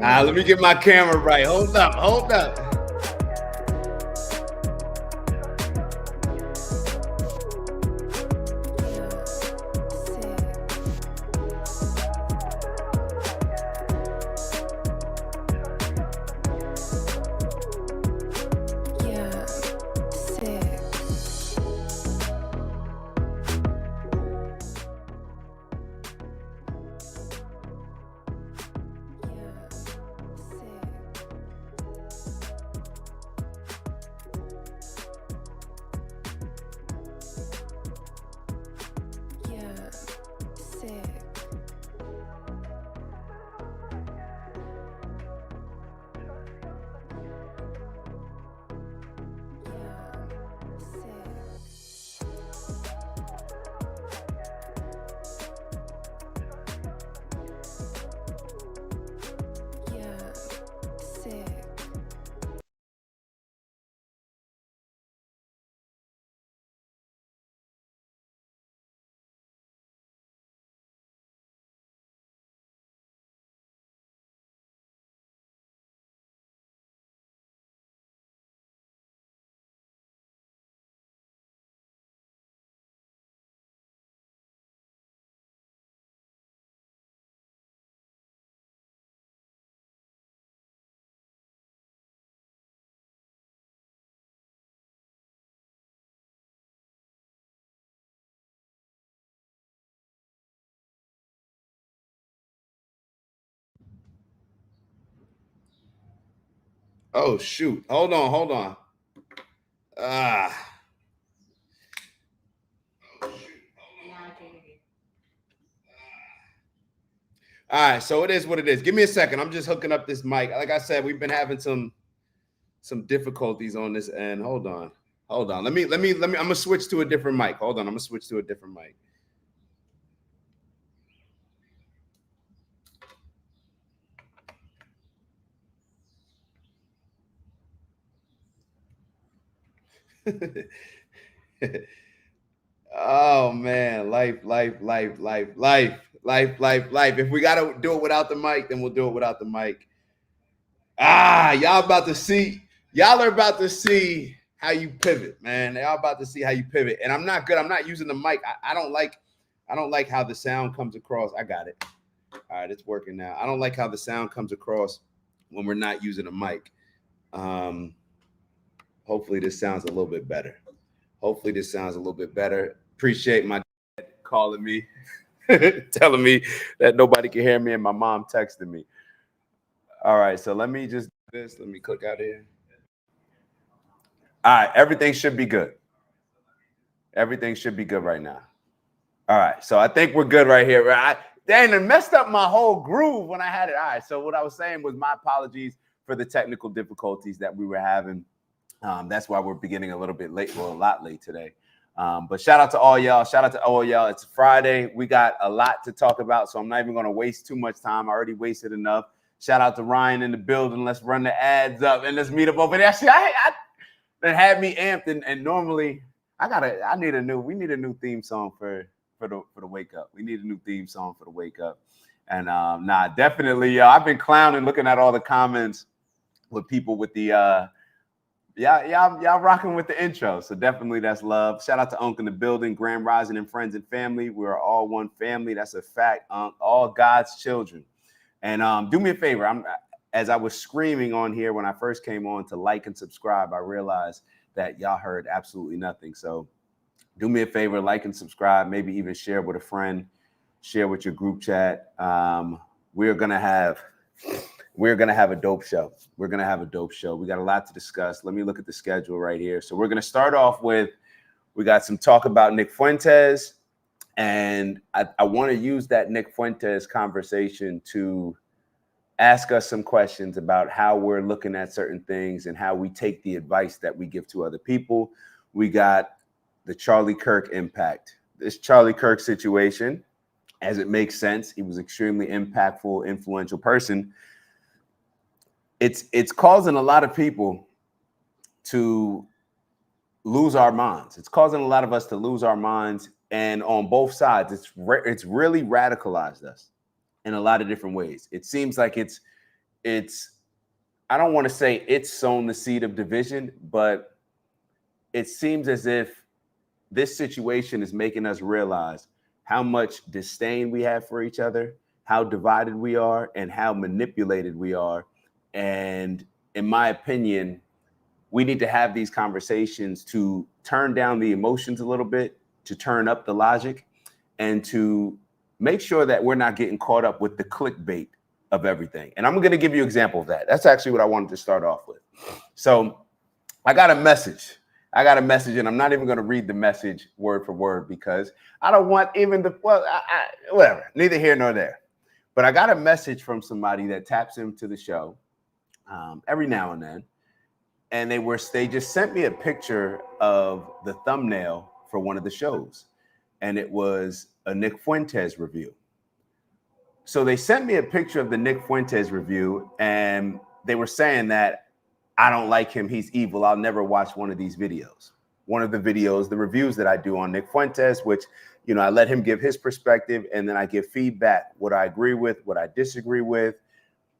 Let me get my camera right. Hold up, hold up. Oh shoot! Hold on, hold on. Ah. All right, so it is what it is. Give me a second. I'm just hooking up this mic. Like I said, we've been having some difficulties on this end. Hold on. Hold on. Let me. I'm gonna switch to a different mic. Hold on. I'm gonna switch to a different mic. Oh man, life. If we gotta do it without the mic, then we'll do it without the mic. Y'all about to see. Y'all are about to see how you pivot, man. Y'all about to see how you pivot. And I'm not good. I'm not using the mic. I don't like how the sound comes across. I got it. All right, it's working now. I don't like how the sound comes across when we're not using a mic. Hopefully this sounds a little bit better. Appreciate my dad calling me, telling me that nobody can hear me, and my mom texted me. All right, so let me just do this. Let me click out of here. All right, everything should be good. Everything should be good right now. All right, so I think we're good right here. Dang, it messed up my whole groove when I had it. All right, so what I was saying was my apologies for the technical difficulties that we were having. That's why we're beginning a little bit late, well, a lot late today. But shout out to all y'all. Shout out to all y'all. It's Friday. We got a lot to talk about, so I'm not even going to waste too much time. I already wasted enough. Shout out to Ryan in the building. Let's run the ads up and let's meet up over there. See, that had me amped, and normally we need a new theme song for the wake up. We need a new theme song for the wake up. And definitely, I've been clowning, looking at all the comments with people with the y'all rocking with the intro. So definitely that's love. Shout out to Unc in the building, Grand Rising and friends and family. We're all one family. That's a fact. All God's children. And do me a favor. As I was screaming on here when I first came on to like and subscribe, I realized that y'all heard absolutely nothing. So do me a favor, like and subscribe, maybe even share with a friend, share with your group chat. We're gonna have a dope show. We got a lot to discuss. Let me look at the schedule right here. So we're gonna start off with, we got some talk about Nick Fuentes. And I want to use that Nick Fuentes conversation to ask us some questions about how we're looking at certain things and how we take the advice that we give to other people. We got the Charlie Kirk impact. This Charlie Kirk situation, as it makes sense, he was extremely impactful, influential person. It's causing a lot of people to lose our minds. It's causing a lot of us to lose our minds. And on both sides, it's really radicalized us in a lot of different ways. It seems like it's I don't want to say it's sown the seed of division, but it seems as if this situation is making us realize how much disdain we have for each other, how divided we are, and how manipulated we are. And in my opinion, we need to have these conversations to turn down the emotions a little bit, to turn up the logic, and to make sure that we're not getting caught up with the clickbait of everything. And I'm going to give you an example of that. That's actually what I wanted to start off with. So I got a message, and I'm not even going to read the message word for word because I don't want even whatever, neither here nor there. But I got a message from somebody that taps into the show every now and then. And they just sent me a picture of the thumbnail for one of the shows. And it was a Nick Fuentes review. So they sent me a picture of the Nick Fuentes review, and they were saying that I don't like him, he's evil, I'll never watch one of these videos. One of the videos, the reviews that I do on Nick Fuentes, which, you know, I let him give his perspective, and then I give feedback, what I agree with, what I disagree with,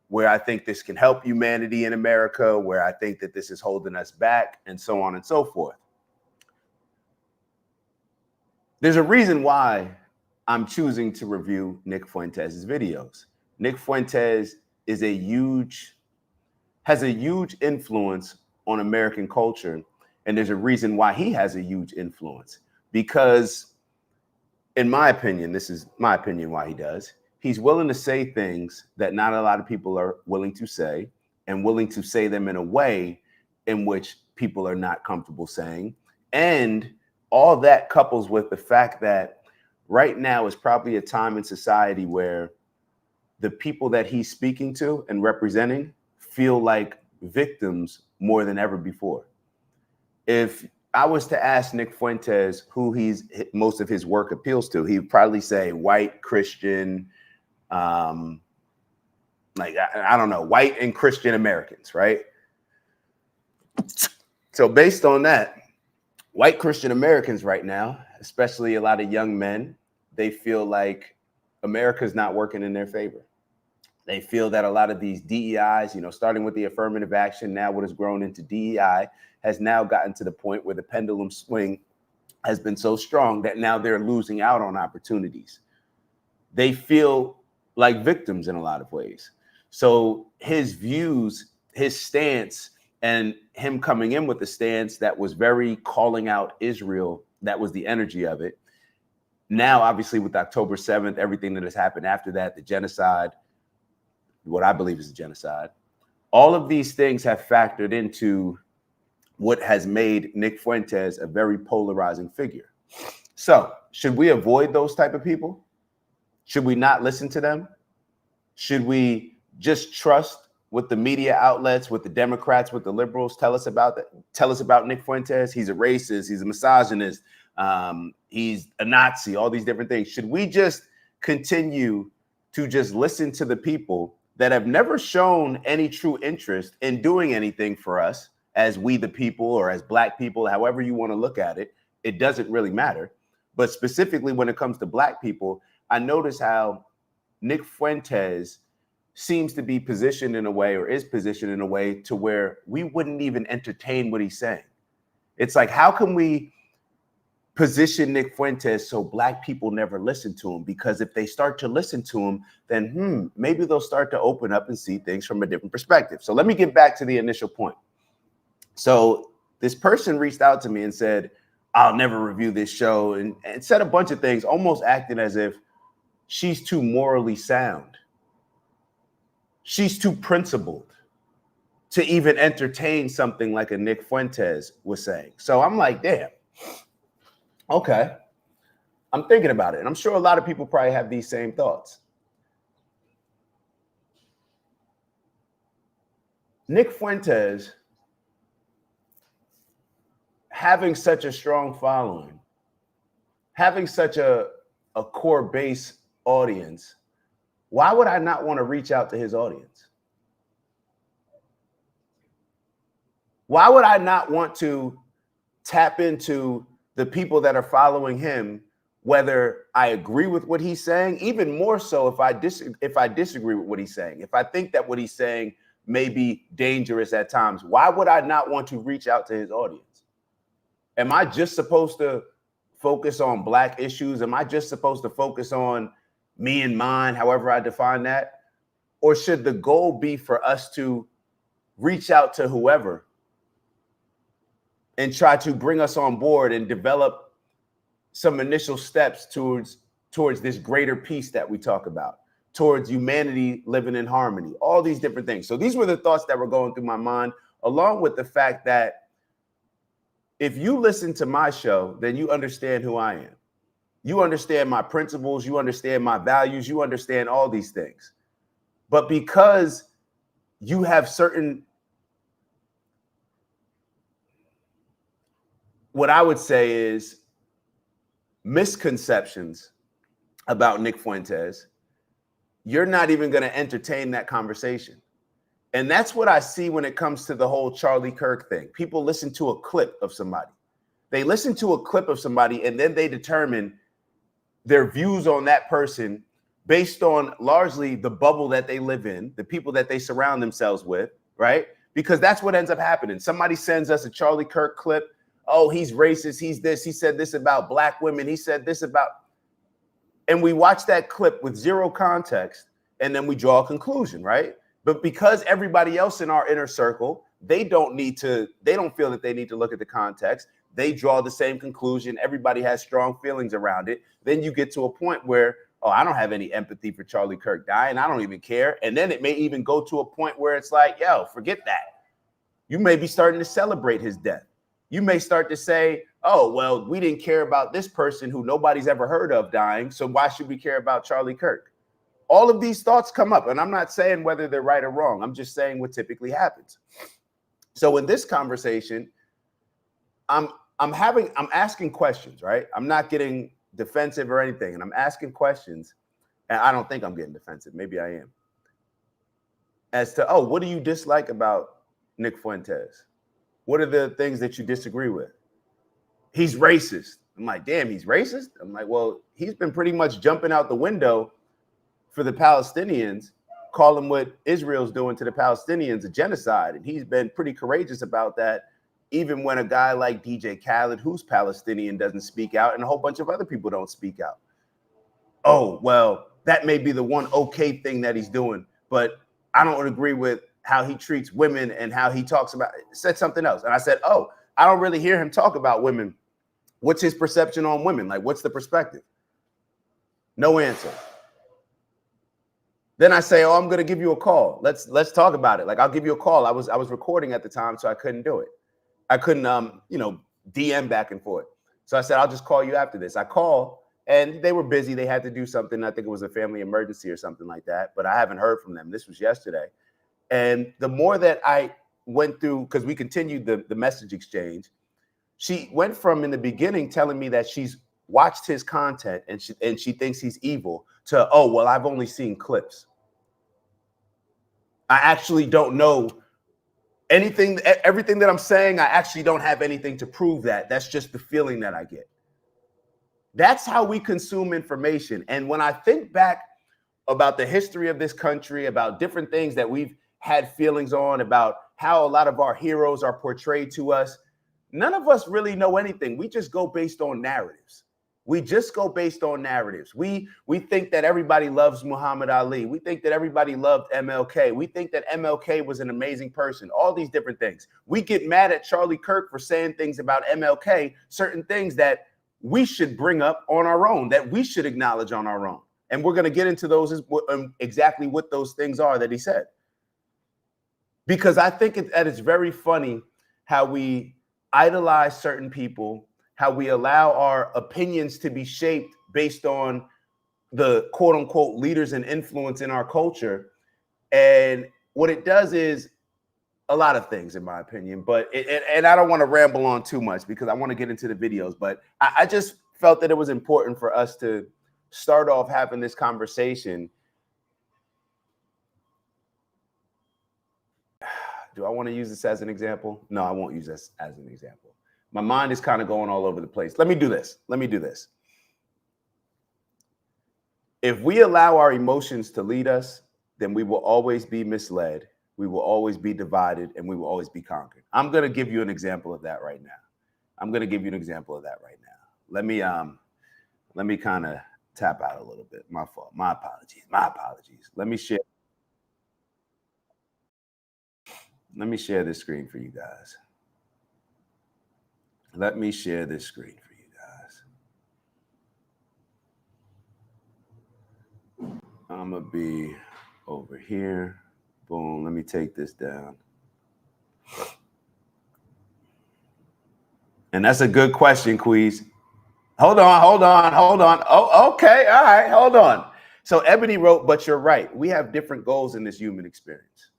where I think this can help humanity in America, where I think that this is holding us back, and so on and so forth. There's a reason why I'm choosing to review Nick Fuentes' videos. Nick Fuentes has a huge influence on American culture. And there's a reason why he has a huge influence. Because, in my opinion, this is my opinion why he does, he's willing to say things that not a lot of people are willing to say, and willing to say them in a way in which people are not comfortable saying. And all that couples with the fact that right now is probably a time in society where the people that he's speaking to and representing feel like victims more than ever before. If I was to ask Nick Fuentes who most of his work appeals to, he'd probably say white, Christian, I don't know, white and Christian Americans, right? So based on that, white Christian Americans right now, especially a lot of young men, they feel like America's not working in their favor. They feel that a lot of these DEIs, you know, starting with the affirmative action, now what has grown into DEI, has now gotten to the point where the pendulum swing has been so strong that now they're losing out on opportunities. They feel like victims in a lot of ways. So his views, his stance, and him coming in with the stance that was very calling out Israel, that was the energy of it. Now, obviously, with October 7th, everything that has happened after that, the genocide, what I believe is a genocide, all of these things have factored into what has made Nick Fuentes a very polarizing figure. So should we avoid those type of people? Should we not listen to them? Should we just trust what the media outlets, what the Democrats, what the liberals tell us about Nick Fuentes? He's a racist, he's a misogynist, he's a Nazi, all these different things. Should we just continue to just listen to the people that have never shown any true interest in doing anything for us as we the people, or as Black people, however you want to look at it? It doesn't really matter. But specifically when it comes to Black people, I notice how Nick Fuentes seems to be positioned in a way, or is positioned in a way, to where we wouldn't even entertain what he's saying. It's like, how can we position Nick Fuentes so Black people never listen to him? Because if they start to listen to him, then maybe they'll start to open up and see things from a different perspective. So let me get back to the initial point. So this person reached out to me and said, I'll never review this show, and said a bunch of things, almost acting as if she's too morally sound. She's too principled to even entertain something like a Nick Fuentes was saying. So I'm like, damn, okay. I'm thinking about it. And I'm sure a lot of people probably have these same thoughts. Nick Fuentes having such a strong following, having such a core base audience, why would I not want to reach out to his audience? Why would I not want to tap into the people that are following him whether I agree with what he's saying, even more so if I disagree with what he's saying. If I think that what he's saying may be dangerous at times, why would I not want to reach out to his audience? Am I just supposed to focus on Black issues? Am I just supposed to focus on me and mine, however I define that? Or should the goal be for us to reach out to whoever and try to bring us on board and develop some initial steps towards this greater peace that we talk about, towards humanity living in harmony, all these different things. So these were the thoughts that were going through my mind, along with the fact that if you listen to my show, then you understand who I am. You understand my principles, you understand my values, you understand all these things. But because you have certain, what I would say is, misconceptions about Nick Fuentes, you're not even going to entertain that conversation. And that's what I see when it comes to the whole Charlie Kirk thing. People listen to a clip of somebody. They listen to a clip of somebody and then they determine their views on that person based on largely the bubble that they live in, the people that they surround themselves with, right? Because that's what ends up happening. Somebody sends us a Charlie Kirk clip. Oh, he's racist. He's this. He said this about Black women. He said this about, and we watch that clip with zero context, and then we draw a conclusion, right? But because everybody else in our inner circle, they don't feel that they need to look at the context. They draw the same conclusion. Everybody has strong feelings around it. Then you get to a point where, oh, I don't have any empathy for Charlie Kirk dying. I don't even care. And then it may even go to a point where it's like, yo, forget that. You may be starting to celebrate his death. You may start to say, oh, well, we didn't care about this person who nobody's ever heard of dying, so why should we care about Charlie Kirk? All of these thoughts come up, and I'm not saying whether they're right or wrong. I'm just saying what typically happens. So in this conversation, I'm asking questions, right? I'm not getting defensive or anything, and I'm asking questions, and I don't think I'm getting defensive. Maybe I am. As to, oh, what do you dislike about Nick Fuentes? What are the things that you disagree with? He's racist. I'm like, damn, he's racist? I'm like, well, he's been pretty much jumping out the window for the Palestinians, calling what Israel's doing to the Palestinians a genocide. And he's been pretty courageous about that, even when a guy like DJ Khaled, who's Palestinian, doesn't speak out, and a whole bunch of other people don't speak out. Oh, well, that may be the one okay thing that he's doing, but I don't agree with how he treats women and how he talks about it. Said something else. And I said, oh, I don't really hear him talk about women. What's his perception on women? Like, what's the perspective? No answer. Then I say, oh, I'm going to give you a call. Let's talk about it. Like, I'll give you a call. I was recording at the time, so I couldn't do it. I couldn't, DM back and forth. So I said, I'll just call you after this. I call, and they were busy. They had to do something. I think it was a family emergency or something like that. But I haven't heard from them. This was yesterday. And the more that I went through, because we continued the message exchange, she went from in the beginning telling me that she's watched his content and she thinks he's evil to, oh, well, I've only seen clips. I actually don't know anything. Everything that I'm saying, I actually don't have anything to prove that. That's just the feeling that I get. That's how we consume information. And when I think back about the history of this country, about different things that we've had feelings on, about how a lot of our heroes are portrayed to us, none of us really know anything. We just go based on narratives. We just go based on narratives. We think that everybody loves Muhammad Ali. We think that everybody loved MLK. We think that MLK was an amazing person, all these different things. We get mad at Charlie Kirk for saying things about MLK, certain things that we should bring up on our own, that we should acknowledge on our own. And we're going to get into those, exactly what those things are that he said. Because I think that it's very funny how we idolize certain people, how we allow our opinions to be shaped based on the quote unquote leaders and influence in our culture. And what it does is a lot of things, in my opinion, but and I don't want to ramble on too much because I want to get into the videos, but I just felt that it was important for us to start off having this conversation. Do I want to use this as an example? No, I won't use this as an example. My mind is kind of going all over the place. Let me do this. If we allow our emotions to lead us, then we will always be misled. We will always be divided, and we will always be conquered. I'm going to give you an example of that right now. Let me kind of tap out a little bit. My fault. My apologies. Let me share this screen for you guys. I'm going to be over here. Boom. Let me take this down. And that's a good question, Queez. Hold on. Oh, okay. All right. Hold on. So Ebony wrote, but you're right. We have different goals in this human experience.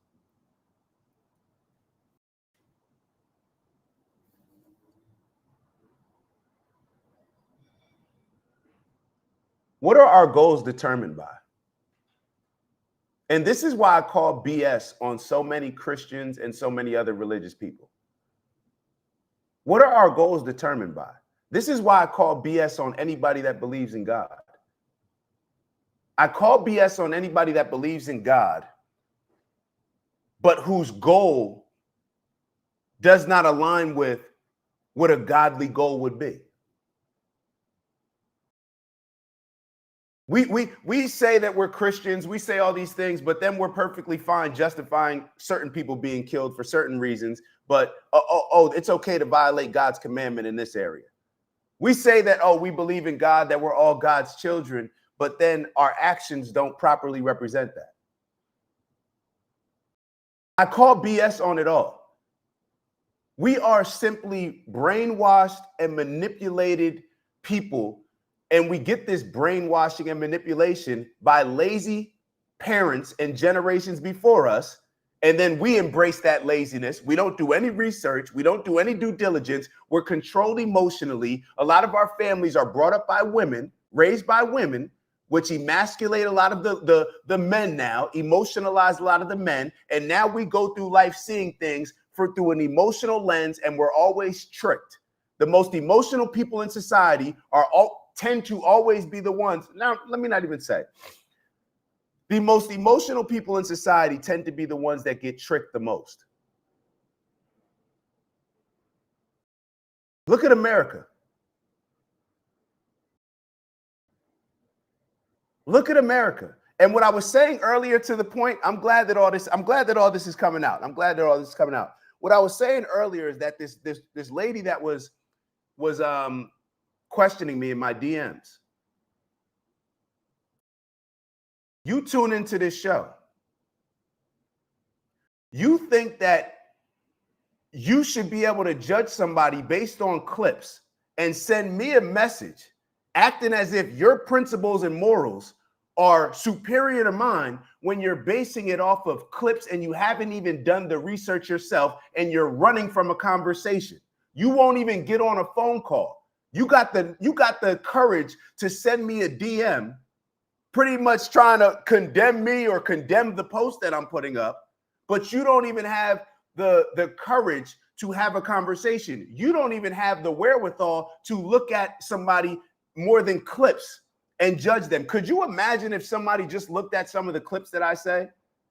What are our goals determined by? And this is why I call BS on so many Christians and so many other religious people. What are our goals determined by? This is why I call BS on anybody that believes in God. I call BS on anybody that believes in God, but whose goal does not align with what a godly goal would be. We say that we're Christians, we say all these things, but then we're perfectly fine justifying certain people being killed for certain reasons. But it's okay to violate God's commandment in this area. We say that, we believe in God, that we're all God's children, but then our actions don't properly represent that. I call BS on it all. We are simply brainwashed and manipulated people. And we get this brainwashing and manipulation by lazy parents and generations before us. And then we embrace that laziness. We don't do any research. We don't do any due diligence. We're controlled emotionally. A lot of our families are brought up by women, raised by women, which emasculate a lot of the men now, emotionalize a lot of the men. And now we go through life seeing things through an emotional lens, and we're always tricked. The most emotional people in society tend to always be the ones. Now, let me not even say. The most emotional people in society tend to be the ones that get tricked the most. Look at America. Look at America. And what I was saying earlier to the point, I'm glad that all this is coming out. What I was saying earlier is that this lady that was questioning me in my DMs. You tune into this show. You think that you should be able to judge somebody based on clips and send me a message acting as if your principles and morals are superior to mine when you're basing it off of clips and you haven't even done the research yourself and you're running from a conversation. You won't even get on a phone call. You got the courage to send me a DM pretty much trying to condemn me or condemn the post that I'm putting up, but you don't even have the courage to have a conversation. You don't even have the wherewithal to look at somebody more than clips and judge them. Could you imagine if somebody just looked at some of the clips that I say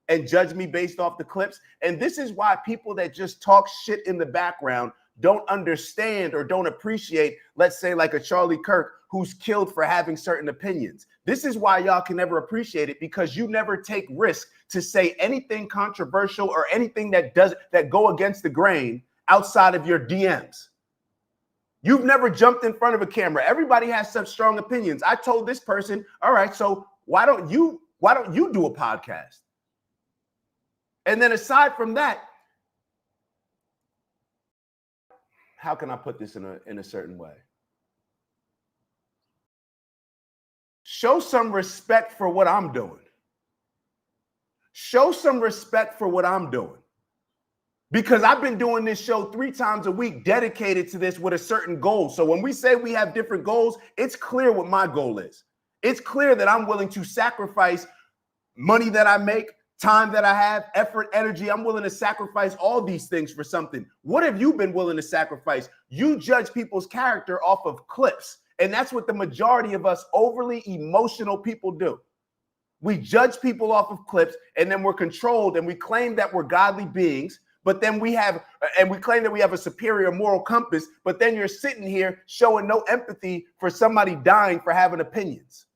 and judged me based off the clips? And this is why people that just talk shit in the background don't understand or don't appreciate, let's say, like a Charlie Kirk who's killed for having certain opinions. This is why y'all can never appreciate it, because you never take risk to say anything controversial or anything that go against the grain outside of your DMs. You've never jumped in front of a camera. Everybody has such strong opinions. I told this person, all right, so why don't you do a podcast? And then aside from that, how can I put this in a certain way? Show some respect for what I'm doing. Show some respect for what I'm doing. Because I've been doing this show 3 times a week, dedicated to this with a certain goal. So when we say we have different goals, it's clear what my goal is. It's clear that I'm willing to sacrifice money that I make, time that I have, effort, energy. I'm willing to sacrifice all these things for something. What have you been willing to sacrifice? You judge people's character off of clips And that's what the majority of us overly emotional people do. We judge people off of clips, and then we're controlled, and we claim that we're godly beings, but then we claim that we have a superior moral compass, but then you're sitting here showing no empathy for somebody dying for having opinions.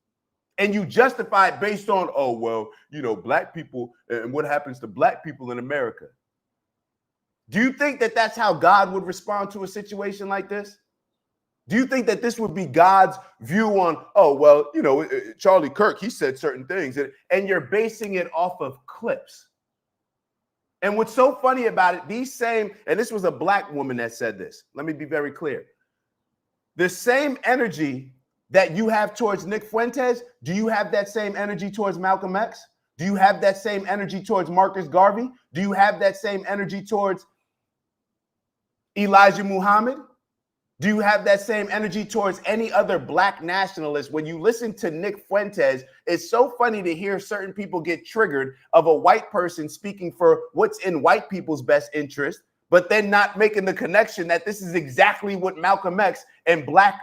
And you justify it based on, oh, well, you know, black people and what happens to black people in America. Do you think that that's how God would respond to a situation like this? Do you think that this would be God's view on, oh, well, you know, Charlie Kirk, he said certain things, and you're basing it off of clips? And what's so funny about it, and this was a black woman that said this. Let me be very clear. The same energy that you have towards Nick Fuentes, do you have that same energy towards Malcolm X? Do you have that same energy towards Marcus Garvey? Do you have that same energy towards Elijah Muhammad? Do you have that same energy towards any other black nationalist? When you listen to Nick Fuentes, it's so funny to hear certain people get triggered of a white person speaking for what's in white people's best interest, but then not making the connection that this is exactly what Malcolm X and black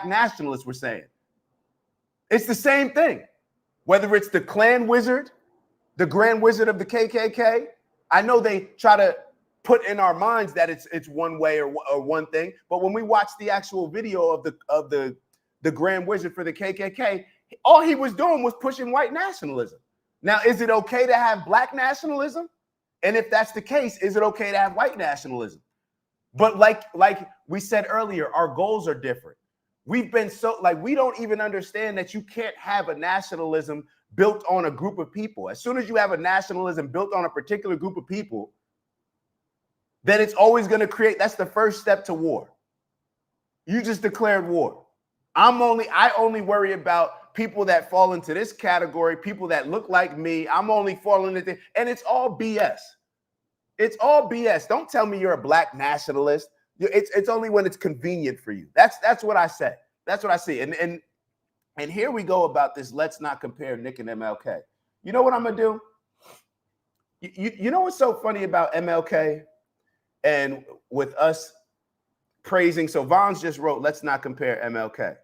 nationalists were saying. It's the same thing. Whether it's the Klan wizard, the Grand Wizard of the KKK, I know they try to put in our minds that it's one way or one thing, but when we watch the actual video of the Grand Wizard for the KKK, all he was doing was pushing white nationalism. Now, is it okay to have black nationalism? And if that's the case, is it okay to have white nationalism? But like we said earlier, our goals are different. We've been we don't even understand that you can't have a nationalism built on a group of people. As soon as you have a nationalism built on a particular group of people, then it's always going to create, that's the first step to war. You just declared war. I only worry about people that fall into this category, people that look like me. I'm only falling into, and it's all BS. It's all BS. Don't tell me you're a black nationalist. It's only when it's convenient for you. That's what I say. That's what I see. And here we go about this. Let's not compare Nick and MLK. You know what I'm gonna do? You know what's so funny about MLK? And with us praising, so Vons just wrote, let's not compare MLK.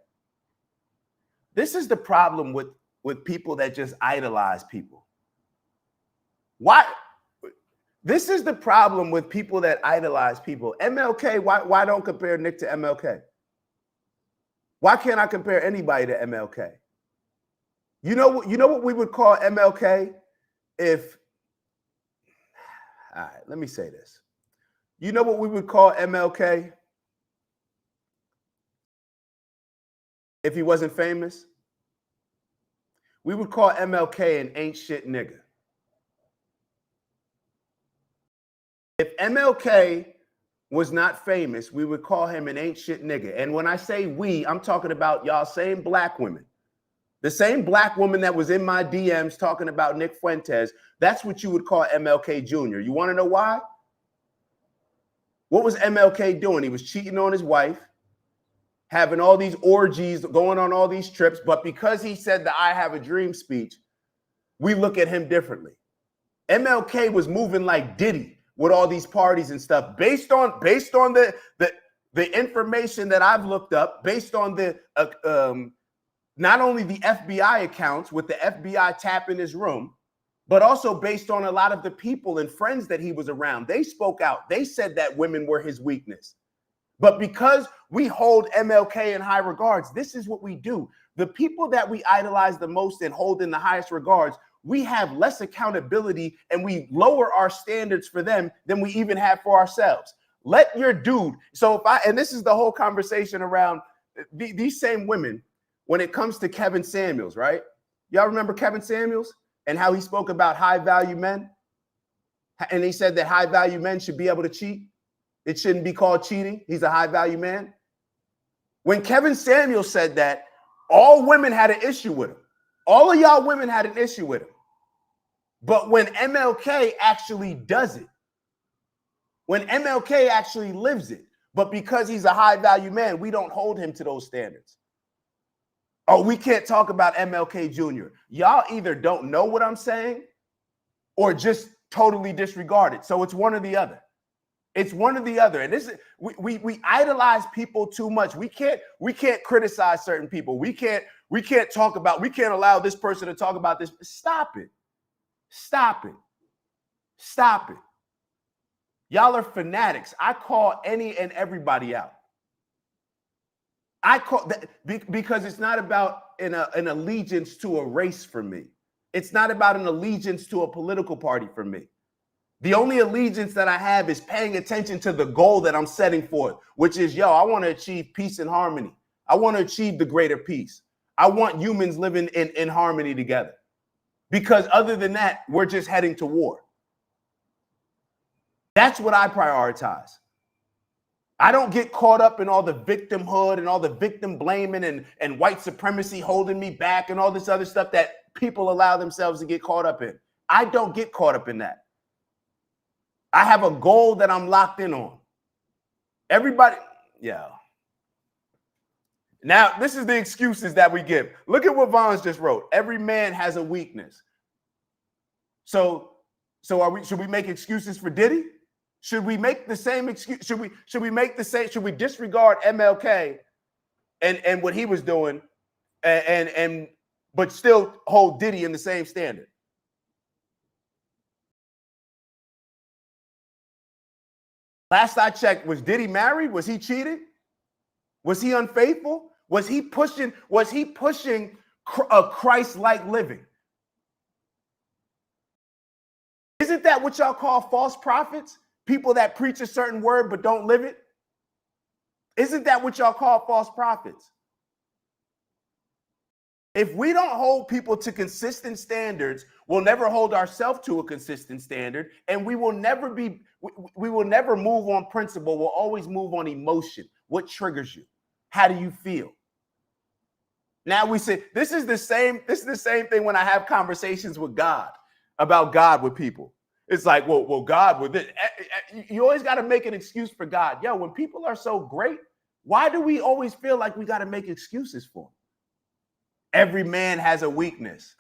This is the problem with people that just idolize people. Why? This is the problem with people that idolize people. MLK, why don't compare Nick to MLK? Why can't I compare anybody to MLK? You know what we would call MLK if, all right, let me say this. You know what we would call MLK if he wasn't famous? We would call MLK an ain't shit nigga. If MLK was not famous, we would call him an ain't shit nigga. And when I say we, I'm talking about y'all same black women. The same black woman that was in my DMs talking about Nick Fuentes, that's what you would call MLK Jr. You want to know why? What was MLK doing? He was cheating on his wife, having all these orgies, going on all these trips. But because he said the I Have a Dream speech, we look at him differently. MLK was moving like Diddy with all these parties and stuff based on the information that I've looked up, based on the not only the FBI accounts with the FBI tapping his room, but also based on a lot of the people and friends that he was around. They spoke out. They said that women were his weakness. But because we hold MLK in high regards, this is what we do. The people that we idolize the most and hold in the highest regards, we have less accountability and we lower our standards for them than we even have for ourselves. Let your dude. So and this is the whole conversation around these same women when it comes to Kevin Samuels, right? Y'all remember Kevin Samuels and how he spoke about high value men? And he said that high value men should be able to cheat. It shouldn't be called cheating. He's a high value man. When Kevin Samuels said that, all women had an issue with him. All of y'all women had an issue with him. But when MLK actually does it, when MLK actually lives it, but because he's a high value man, we don't hold him to those standards. Oh, we can't talk about MLK Jr. Y'all either don't know what I'm saying or just totally disregard it. So it's one or the other. It's one or the other. And this is we idolize people too much. We can't criticize certain people. We can't allow this person to talk about this. Stop it. Stop it. Stop it. Y'all are fanatics. I call any and everybody out. I call that because it's not about an allegiance to a race for me. It's not about an allegiance to a political party for me. The only allegiance that I have is paying attention to the goal that I'm setting forth, which is, I want to achieve peace and harmony. I want to achieve the greater peace. I want humans living in harmony together. Because other than that, we're just heading to war. That's what I prioritize. I don't get caught up in all the victimhood and all the victim blaming and white supremacy holding me back and all this other stuff that people allow themselves to get caught up in. I don't get caught up in that. I have a goal that I'm locked in on. Everybody, Now, this is the excuses that we give. Look at what Vons just wrote. Every man has a weakness. So should we make excuses for Diddy? Should we make the same excuse? Should we disregard MLK and what he was doing but still hold Diddy in the same standard? Last I checked, was Diddy married? Was he cheating? Was he unfaithful? Was he pushing a Christ-like living? Isn't that what y'all call false prophets? People that preach a certain word but don't live it? Isn't that what y'all call false prophets? If we don't hold people to consistent standards, we'll never hold ourselves to a consistent standard, and we will never move on principle. We'll always move on emotion. What triggers you? How do you feel? Now we say this is the same thing when I have conversations with God about God with people. It's like, well, God with it. You always got to make an excuse for God. When people are so great, why do we always feel like we got to make excuses for them? Every man has a weakness.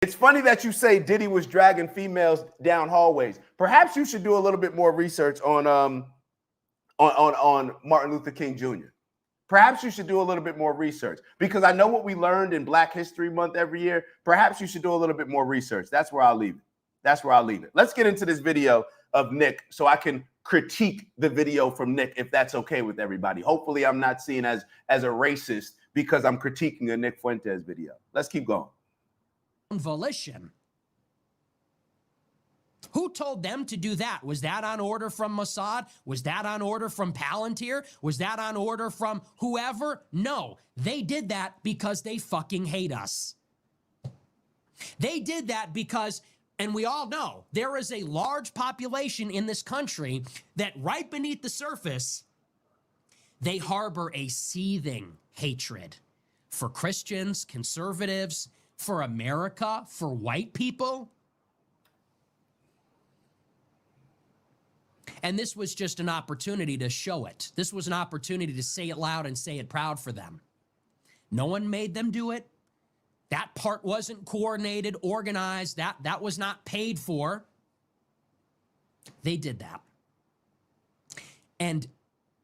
It's funny that you say Diddy was dragging females down hallways. Perhaps you should do a little bit more research on Martin Luther King Jr. Perhaps you should do a little bit more research, because I know what we learned in Black History Month every year. Perhaps you should do a little bit more research. That's where I'll leave it. Let's get into this video of Nick so I can critique the video from Nick, if that's okay with everybody. Hopefully I'm not seen as a racist because I'm critiquing a Nick Fuentes video. Let's keep going. Volition. Who told them to do that? Was that on order from Mossad? Was that on order from Palantir? Was that on order from whoever? No, they did that because they fucking hate us. They did that because, and we all know, there is a large population in this country that right beneath the surface, they harbor a seething hatred for Christians, conservatives, for America, for white people. And this was just an opportunity to show it. This was an opportunity to say it loud and say it proud for them. No one made them do it. That part wasn't coordinated, organized. That was not paid for. They did that. And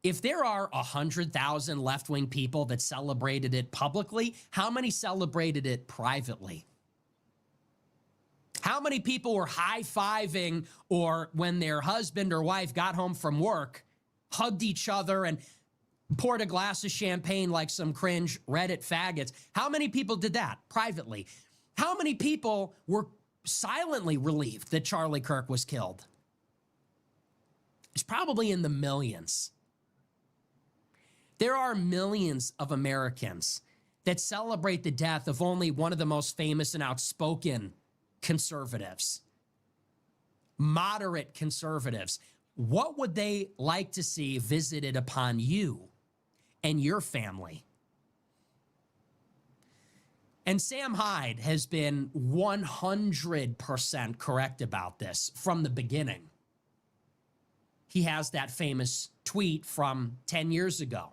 if there are 100,000 left-wing people that celebrated it publicly, how many celebrated it privately? How many people were high-fiving, or when their husband or wife got home from work, hugged each other and poured a glass of champagne like some cringe Reddit faggots? How many people did that privately? How many people were silently relieved that Charlie Kirk was killed? It's probably in the millions. There are millions of Americans that celebrate the death of only one of the most famous and outspoken conservatives, moderate conservatives. What would they like to see visited upon you and your family? And Sam Hyde has been 100% correct about this from the beginning. He has that famous tweet from 10 years ago.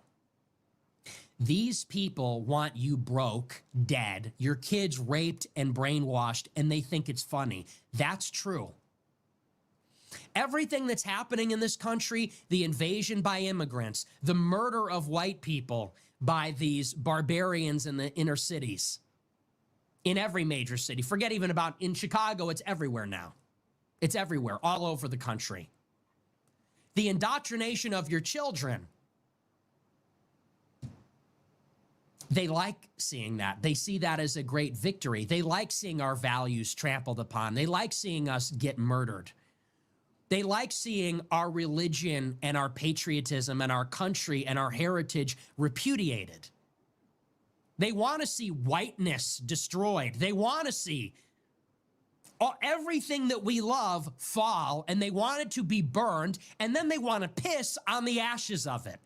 These people want you broke, dead, your kids raped and brainwashed, and they think it's funny. That's true. Everything that's happening in this country, the invasion by immigrants, the murder of white people by these barbarians in the inner cities, in every major city. Forget even about in Chicago, it's everywhere now. It's everywhere, all over the country. The indoctrination of your children. They like seeing that. They see that as a great victory. They like seeing our values trampled upon. They like seeing us get murdered. They like seeing our religion and our patriotism and our country and our heritage repudiated. They want to see whiteness destroyed. They want to see everything that we love fall, and they want it to be burned, and then they want to piss on the ashes of it.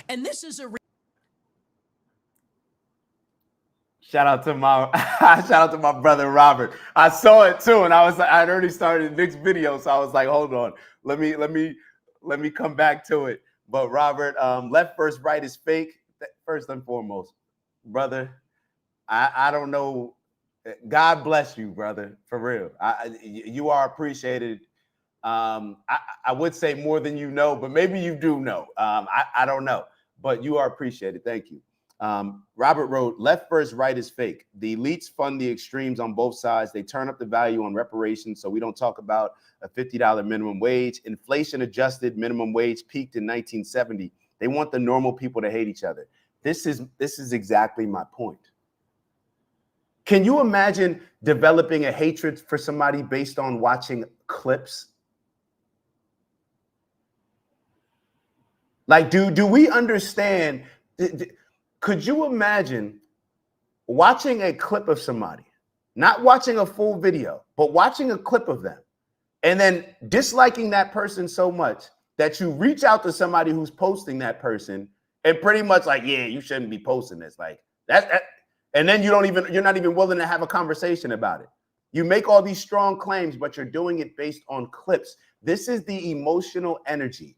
And this is a shout out to my brother Robert. I saw it too, and I'd already started Nick's video, so I was like, hold on, let me come back to it. But Robert, left first, right is fake. First and foremost, brother, I don't know. God bless you, brother, for real. You are appreciated. I would say more than you know, but maybe you do know. I don't know, but you are appreciated. Thank you. Robert wrote, left first, right is fake. The elites fund the extremes on both sides. They turn up the value on reparations, so we don't talk about a $50 minimum wage. Inflation adjusted minimum wage peaked in 1970. They want the normal people to hate each other. This is exactly my point. Can you imagine developing a hatred for somebody based on watching clips? Like, do we understand? Could you imagine watching a clip of somebody, not watching a full video, but watching a clip of them, and then disliking that person so much that you reach out to somebody who's posting that person and pretty much like, yeah, you shouldn't be posting this, like that, and then you're not even willing to have a conversation about it. You make all these strong claims, but you're doing it based on clips. This is the emotional energy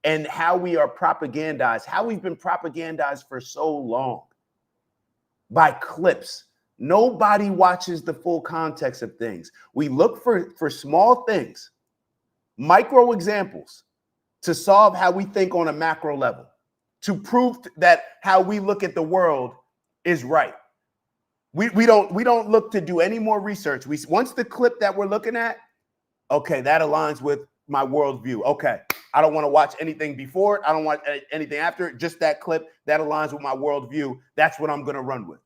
and how we are propagandized, how we've been propagandized for so long by clips. Nobody watches the full context of things. We look for small things, micro examples to solve how we think on a macro level, to prove that how we look at the world is right. We don't look to do any more research. Once the clip that we're looking at, okay, that aligns with my worldview. Okay, I don't want to watch anything before it. I don't want anything after it. Just that clip that aligns with my worldview. That's what I'm going to run with.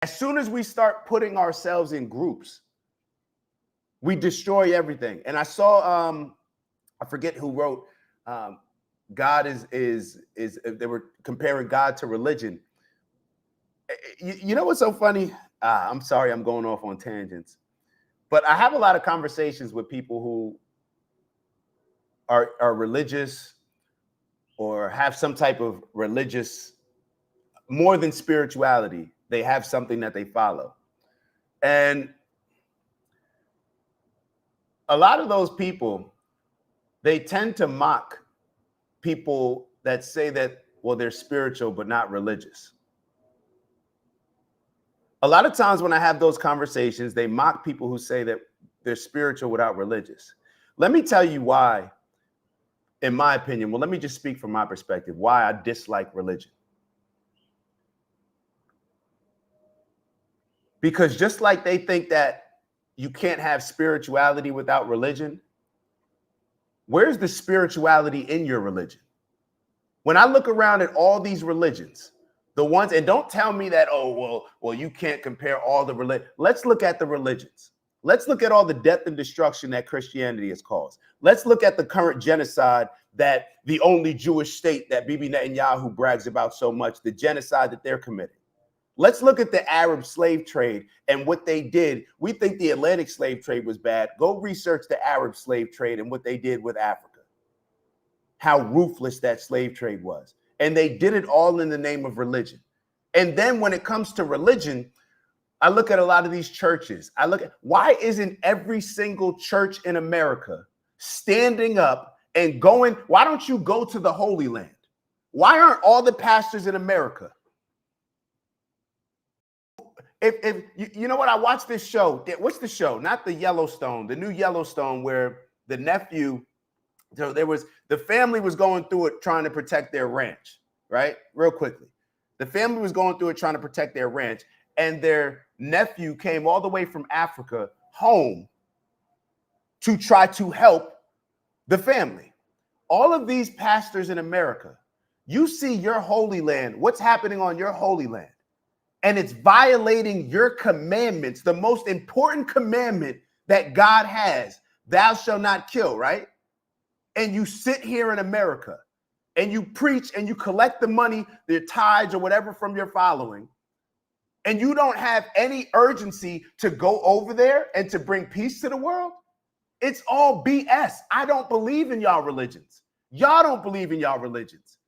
As soon as we start putting ourselves in groups, we destroy everything. And I saw, I forget who wrote, God is they were comparing God to religion. You know what's so funny? I'm sorry, I'm going off on tangents, but I have a lot of conversations with people who are religious or have some type of religious, more than spirituality. They have something that they follow. And a lot of those people, they tend to mock people that say that, well, they're spiritual, but not religious. A lot of times when I have those conversations, they mock people who say that they're spiritual without religious. Let me tell you why, in my opinion, well, let me just speak from my perspective, why I dislike religion. Because just like they think that you can't have spirituality without religion, where's the spirituality in your religion? When I look around at all these religions, the ones, and don't tell me that, oh, well, you can't compare all the religions. Let's look at the religions. Let's look at all the death and destruction that Christianity has caused. Let's look at the current genocide that the only Jewish state that Bibi Netanyahu brags about so much, the genocide that they're committing. Let's look at the Arab slave trade and what they did. We think the Atlantic slave trade was bad. Go research the Arab slave trade and what they did with Africa. How ruthless that slave trade was. And they did it all in the name of religion. And then when it comes to religion, I look at a lot of these churches. I look at, why isn't every single church in America standing up and going, why don't you go to the Holy Land? Why aren't all the pastors in America? If you know what, I watched this show. What's the show? Not the Yellowstone, the new Yellowstone, where the nephew, so the family was going through it trying to protect their ranch, right? Real quickly. The family was going through it trying to protect their ranch, and their nephew came all the way from Africa home to try to help the family. All of these pastors in America, you see your holy land, what's happening on your holy land, and it's violating your commandments, the most important commandment that God has, thou shalt not kill, right? And you sit here in America and you preach and you collect the money, the tithes or whatever from your following, and you don't have any urgency to go over there and to bring peace to the world. It's all BS. I don't believe in y'all religions. Y'all don't believe in y'all religions.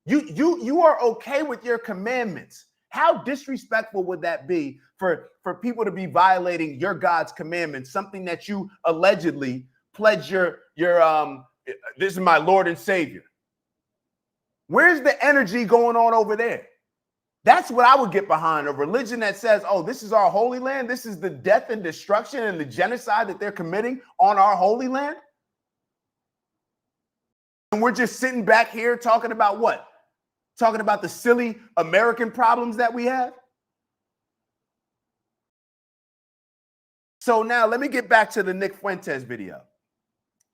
You are okay with your commandments. How disrespectful would that be for people to be violating your God's commandments, something that you allegedly pledge your this is my Lord and Savior. Where's the energy going on over there? That's what I would get behind, a religion that says, oh, this is our holy land. This is the death and destruction and the genocide that they're committing on our holy land. And we're just sitting back here talking about what? Talking about the silly American problems that we have. So now let me get back to the Nick Fuentes video.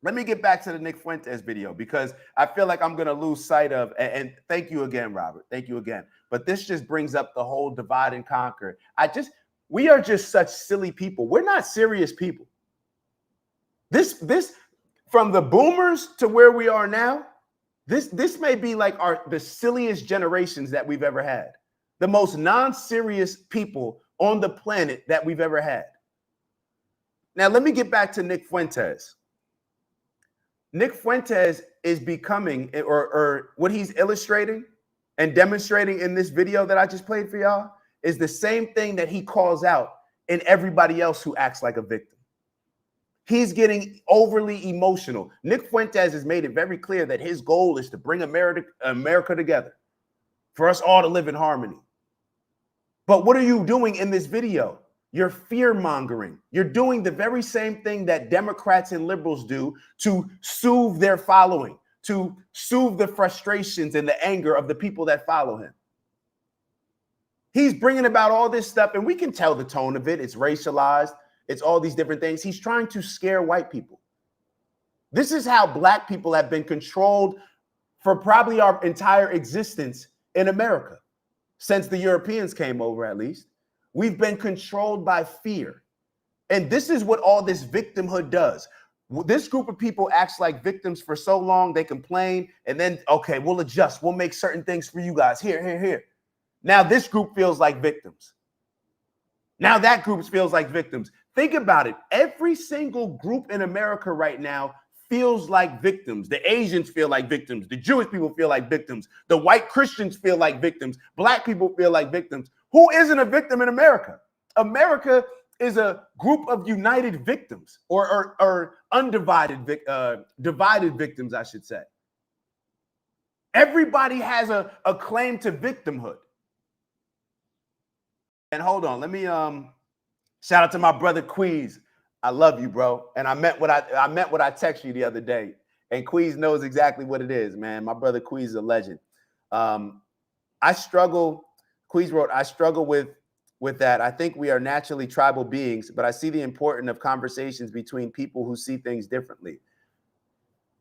Because I feel like I'm going to lose sight of, and thank you again, Robert. Thank you again. But this just brings up the whole divide and conquer. We are just such silly people. We're not serious people. This from the boomers to where we are now, this may be like the silliest generations that we've ever had. The most non-serious people on the planet that we've ever had. Now, let me get back to Nick Fuentes. Nick Fuentes is becoming, or what he's illustrating and demonstrating in this video that I just played for y'all, is the same thing that he calls out in everybody else who acts like a victim. He's getting overly emotional. Nick Fuentes has made it very clear that his goal is to bring America together, for us all to live in harmony. But what are you doing in this video? You're fear-mongering. You're doing the very same thing that Democrats and liberals do to soothe their following, to soothe the frustrations and the anger of the people that follow him. He's bringing about all this stuff, and we can tell the tone of it. It's racialized. It's all these different things. He's trying to scare white people. This is how Black people have been controlled for probably our entire existence in America, since the Europeans came over, at least. We've been controlled by fear. And this is what all this victimhood does. This group of people acts like victims for so long, they complain, and then, okay, we'll adjust. We'll make certain things for you guys. Here. Now this group feels like victims. Now that group feels like victims. Think about it. Every single group in America right now feels like victims. The Asians feel like victims. The Jewish people feel like victims. The white Christians feel like victims. Black people feel like victims. Who isn't a victim in America? America is a group of united victims, or undivided, divided victims, I should say. Everybody has a claim to victimhood. And hold on, let me shout out to my brother Queez. I love you, bro. And I meant what I texted you the other day. And Queez knows exactly what it is, man. My brother Queez is a legend. Queez wrote, I struggle with that. I think we are naturally tribal beings, but I see the importance of conversations between people who see things differently.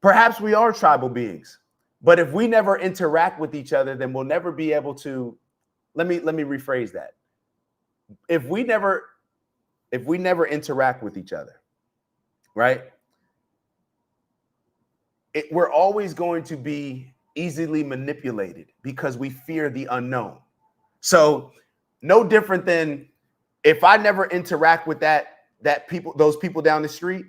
Perhaps we are tribal beings, but if we never interact with each other, then we'll never be able to, let me rephrase that. If we never interact with each other, right? We're always going to be easily manipulated because we fear the unknown. So no different than if I never interact with those people down the street,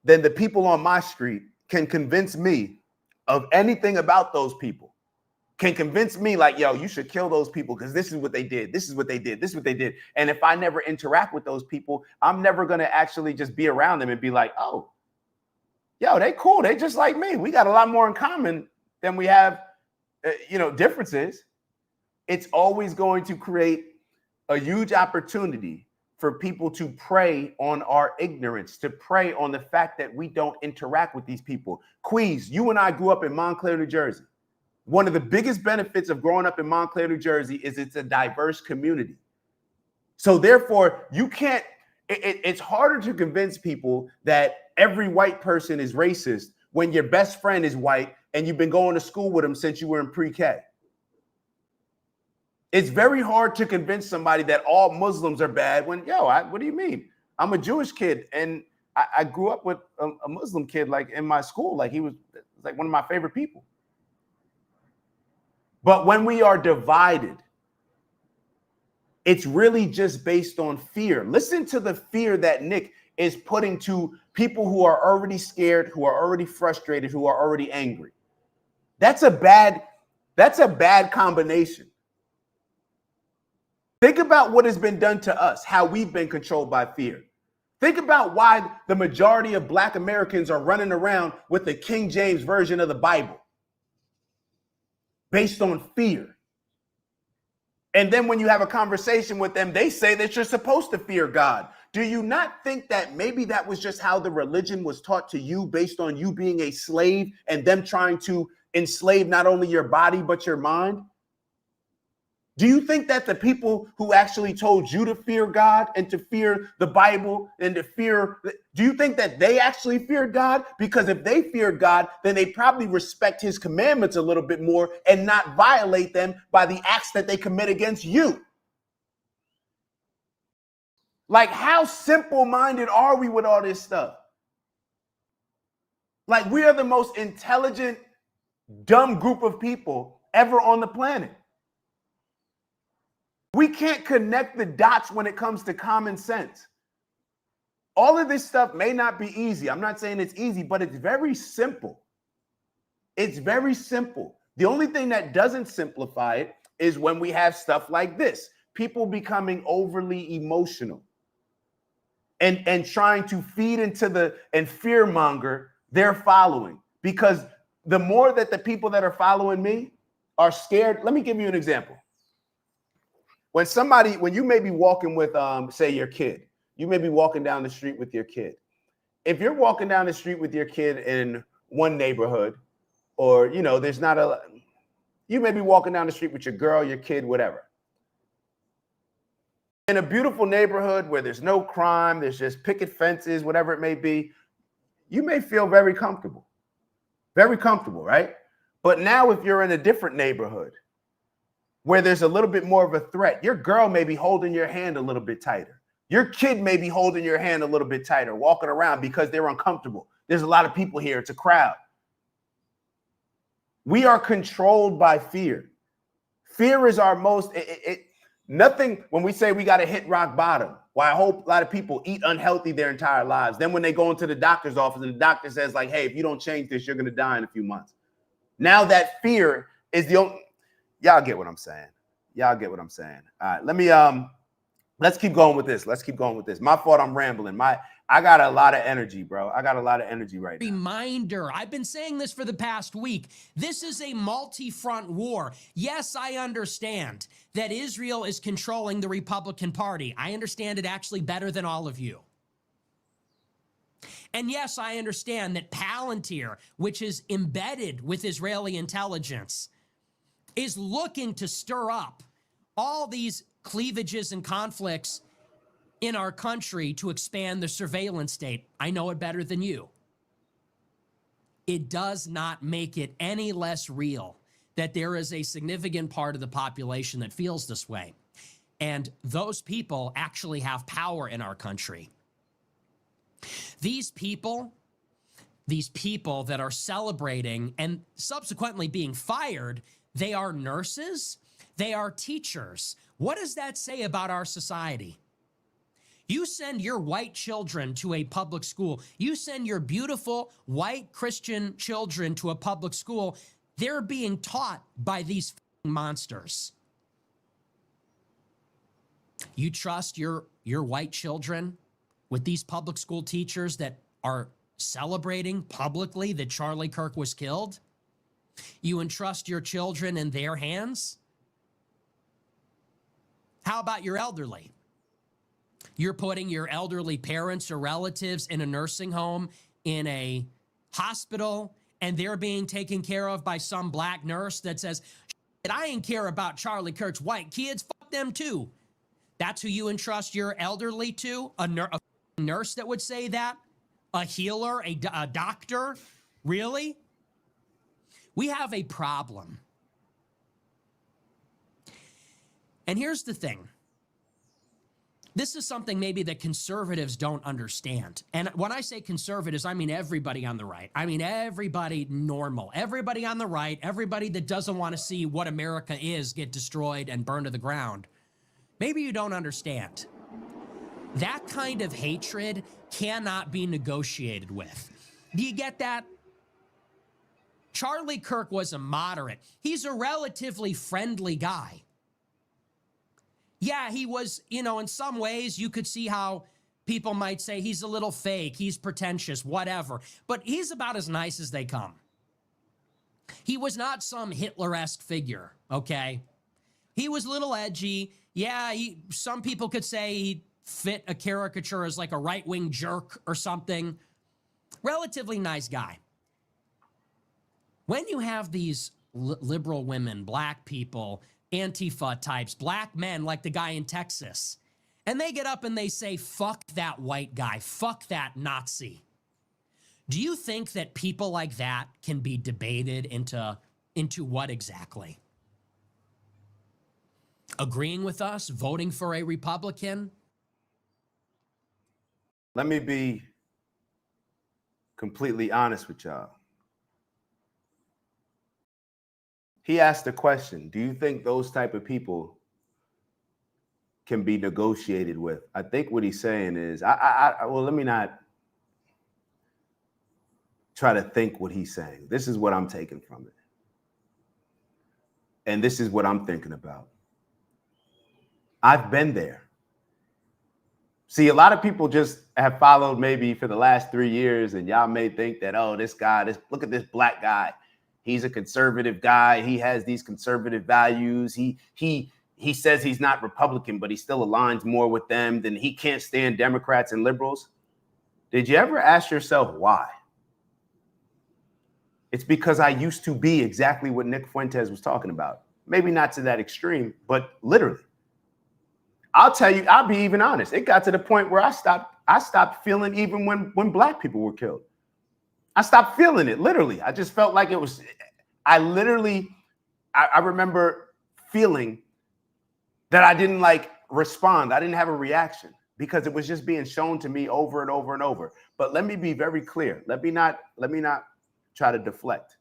then the people on my street can convince me of anything about those people, can convince me like, yo, you should kill those people because this is what they did. This is what they did. This is what they did. And if I never interact with those people, I'm never going to actually just be around them and be like, oh, yo, they cool. They just like me. We got a lot more in common than we have, differences. It's always going to create a huge opportunity for people to prey on our ignorance, to prey on the fact that we don't interact with these people. Queez, you and I grew up in Montclair, New Jersey. One of the biggest benefits of growing up in Montclair, New Jersey is it's a diverse community. So therefore, you can't, it's harder to convince people that every white person is racist when your best friend is white and you've been going to school with him since you were in pre-K. It's very hard to convince somebody that all Muslims are bad when, what do you mean? I'm a Jewish kid and I grew up with a Muslim kid like in my school. Like he was like one of my favorite people. But when we are divided, it's really just based on fear. Listen to the fear that Nick is putting to people who are already scared, who are already frustrated, who are already angry. That's a bad combination. Think about what has been done to us, how we've been controlled by fear. Think about why the majority of Black Americans are running around with the King James Version of the Bible, based on fear. And then when you have a conversation with them, they say that you're supposed to fear God. Do you not think that maybe that was just how the religion was taught to you based on you being a slave and them trying to enslave not only your body, but your mind? Do you think that the people who actually told you to fear God and to fear the Bible and to fear, do you think that they actually feared God? Because if they feared God, then they probably respect his commandments a little bit more and not violate them by the acts that they commit against you. Like, how simple-minded are we with all this stuff? Like, we are the most intelligent, dumb group of people ever on the planet. We can't connect the dots when it comes to common sense. All of this stuff may not be easy. I'm not saying it's easy, but it's very simple. It's very simple. The only thing that doesn't simplify it is when we have stuff like this. People becoming overly emotional and trying to feed into and fearmonger their following. Because the more that the people that are following me are scared, let me give you an example. When you may be walking with, say, your kid, you may be walking down the street with your kid. If you're walking down the street with your kid in one neighborhood, or, you may be walking down the street with your girl, your kid, whatever. In a beautiful neighborhood where there's no crime, there's just picket fences, whatever it may be, you may feel very comfortable, right? But now if you're in a different neighborhood, where there's a little bit more of a threat, your girl may be holding your hand a little bit tighter. Your kid may be holding your hand a little bit tighter, walking around because they're uncomfortable. There's a lot of people here. It's a crowd. We are controlled by fear. Fear is our most, nothing, when we say we got to hit rock bottom, why I hope a lot of people eat unhealthy their entire lives. Then when they go into the doctor's office and the doctor says like, hey, if you don't change this, you're going to die in a few months. Now that fear is the only, y'all get what I'm saying. All right, let's keep going with this. My fault, I'm rambling. I got a lot of energy, bro. I got a lot of energy right now. Reminder, I've been saying this for the past week. This is a multi-front war. Yes, I understand that Israel is controlling the Republican Party. I understand it actually better than all of you. And yes, I understand that Palantir, which is embedded with Israeli intelligence, is looking to stir up all these cleavages and conflicts in our country to expand the surveillance state. I know it better than you. It does not make it any less real that there is a significant part of the population that feels this way. And those people actually have power in our country. These people that are celebrating and subsequently being fired, they are nurses, they are teachers. What does that say about our society? You send your white children to a public school. You send your beautiful white Christian children to a public school. They're being taught by these monsters. You trust your white children with these public school teachers that are celebrating publicly that Charlie Kirk was killed? You entrust your children in their hands? How about your elderly? You're putting your elderly parents or relatives in a nursing home, in a hospital, and they're being taken care of by some black nurse that says, I ain't care about Charlie Kirk's white kids, fuck them too. That's who you entrust your elderly to? A nurse that would say that? A healer? A doctor? Really? We have a problem. And here's the thing. This is something maybe that conservatives don't understand. And when I say conservatives, I mean everybody on the right. I mean everybody normal. Everybody on the right, everybody that doesn't want to see what America is get destroyed and burned to the ground. Maybe you don't understand. That kind of hatred cannot be negotiated with. Do you get that? Charlie Kirk was a moderate. He's a relatively friendly guy. Yeah, he was, in some ways you could see how people might say he's a little fake, he's pretentious, whatever. But he's about as nice as they come. He was not some Hitler-esque figure, okay? He was a little edgy. Yeah, some people could say he fit a caricature as like a right-wing jerk or something. Relatively nice guy. When you have these liberal women, black people, Antifa types, black men like the guy in Texas, and they get up and they say, fuck that white guy, fuck that Nazi. Do you think that people like that can be debated into what exactly? Agreeing with us, voting for a Republican? Let me be completely honest with y'all. He asked the question, do you think those type of people can be negotiated with? I think what he's saying is, well, let me not try to think what he's saying. This is what I'm taking from it. And this is what I'm thinking about. I've been there. See, a lot of people just have followed maybe for the last 3 years, and y'all may think that, oh, look at this black guy. He's a conservative guy. He has these conservative values. He says he's not Republican, but he still aligns more with them than he can't stand Democrats and liberals. Did you ever ask yourself why? It's because I used to be exactly what Nick Fuentes was talking about. Maybe not to that extreme, but literally. I'll tell you, I'll be even honest. It got to the point where I stopped feeling even when black people were killed. I stopped feeling it, literally. I just felt like it was, I remember feeling that I didn't respond. I didn't have a reaction because it was just being shown to me over and over and over. But let me be very clear. Let me not try to deflect.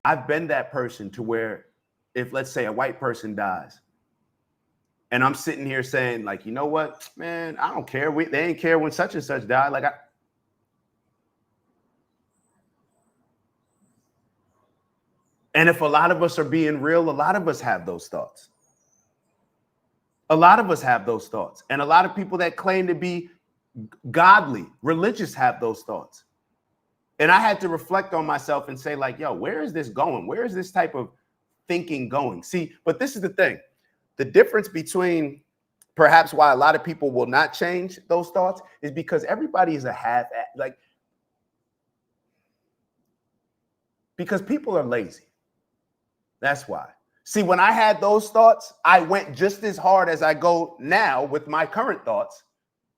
I've been that person to where if, let's say, a white person dies, and I'm sitting here saying, like, you know what, man, I don't care. They ain't care when such and such died. And if a lot of us are being real, a lot of us have those thoughts. A lot of us have those thoughts. And a lot of people that claim to be godly, religious, have those thoughts. And I had to reflect on myself and say, like, yo, where is this going? Where is this type of thinking going? See, but this is the thing. The difference between perhaps why a lot of people will not change those thoughts is because everybody is a because people are lazy. That's why. See, when I had those thoughts, I went just as hard as I go now with my current thoughts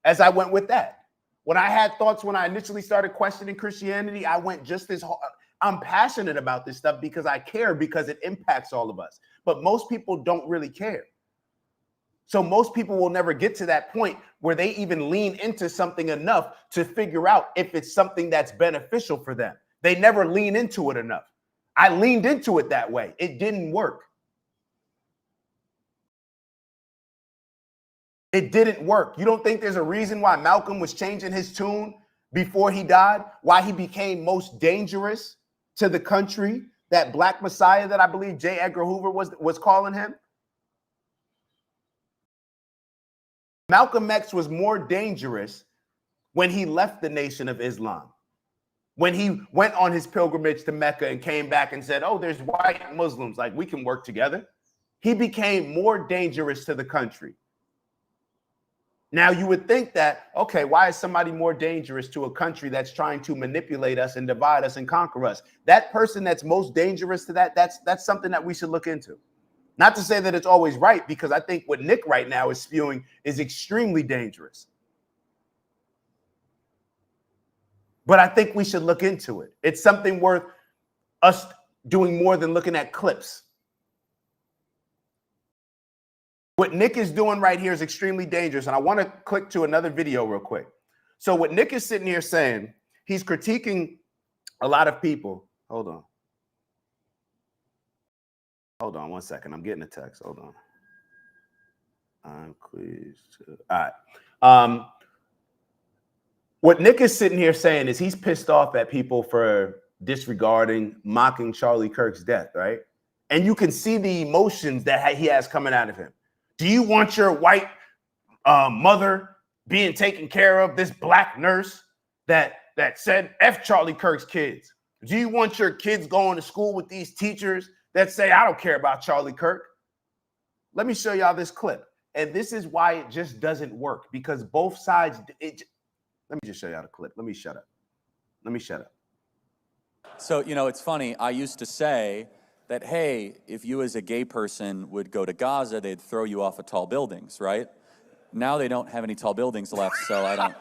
as I went with that. When I had thoughts when I initially started questioning Christianity, I went just as hard. I'm passionate about this stuff because I care, because it impacts all of us. But most people don't really care. So most people will never get to that point where they even lean into something enough to figure out if it's something that's beneficial for them. They never lean into it enough. I leaned into it that way. It didn't work. It didn't work. You don't think there's a reason why Malcolm was changing his tune before he died? Why he became most dangerous to the country? That black messiah that I believe J. Edgar Hoover was calling him? Malcolm X was more dangerous when he left the Nation of Islam, when he went on his pilgrimage to Mecca and came back and said, oh, there's white Muslims, like we can work together. He became more dangerous to the country. Now, you would think that, okay, why is somebody more dangerous to a country that's trying to manipulate us and divide us and conquer us? That person that's most dangerous to that's something that we should look into. Not to say that it's always right, because I think what Nick right now is spewing is extremely dangerous. But I think we should look into it. It's something worth us doing more than looking at clips. What Nick is doing right here is extremely dangerous. And I want to click to another video real quick. So what Nick is sitting here saying, he's critiquing a lot of people. Hold on. Hold on 1 second. I'm getting a text. Hold on. I'm pleased to. All right. What Nick is sitting here saying is he's pissed off at people for disregarding, mocking Charlie Kirk's death, right? And you can see the emotions that he has coming out of him. Do you want your white mother being taken care of, this black nurse that said F Charlie Kirk's kids? Do you want your kids going to school with these teachers that say, I don't care about Charlie Kirk? Let me show y'all this clip. And this is why it just doesn't work, because both sides, let me just show y'all the clip. Let me shut up. Let me shut up. So, you know, it's funny. I used to say that, hey, if you as a gay person would go to Gaza, they'd throw you off of tall buildings, right? Now they don't have any tall buildings left, so I don't.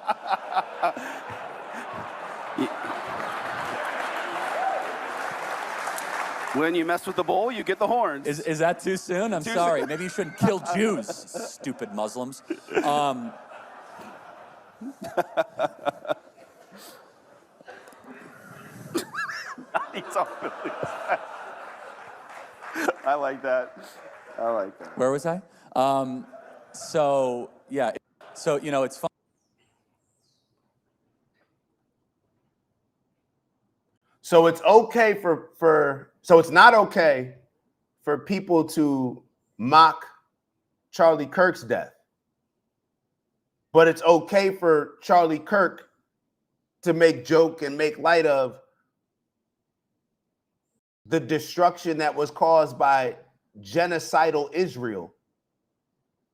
When you mess with the bull, you get the horns. Is that too soon? I'm sorry. Maybe you shouldn't kill Jews, stupid Muslims. I like that. I like that. Where was I? So, yeah. So, you know, it's fun. So it's okay so it's not okay for people to mock Charlie Kirk's death. But it's okay for Charlie Kirk to make joke and make light of the destruction that was caused by genocidal Israel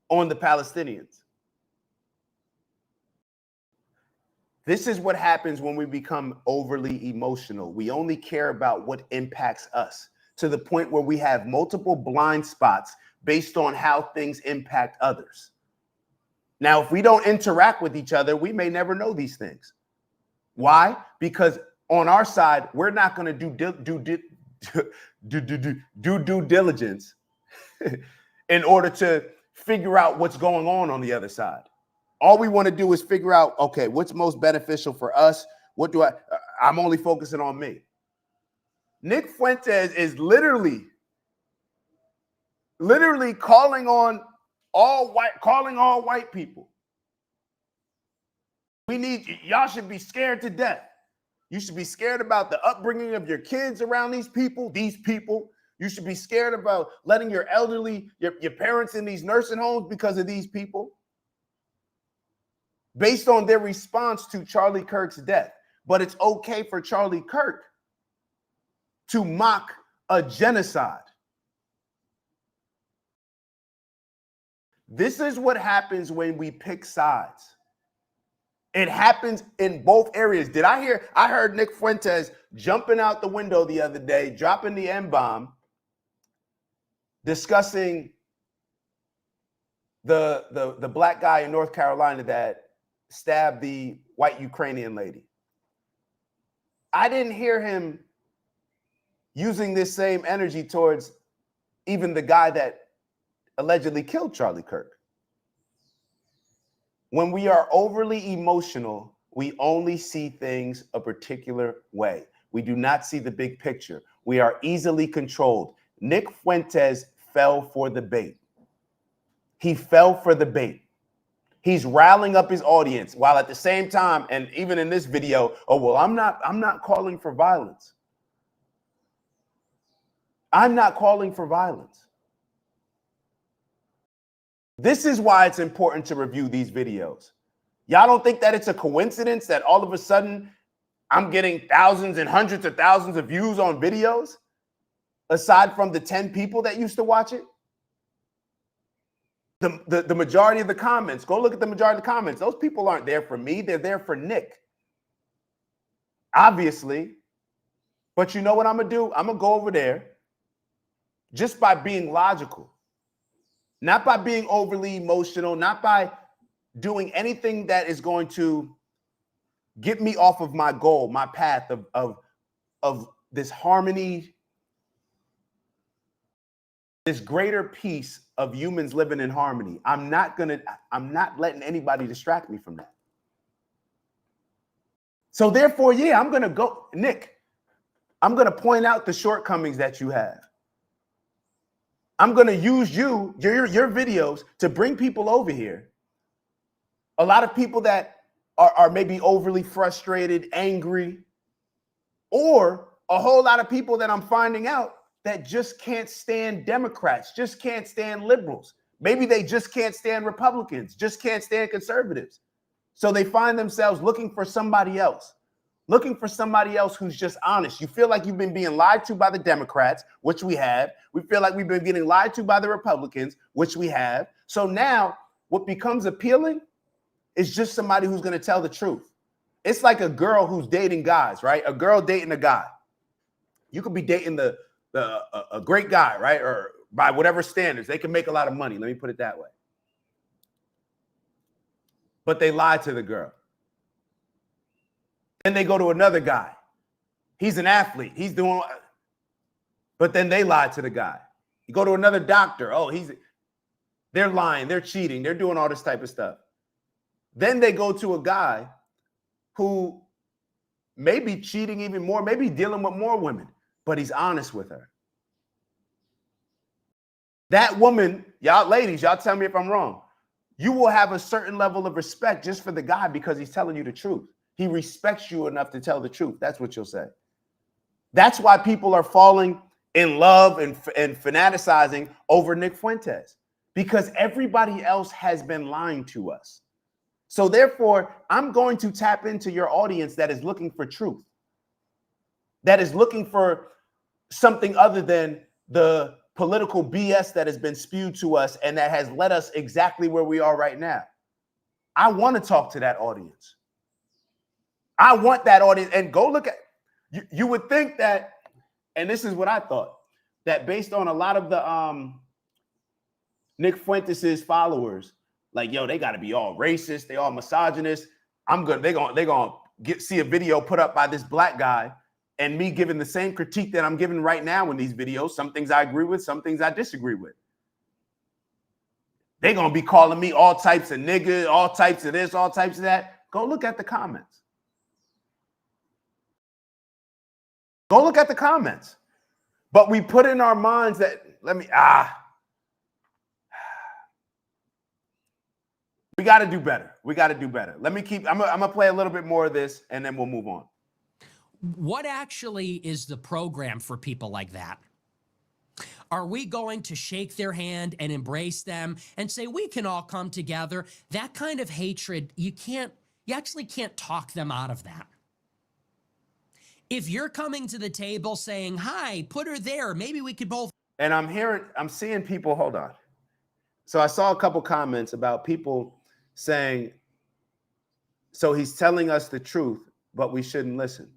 on the Palestinians. This is what happens when we become overly emotional. We only care about what impacts us, to the point where we have multiple blind spots based on how things impact others. Now, if we don't interact with each other, we may never know these things. Why? Because on our side, we're not going to do due diligence in order to figure out what's going on the other side. All we want to do is figure out, okay, what's most beneficial for us? What do I'm only focusing on me. Nick Fuentes is literally calling all white people. Y'all should be scared to death. You should be scared about the upbringing of your kids around these people. You should be scared about letting your elderly, your parents in these nursing homes because of these people, based on their response to Charlie Kirk's death. But it's okay for Charlie Kirk to mock a genocide. This is what happens when we pick sides. It happens in both areas. I heard Nick Fuentes jumping out the window the other day, dropping the N-bomb, discussing the black guy in North Carolina that stabbed the white Ukrainian lady. I didn't hear him using this same energy towards even the guy that allegedly killed Charlie Kirk. When we are overly emotional, we only see things a particular way. We do not see the big picture. We are easily controlled. Nick Fuentes fell for the bait. He fell for the bait. He's rallying up his audience while at the same time, and even in this video, oh, well, I'm not calling for violence. I'm not calling for violence. This is why it's important to review these videos. Y'all don't think that it's a coincidence that all of a sudden I'm getting thousands and hundreds of thousands of views on videos aside from the 10 people that used to watch it? The majority of the comments, go look at the majority of the comments. Those people aren't there for me. They're there for Nick. Obviously. But you know what I'm going to do? I'm going to go over there just by being logical, not by being overly emotional, not by doing anything that is going to get me off of my goal, my path of this harmony, this greater peace of humans living in harmony. I'm not letting anybody distract me from that. So therefore, yeah, I'm going to go, Nick, I'm going to point out the shortcomings that you have. I'm going to use your videos to bring people over here. A lot of people that are maybe overly frustrated, angry, or a whole lot of people that I'm finding out that just can't stand Democrats, just can't stand liberals. Maybe they just can't stand Republicans, just can't stand conservatives. So they find themselves looking for somebody else who's just honest. You feel like you've been being lied to by the Democrats, which we have. We feel like we've been getting lied to by the Republicans, which we have. So now what becomes appealing is just somebody who's going to tell the truth. It's like a girl who's dating guys, right? A girl dating a guy. You could be dating a great guy, right? Or by whatever standards, they can make a lot of money. Let me put it that way. But they lied to the girl. Then they go to another guy. He's an athlete. He's doing, but then they lied to the guy. You go to another doctor. Oh, they're lying. They're cheating. They're doing all this type of stuff. Then they go to a guy who may be cheating even more, maybe dealing with more women, but he's honest with her. That woman, y'all ladies, y'all tell me if I'm wrong. You will have a certain level of respect just for the guy because he's telling you the truth. He respects you enough to tell the truth. That's what you'll say. That's why people are falling in love and fanaticizing over Nick Fuentes, because everybody else has been lying to us. So therefore, I'm going to tap into your audience that is looking for truth, that is looking for something other than the political BS that has been spewed to us and that has led us exactly where we are right now. I want to talk to that audience. I want that audience. And go look at, you would think that, and this is what I thought, that based on a lot of the Nick Fuentes' followers, like, yo, they got to be all racist, they all misogynist. They're gonna see a video put up by this black guy and me giving the same critique that I'm giving right now in these videos. Some things I agree with, some things I disagree with. They're gonna be calling me all types of nigga, all types of this, all types of that. Go look at the comments. Go look at the comments. But we put in our minds that, we got to do better. We got to do better. I'm going to play a little bit more of this and then we'll move on. What actually is the program for people like that? Are we going to shake their hand and embrace them and say, we can all come together? That kind of hatred, you actually can't talk them out of that. If you're coming to the table saying, hi, put her there, maybe we could both. And I'm seeing people, hold on. So I saw a couple comments about people saying, so he's telling us the truth, but we shouldn't listen.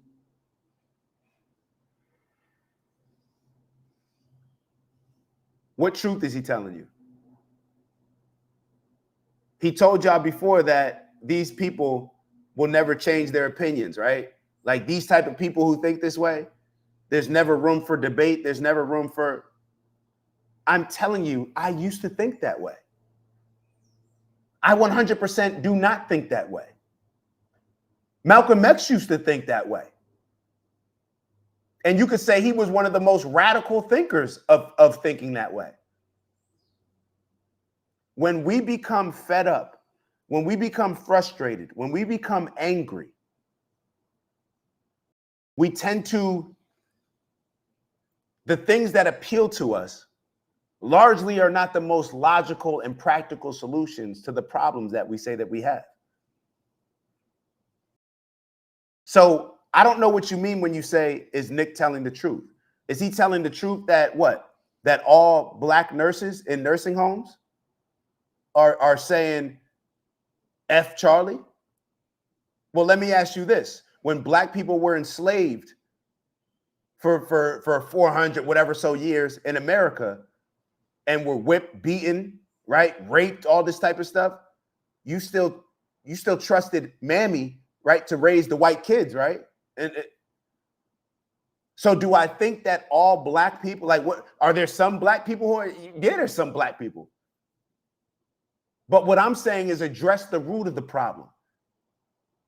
What truth is he telling you? He told y'all before that these people will never change their opinions, right? Like these type of people who think this way, there's never room for debate. There's never room for, I'm telling you, I used to think that way. I 100% do not think that way. Malcolm X used to think that way. And you could say he was one of the most radical thinkers of thinking that way. When we become fed up, when we become frustrated, when we become angry, we tend to, the things that appeal to us largely are not the most logical and practical solutions to the problems that we say that we have. So I don't know what you mean when you say, is Nick telling the truth? Is he telling the truth that what? That all black nurses in nursing homes are saying F Charlie? Well, let me ask you this. When black people were enslaved for 400 whatever so years in America and were whipped, beaten, right, raped, all this type of stuff, you still trusted Mammy, right, to raise the white kids, right? So do I think that all black people, like, what are there some black people who are, yeah, there's some black people. But what I'm saying is address the root of the problem.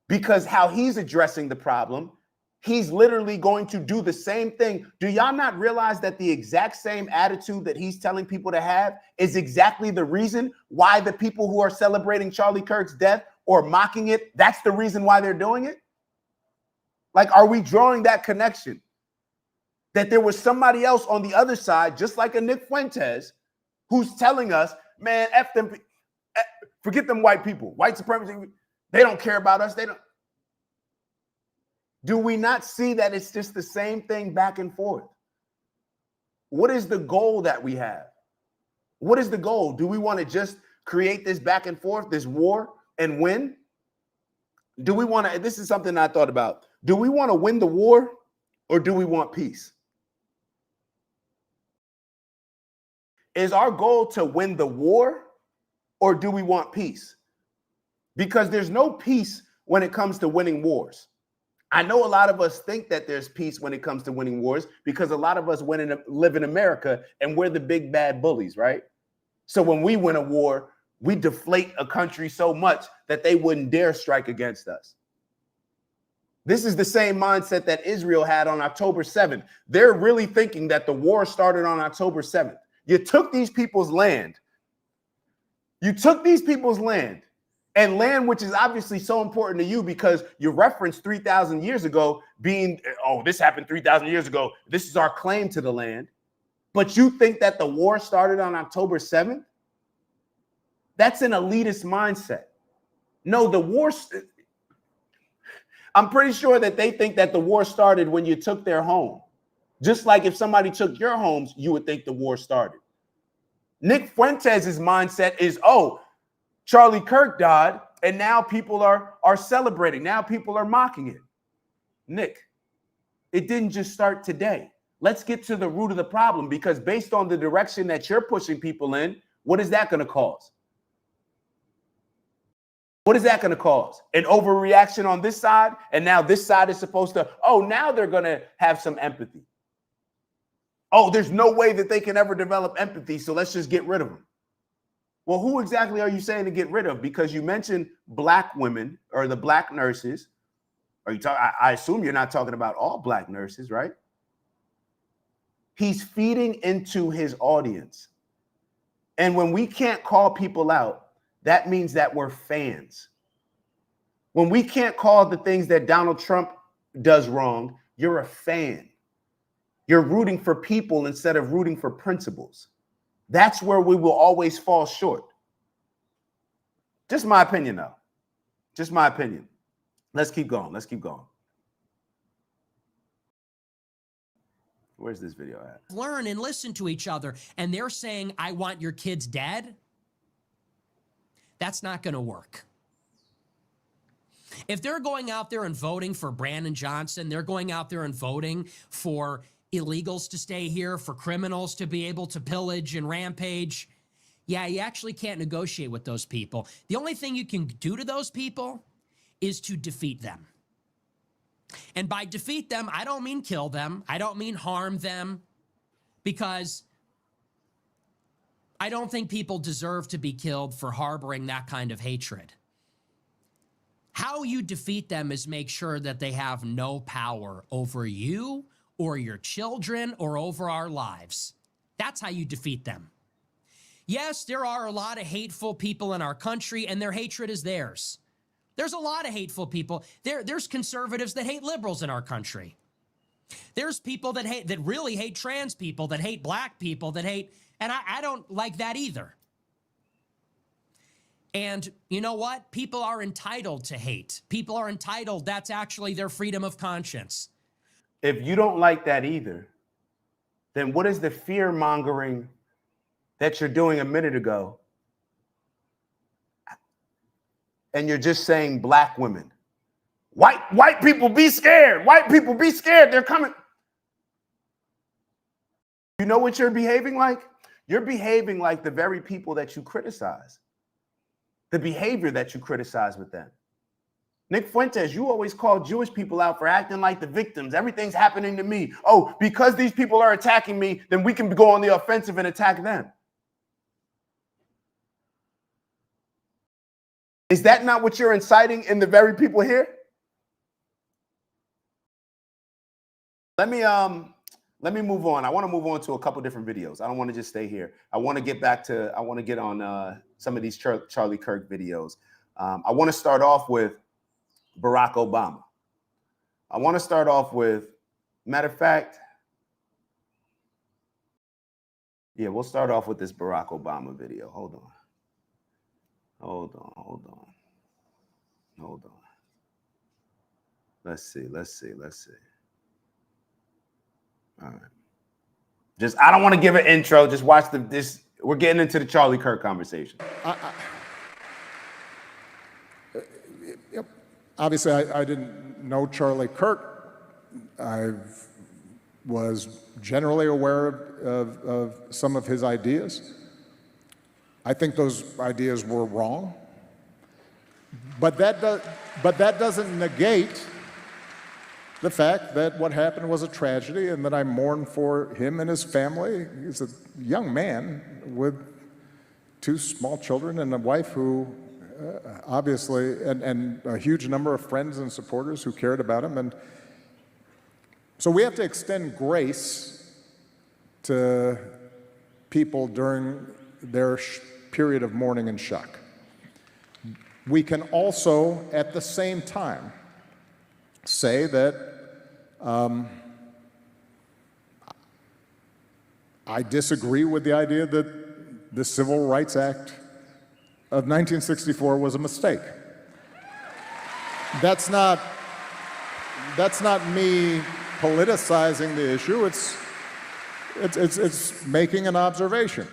Because how he's addressing the problem, he's literally going to do the same thing. Do y'all not realize that the exact same attitude that he's telling people to have is exactly the reason why the people who are celebrating Charlie Kirk's death or mocking it, that's the reason why they're doing it? Like, are we drawing that connection? That there was somebody else on the other side, just like a Nick Fuentes, who's telling us, man, F them, forget them white people, white supremacy, they don't care about us. They don't. Do we not see that it's just the same thing back and forth? What is the goal that we have? What is the goal? Do we want to just create this back and forth, this war, and win? Do we want to, this is something I thought about. Do we want to win the war or do we want peace? Is our goal to win the war or do we want peace? Because there's no peace when it comes to winning wars. I know a lot of us think that there's peace when it comes to winning wars because a lot of us live in America and we're the big bad bullies, right? So when we win a war, we deflate a country so much that they wouldn't dare strike against us. This is the same mindset that Israel had on October 7th. They're really thinking that the war started on October 7th. You took these people's land. You took these people's land. And land, which is obviously so important to you because you referenced 3,000 years ago being, oh, this happened 3,000 years ago. This is our claim to the land. But you think that the war started on October 7th? That's an elitist mindset. No, the war, I'm pretty sure that they think that the war started when you took their home. Just like if somebody took your homes, you would think the war started. Nick Fuentes' mindset is, oh, Charlie Kirk died, and now people are celebrating. Now people are mocking it. Nick, it didn't just start today. Let's get to the root of the problem because based on the direction that you're pushing people in, what is that going to cause? What is that going to cause? An overreaction on this side, and now this side is supposed to, oh, now they're going to have some empathy. Oh, there's no way that they can ever develop empathy, so let's just get rid of them. Well, who exactly are you saying to get rid of? Because you mentioned black women or the black nurses. Are you I assume you're not talking about all black nurses, right? He's feeding into his audience. And when we can't call people out, that means that we're fans. When we can't call the things that Donald Trump does wrong, you're a fan. You're rooting for people instead of rooting for principles. That's where we will always fall short. Just my opinion, though. Just my opinion. Let's keep going. Let's keep going. Where's this video at? Learn and listen to each other. And they're saying, I want your kids dead. That's not going to work. If they're going out there and voting for Brandon Johnson, they're going out there and voting for illegals to stay here, for criminals to be able to pillage and rampage. Yeah, you actually can't negotiate with those people. The only thing you can do to those people is to defeat them. And by defeat them, I don't mean kill them. I don't mean harm them, because I don't think people deserve to be killed for harboring that kind of hatred. How you defeat them is make sure that they have no power over you or your children or over our lives. That's how you defeat them. Yes, there are a lot of hateful people in our country, and their hatred is theirs. There's a lot of hateful people. There's conservatives that hate liberals in our country. There's people that really hate trans people, that hate black people, that hate, and I don't like that either. And you know what? People are entitled to hate. People are entitled. That's actually their freedom of conscience. If you don't like that either, then what is the fear mongering that you're doing a minute ago? And you're just saying black women. White people be scared. White people be scared. They're coming. You know what you're behaving like? You're behaving like the very people that you criticize. The behavior that you criticize with them. Nick Fuentes, you always call Jewish people out for acting like the victims. Everything's happening to me. Oh, because these people are attacking me, then we can go on the offensive and attack them. Is that not what you're inciting in the very people here? Let me move on. I want to move on to a couple different videos. I don't want to just stay here. I want to get on some of these Charlie Kirk videos. I want to start off with Barack Obama. I want to start off with, matter of fact, yeah, we'll start off with this Barack Obama video. Hold on. Let's see. All right. I don't want to give an intro. Just watch this. We're getting into the Charlie Kirk conversation. Obviously, I didn't know Charlie Kirk. I was generally aware of some of his ideas. I think those ideas were wrong. But that doesn't negate the fact that what happened was a tragedy and that I mourn for him and his family. He's a young man with 2 small children and a wife who obviously, and a huge number of friends and supporters who cared about him. And so we have to extend grace to people during their period of mourning and shock. We can also, at the same time, say that I disagree with the idea that the Civil Rights Act of 1964 was a mistake. That's not me politicizing the issue. It's making an observation.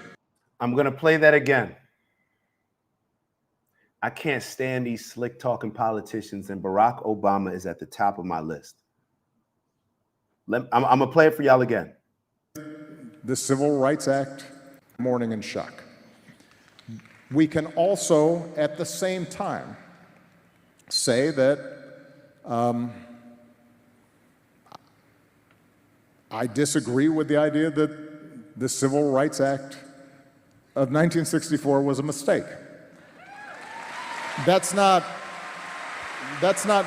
I'm going to play that again. I can't stand these slick talking politicians, and Barack Obama is at the top of my list. I'm going to play it for y'all again. The Civil Rights Act, mourning and shock. We can also, at the same time, say that I disagree with the idea that the Civil Rights Act of 1964 was a mistake. That's not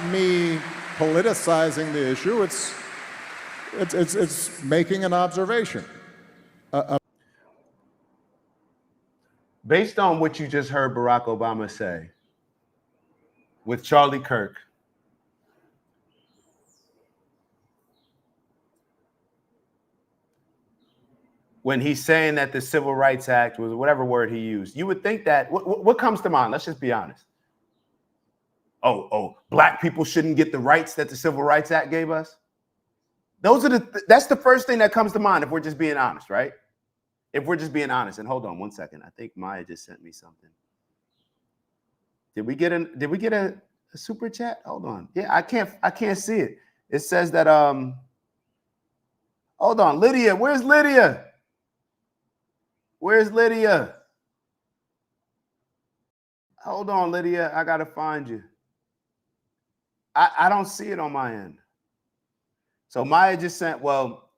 me politicizing the issue. It's making an observation. Based on what you just heard Barack Obama say with Charlie Kirk, when he's saying that the Civil Rights Act was whatever word he used, you would think that, what comes to mind? Let's just be honest. Oh, black people shouldn't get the rights that the Civil Rights Act gave us. That's the first thing that comes to mind if we're just being honest, right? If we're just being honest. And hold on one second. I think Maya just sent me something. Did we get a super chat? Hold on. Yeah, I can't see it. It says that hold on, Lydia. Where's Lydia? Where's Lydia? Hold on, Lydia. I gotta find you. I don't see it on my end. So Maya just sent, well,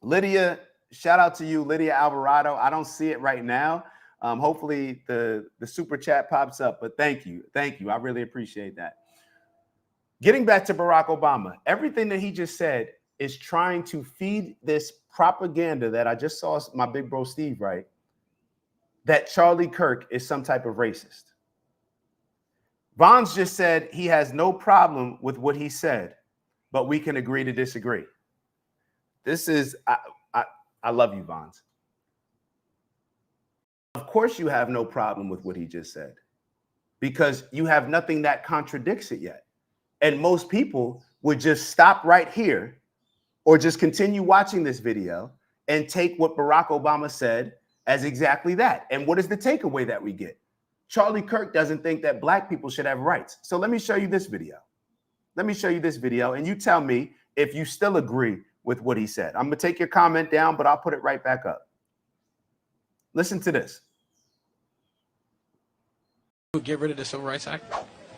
Lydia, shout out to you, Lydia Alvarado. I don't see it right now. Hopefully the super chat pops up, but thank you. I really appreciate that. Getting back to Barack Obama, everything that he just said is trying to feed this propaganda that I just saw my big bro Steve write, that Charlie Kirk is some type of racist. Vons just said he has no problem with what he said, but we can agree to disagree. This is, I love you, Vons. Of course you have no problem with what he just said. because you have nothing that contradicts it yet. And most people would just stop right here or just continue watching this video and take what Barack Obama said as exactly that. And what is the takeaway that we get? Charlie Kirk doesn't think that black people should have rights. So let me show you this video. Let me show you this video, and you tell me if you still agree with what he said. I'm going to take your comment down, but I'll put it right back up. Listen to this. Get rid of the Civil Rights Act?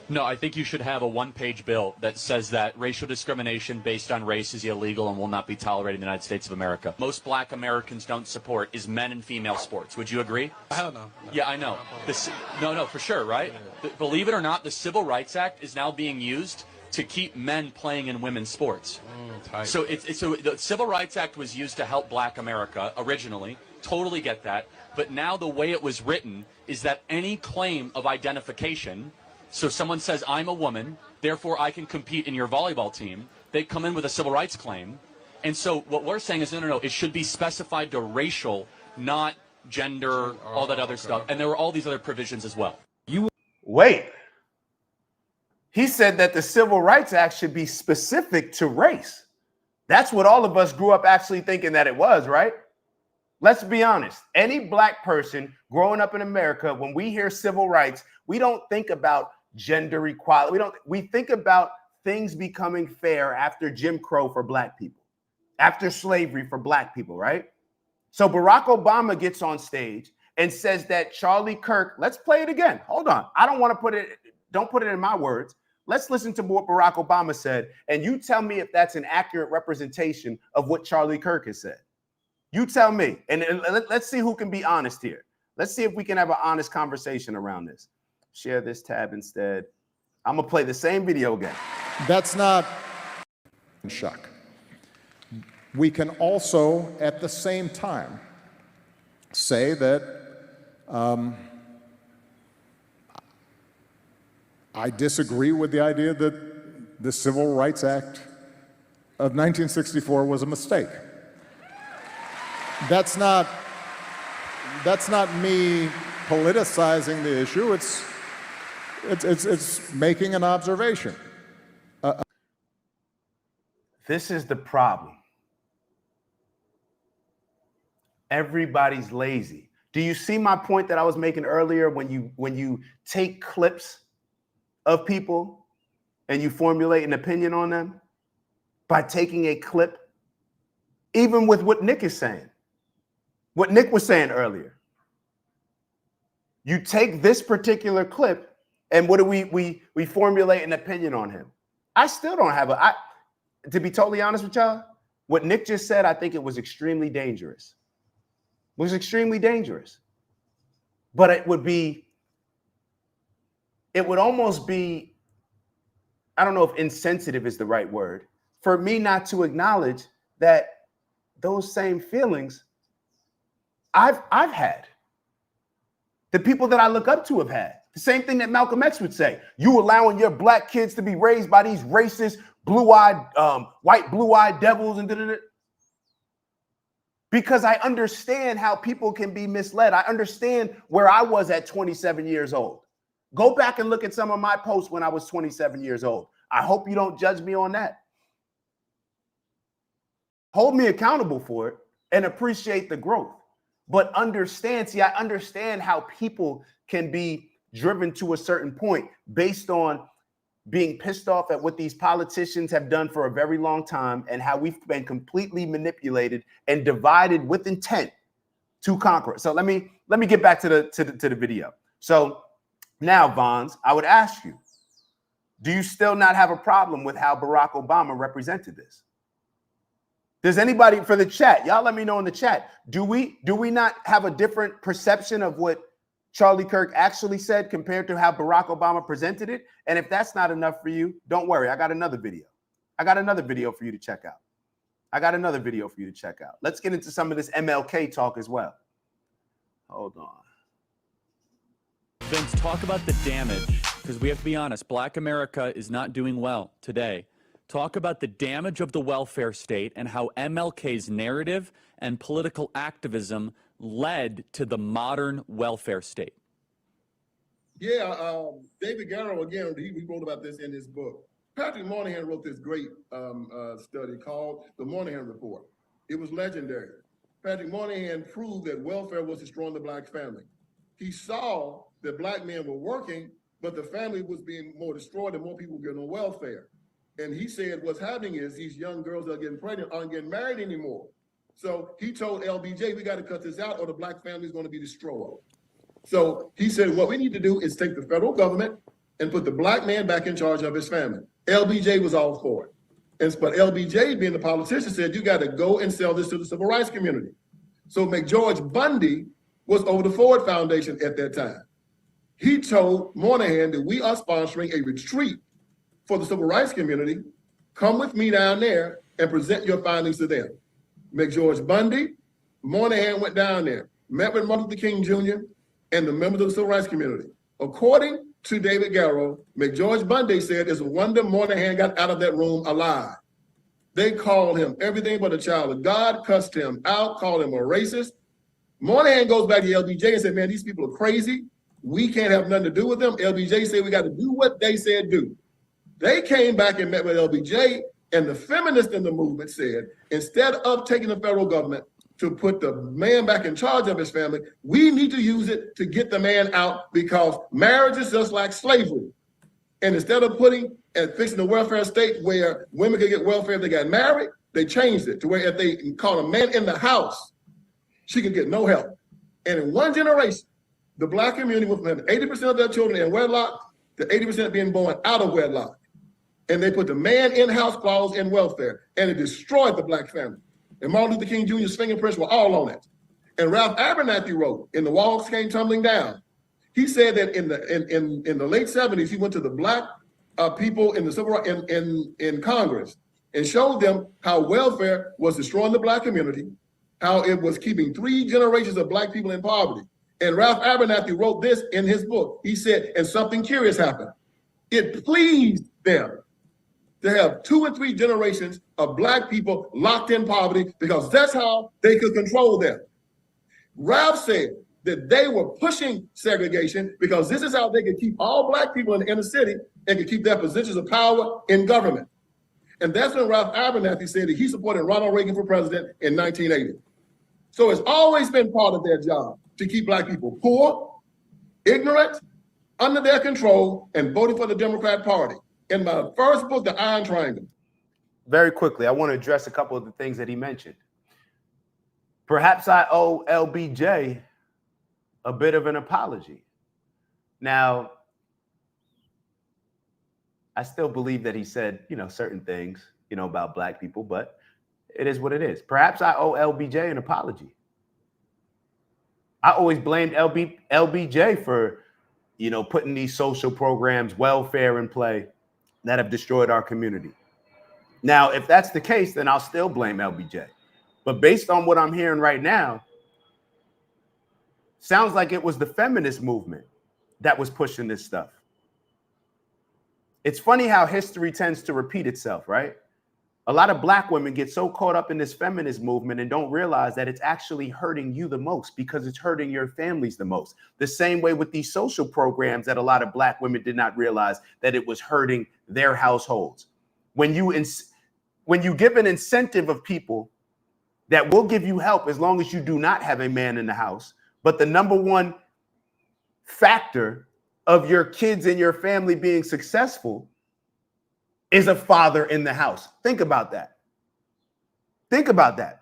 No, I think you should have a one-page bill that says that racial discrimination based on race is illegal and will not be tolerated in the United States of America. Most black Americans don't support is men and female sports. Would you agree? Hell no. Yeah, I know. No, for sure, right? Believe it or not, the Civil Rights Act is now being used to keep men playing in women's sports. So the Civil Rights Act was used to help black America originally. Totally get that. But now the way it was written is that any claim of identification, so someone says, I'm a woman, therefore I can compete in your volleyball team, they come in with a civil rights claim. And so what we're saying is, no, it should be specified to racial, not gender, all that other stuff. And there were all these other provisions as well. Wait. He said that the Civil Rights Act should be specific to race. That's what all of us grew up actually thinking that it was, right? Let's be honest. Any black person growing up in America, when we hear civil rights, we don't think about gender equality. We think about things becoming fair after Jim Crow for black people, after slavery for black people, right? So Barack Obama gets on stage and says that Charlie Kirk, let's play it again. Hold on. I don't want to don't put it in my words. Let's listen to what Barack Obama said, and you tell me if that's an accurate representation of what Charlie Kirk has said. You tell me, and let's see who can be honest here. Let's see if we can have an honest conversation around this. Share this tab instead. I'm going to play the same video again. That's not shock. We can also, at the same time, say that I disagree with the idea that the Civil Rights Act of 1964 was a mistake. That's not me politicizing the issue. It's making an observation. This is the problem. Everybody's lazy. Do you see my point that I was making earlier when you take clips of people and you formulate an opinion on them by taking a clip, even with what Nick is saying, what Nick was saying earlier? You take this particular clip and what do we formulate an opinion on him? I still don't have to be totally honest with y'all, what Nick just said, I think it was extremely dangerous. It was extremely dangerous. But it would almost be, I don't know if insensitive is the right word, for me not to acknowledge that those same feelings I've had. The people that I look up to have had. The same thing that Malcolm X would say. You allowing your black kids to be raised by these racist, white blue-eyed devils and da-da-da. Because I understand how people can be misled. I understand where I was at 27 years old. Go back and look at some of my posts when I was 27 years old. I hope you don't judge me on that. Hold me accountable for it and appreciate the growth. But I understand how people can be driven to a certain point based on being pissed off at what these politicians have done for a very long time and how we've been completely manipulated and divided with intent to conquer. So let me get back to the video. So now, Vons, I would ask you, do you still not have a problem with how Barack Obama represented this? Does anybody, for the chat, y'all let me know in the chat, do we not have a different perception of what Charlie Kirk actually said compared to how Barack Obama presented it? And if that's not enough for you, don't worry. I got another video. I got another video for you to check out. Let's get into some of this MLK talk as well. Hold on. Vince, talk about the damage, because we have to be honest, Black America is not doing well today. Talk about the damage of the welfare state and how MLK's narrative and political activism led to the modern welfare state. Yeah, David Garrow, again, he wrote about this in his book. Patrick Moynihan wrote this great study called The Moynihan Report. It was legendary. Patrick Moynihan proved that welfare was destroying the black family. He saw that black men were working, but the family was being more destroyed and more people were getting on welfare. And he said what's happening is these young girls that are getting pregnant aren't getting married anymore. So he told LBJ, we got to cut this out or the black family is going to be destroyed. So he said, what we need to do is take the federal government and put the black man back in charge of his family. LBJ was all for it. But LBJ, being the politician, said, you got to go and sell this to the civil rights community. So McGeorge Bundy was over the Ford Foundation at that time. He told Moynihan that we are sponsoring a retreat for the civil rights community. Come with me down there and present your findings to them. McGeorge Bundy, Moynihan went down there, met with Martin Luther King Jr. and the members of the civil rights community. According to David Garrow, McGeorge Bundy said it's a wonder Moynihan got out of that room alive. They called him everything but a child of God, cussed him out, called him a racist. Moynihan goes back to LBJ and said, man, these people are crazy. We can't have nothing to do with them. LBJ said we got to do what they said do. They came back and met with LBJ, and the feminists in the movement said, instead of taking the federal government to put the man back in charge of his family, we need to use it to get the man out because marriage is just like slavery. And instead of putting and fixing the welfare state where women could get welfare if they got married, they changed it to where if they caught a man in the house, she could get no help. And in one generation, the black community went from having 80% of their children in wedlock to 80% being born out of wedlock. And they put the man in-house clause in welfare, and it destroyed the black family. And Martin Luther King Jr.'s fingerprints were all on it. And Ralph Abernathy wrote, in The Walls Came Tumbling Down, he said that in the late 70s, he went to the black people in the civil in Congress and showed them how welfare was destroying the black community, how it was keeping 3 generations of black people in poverty. And Ralph Abernathy wrote this in his book. He said, and something curious happened. It pleased them to have 2 and 3 generations of black people locked in poverty because that's how they could control them. Ralph said that they were pushing segregation because this is how they could keep all black people in the inner city and could keep their positions of power in government. And that's when Ralph Abernathy said that he supported Ronald Reagan for president in 1980. So it's always been part of their job to keep black people poor, ignorant, under their control, and voting for the Democrat Party. In my first book, The Iron Triangle. Very quickly, I want to address a couple of the things that he mentioned. Perhaps I owe LBJ a bit of an apology. Now, I still believe that he said, certain things, about black people, but it is what it is. Perhaps I owe LBJ an apology. I always blamed LBJ for, putting these social programs, welfare in play that have destroyed our community. Now, if that's the case, then I'll still blame LBJ. But based on what I'm hearing right now, sounds like it was the feminist movement that was pushing this stuff. It's funny how history tends to repeat itself, right? A lot of black women get so caught up in this feminist movement and don't realize that it's actually hurting you the most because it's hurting your families the most. The same way with these social programs that a lot of black women did not realize that it was hurting their households. When you give an incentive of people that will give you help as long as you do not have a man in the house, but the number one factor of your kids and your family being successful is a father in the house. Think about that. Think about that.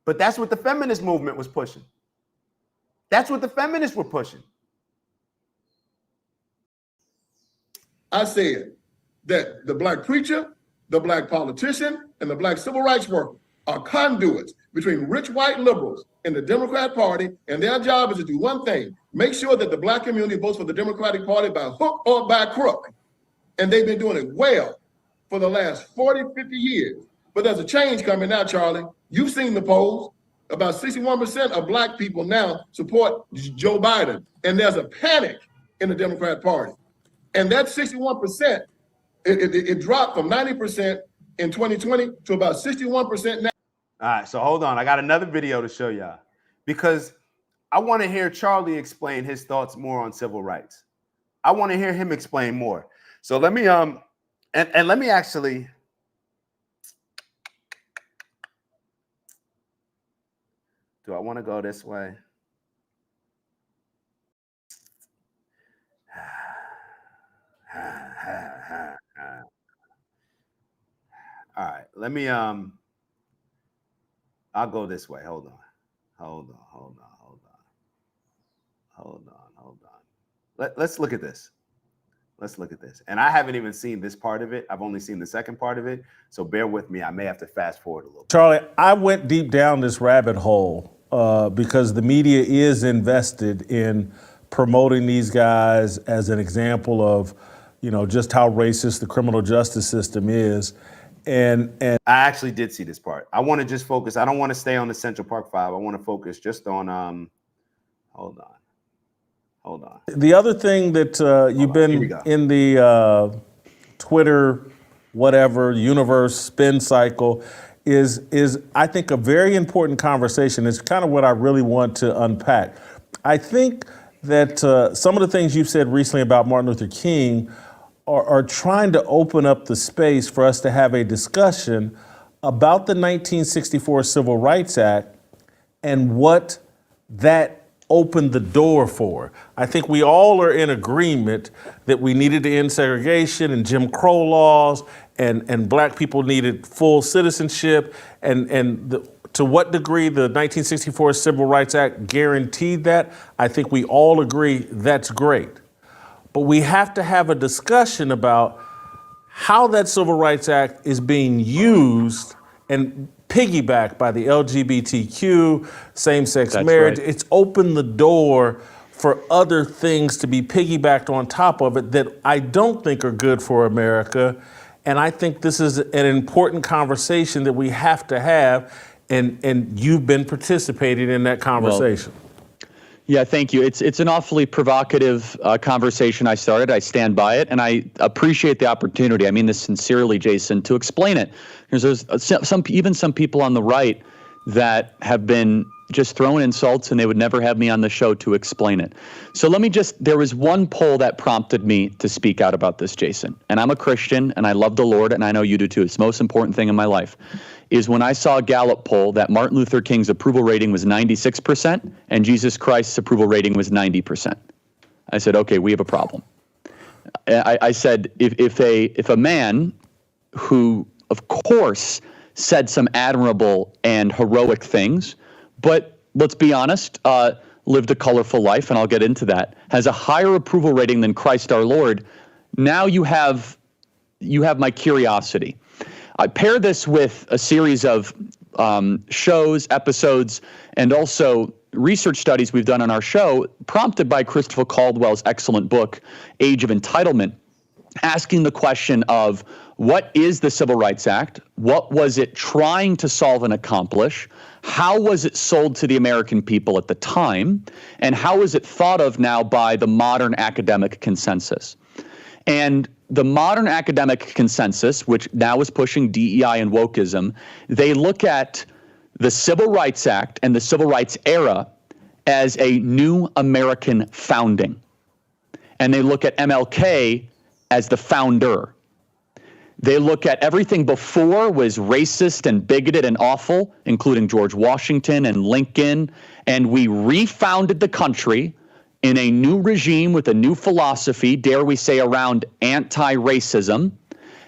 But that's what the feminist movement was pushing. That's what the feminists were pushing. I said that the black preacher, the black politician, and the black civil rights worker are conduits between rich white liberals and the Democrat Party, and their job is to do one thing: make sure that the black community votes for the Democratic Party by hook or by crook. And they've been doing it well for the last 40, 50 years. But there's a change coming now, Charlie. You've seen the polls. About 61% of black people now support Joe Biden. And there's a panic in the Democrat Party. And that 61%, it dropped from 90% in 2020 to about 61% now. All right, so hold on. I got another video to show y'all because I want to hear Charlie explain his thoughts more on civil rights. I want to hear him explain more. So let me and let me actually. Do I want to go this way? All right, let me I'll go this way. Hold on. Let's look at this. Let's look at this. And I haven't even seen this part of it. I've only seen the second part of it. So bear with me. I may have to fast forward a little bit. Charlie, I went deep down this rabbit hole because the media is invested in promoting these guys as an example of, just how racist the criminal justice system is. And I actually did see this part. I want to just focus. I don't want to stay on the Central Park 5. I want to focus just on hold on. The other thing that you've been in the Twitter, whatever, universe spin cycle is I think a very important conversation. It's kind of what I really want to unpack. I think that some of the things you've said recently about Martin Luther King are trying to open up the space for us to have a discussion about the 1964 Civil Rights Act and what that opened the door for. I think we all are in agreement that we needed to end segregation and Jim Crow laws, and black people needed full citizenship, to what degree the 1964 Civil Rights Act guaranteed that, I think we all agree that's great. But we have to have a discussion about how that Civil Rights Act is being used and piggybacked by the LGBTQ, same-sex marriage. Right. It's opened the door for other things to be piggybacked on top of it that I don't think are good for America. And I think this is an important conversation that we have to have, and you've been participating in that conversation. Well, yeah, thank you. It's an awfully provocative conversation I started. I stand by it, and I appreciate the opportunity. I mean this sincerely, Jason, to explain it. Because there's some people on the right that have been just throwing insults, and they would never have me on the show to explain it. So there was one poll that prompted me to speak out about this, Jason. And I'm a Christian, and I love the Lord, and I know you do too. It's the most important thing in my life. Is when I saw a Gallup poll that Martin Luther King's approval rating was 96% and Jesus Christ's approval rating was 90%. I said, okay, we have a problem. I said, if a man who, of course, said some admirable and heroic things, but let's be honest, lived a colorful life, and I'll get into that, has a higher approval rating than Christ our Lord, now you have my curiosity. I pair this with a series of shows, episodes, and also research studies we've done on our show, prompted by Christopher Caldwell's excellent book, Age of Entitlement, asking the question of what is the Civil Rights Act? What was it trying to solve and accomplish? How was it sold to the American people at the time? And how is it thought of now by the modern academic consensus? And the modern academic consensus, which now is pushing DEI and wokeism, they look at the Civil Rights Act and the Civil Rights era as a new American founding. And they look at MLK as the founder. They look at everything before was racist and bigoted and awful, including George Washington and Lincoln, and we refounded the country in a new regime with a new philosophy, dare we say, around anti-racism.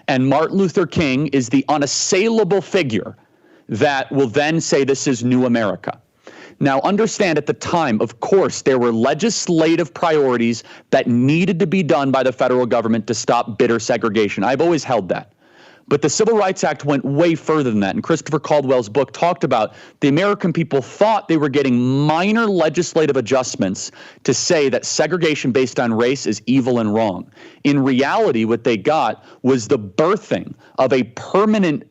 And Martin Luther King is the unassailable figure that will then say this is new America. Now, understand at the time, of course, there were legislative priorities that needed to be done by the federal government to stop bitter segregation. I've always held that. But the Civil Rights Act went way further than that. And Christopher Caldwell's book talked about the American people thought they were getting minor legislative adjustments to say that segregation based on race is evil and wrong. In reality, what they got was the birthing of a permanent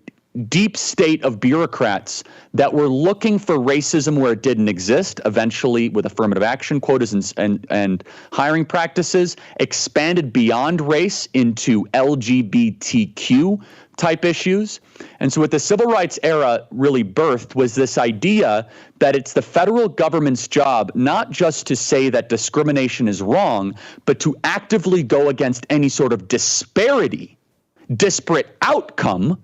deep state of bureaucrats that were looking for racism where it didn't exist, eventually with affirmative action quotas and hiring practices, expanded beyond race into LGBTQ type issues. And so what the civil rights era really birthed was this idea that it's the federal government's job not just to say that discrimination is wrong, but to actively go against any sort of disparate outcome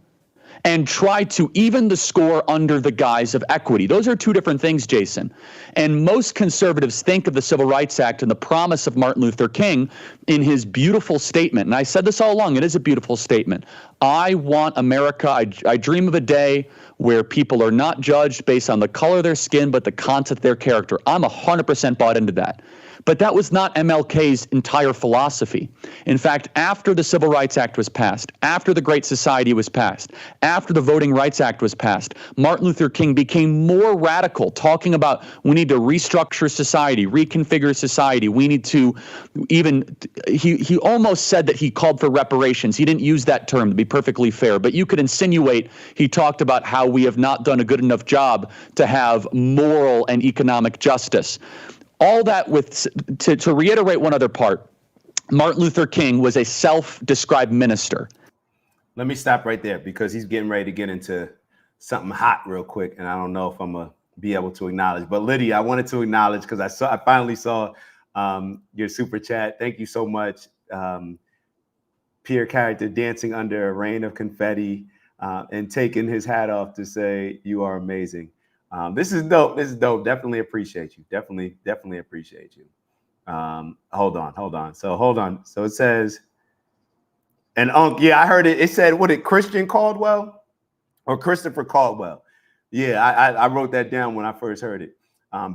and try to even the score under the guise of equity. Those are two different things, Jason. And most conservatives think of the Civil Rights Act and the promise of Martin Luther King in his beautiful statement. And I said this all along, it is a beautiful statement. I want America, I dream of a day where people are not judged based on the color of their skin, but the content of their character. I'm 100% bought into that. But that was not MLK's entire philosophy. In fact, after the Civil Rights Act was passed, after the Great Society was passed, after the Voting Rights Act was passed, Martin Luther King became more radical, talking about we need to restructure society, reconfigure society. We need to he almost said that he called for reparations. He didn't use that term, to be perfectly fair, but you could insinuate he talked about how we have not done a good enough job to have moral and economic justice. All that to reiterate one other part, Martin Luther King was a self-described minister. Let me stop right there because he's getting ready to get into something hot real quick, and I don't know if I'm gonna be able to acknowledge. But Lydia, I wanted to acknowledge because I finally saw your super chat. Thank you so much. Pierre character dancing under a rain of confetti and taking his hat off to say you are amazing. This is dope. This is dope. Definitely appreciate you. Definitely appreciate you. Hold on. So it says, and yeah, I heard it. It said, what, Christian Caldwell or Christopher Caldwell? Yeah, I wrote that down when I first heard it.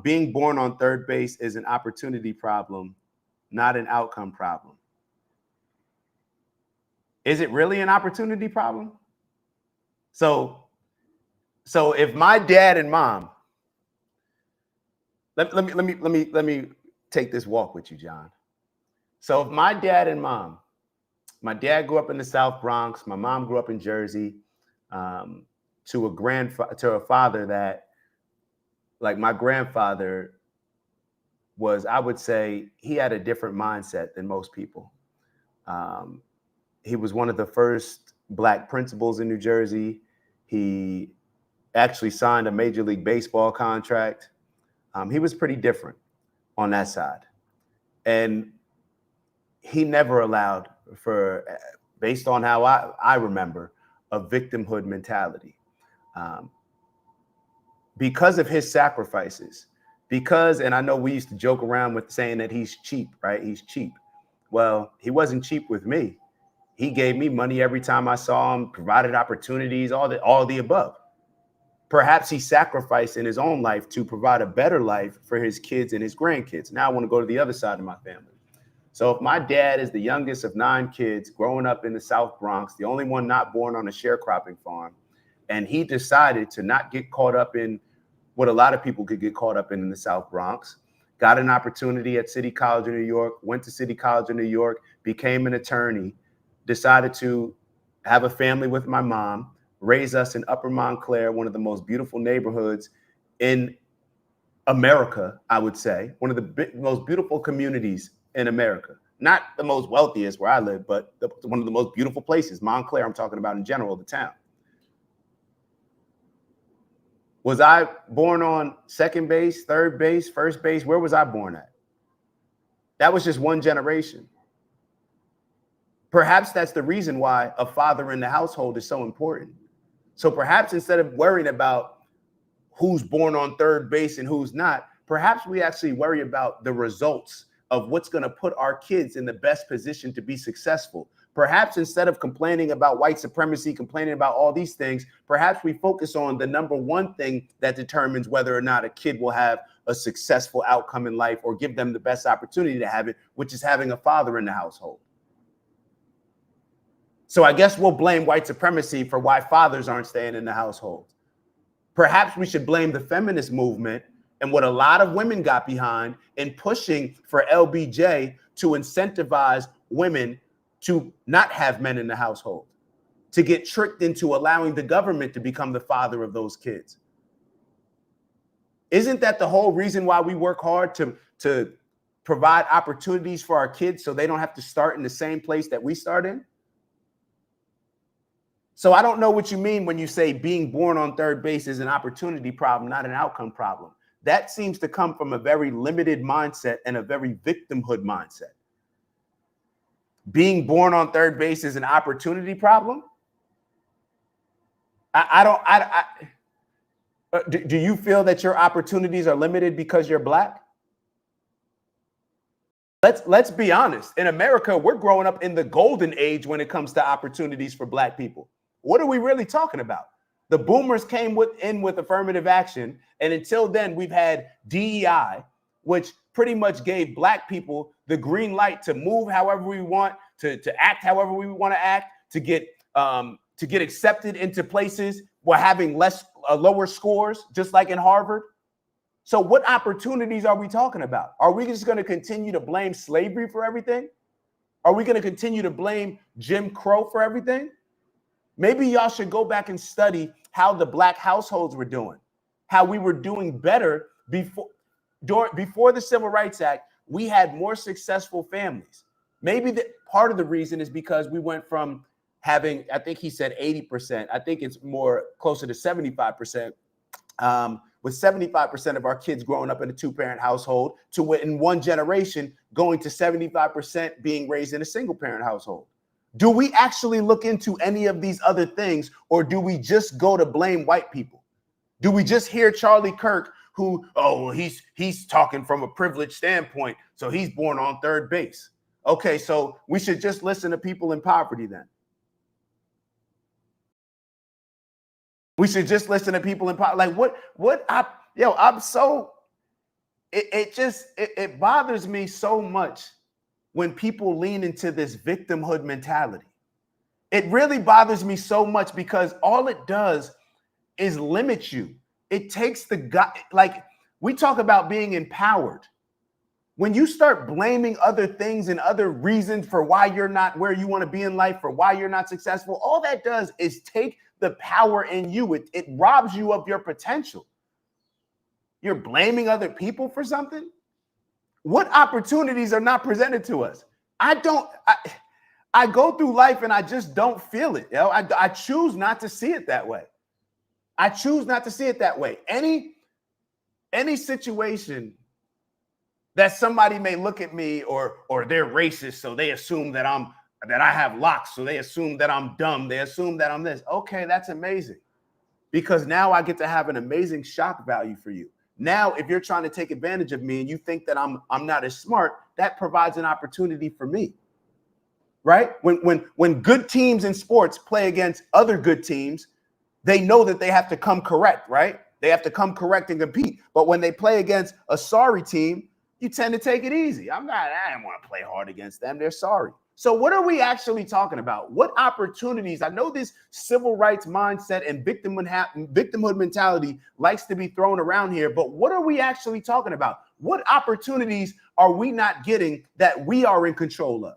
Being born on third base is an opportunity problem, not an outcome problem. Is it really an opportunity problem? So if my dad and mom, let me take this walk with you, John. So if my dad and mom, my dad grew up in the South Bronx, my mom grew up in Jersey, to a father that, like my grandfather was, I would say he had a different mindset than most people. He was one of the first Black principals in New Jersey. He actually signed a Major League Baseball contract. He was pretty different on that side. And he never allowed for, based on how I remember, a victimhood mentality. Because of his sacrifices, and I know we used to joke around with saying that he's cheap, right? He's cheap. Well, he wasn't cheap with me. He gave me money every time I saw him, provided opportunities, all the above. Perhaps he sacrificed in his own life to provide a better life for his kids and his grandkids. Now I want to go to the other side of my family. So if my dad is the youngest of 9 kids growing up in the South Bronx, the only one not born on a sharecropping farm, and he decided to not get caught up in what a lot of people could get caught up in the South Bronx, got an opportunity at City College of New York, went to City College of New York, became an attorney, decided to have a family with my mom, raise us in Upper Montclair, one of the most beautiful neighborhoods in America, I would say, one of the most beautiful communities in America. Not the most wealthiest where I live, but one of the most beautiful places. Montclair, I'm talking about in general, the town. Was I born on second base, third base, first base? Where was I born at? That was just one generation. Perhaps that's the reason why a father in the household is so important. So perhaps instead of worrying about who's born on third base and who's not, perhaps we actually worry about the results of what's going to put our kids in the best position to be successful. Perhaps instead of complaining about white supremacy, complaining about all these things, perhaps we focus on the number one thing that determines whether or not a kid will have a successful outcome in life or give them the best opportunity to have it, which is having a father in the household. So I guess we'll blame white supremacy for why fathers aren't staying in the household. Perhaps we should blame the feminist movement and what a lot of women got behind in pushing for LBJ to incentivize women to not have men in the household, to get tricked into allowing the government to become the father of those kids? Isn't that the whole reason why we work hard to provide opportunities for our kids so they don't have to start in the same place that we start in? So I don't know what you mean when you say being born on third base is an opportunity problem, not an outcome problem. That seems to come from a very limited mindset and a very victimhood mindset. Being born on third base is an opportunity problem? Do you feel that your opportunities are limited because you're Black? Let's be honest. In America, we're growing up in the golden age when it comes to opportunities for Black people. What are we really talking about? The boomers came in with affirmative action, and until then, we've had DEI, which pretty much gave Black people the green light to move however we want, to act however we want to act, to get accepted into places while having lower scores, just like in Harvard. So what opportunities are we talking about? Are we just going to continue to blame slavery for everything? Are we going to continue to blame Jim Crow for everything? Maybe y'all should go back and study how the Black households were doing, how we were doing better before the Civil Rights Act. We had more successful families. Maybe part of the reason is because we went from having, I think he said 80%. I think it's more closer to 75%, with 75% of our kids growing up in a two-parent household, to in one generation going to 75% being raised in a single-parent household. Do we actually look into any of these other things, or do we just go to blame white people? Do we just hear Charlie Kirk, who, oh, he's talking from a privileged standpoint, so he's born on third base? Okay, so we should just listen to people in poverty then. We should just listen to people in poverty. Like I'm so, it bothers me so much when people lean into this victimhood mentality. It really bothers me so much because all it does is limit you. It takes the guy, like we talk about being empowered. When you start blaming other things and other reasons for why you're not where you want to be in life, for why you're not successful, all that does is take the power in you. It robs you of your potential. You're blaming other people for something? What opportunities are not presented to us? I go through life and I just don't feel it. I choose not to see it that way. I choose not to see it that way. Any situation that somebody may look at me or they're racist, so they assume that I have locks, so they assume that I'm dumb, they assume that I'm this. Okay, that's amazing. Because now I get to have an amazing shock value for you. Now, if you're trying to take advantage of me and you think that I'm not as smart, that provides an opportunity for me, right? When good teams in sports play against other good teams, they know that they have to come correct, right? They have to come correct and compete. But when they play against a sorry team, you tend to take it easy. I didn't want to play hard against them. They're sorry. So what are we actually talking about? What opportunities? I know this civil rights mindset and victimhood mentality likes to be thrown around here, but what are we actually talking about? What opportunities are we not getting that we are in control of?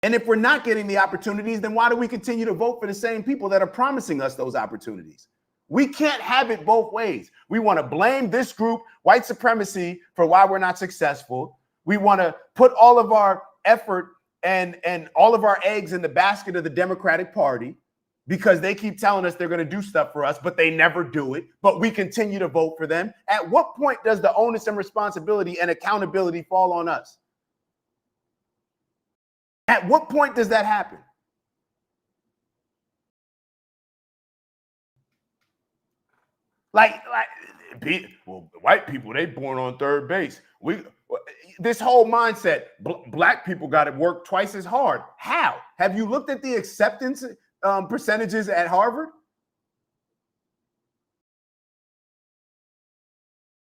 And if we're not getting the opportunities, then why do we continue to vote for the same people that are promising us those opportunities? We can't have it both ways. We want to blame this group, white supremacy, for why we're not successful. We want to put all of our effort and all of our eggs in the basket of the Democratic Party because they keep telling us they're going to do stuff for us, but they never do it. But we continue to vote for them. At what point does the onus and responsibility and accountability fall on us? At what point does that happen? White people, they born on third base. This whole mindset, Black people got to work twice as hard. How? Have you looked at the acceptance percentages at Harvard?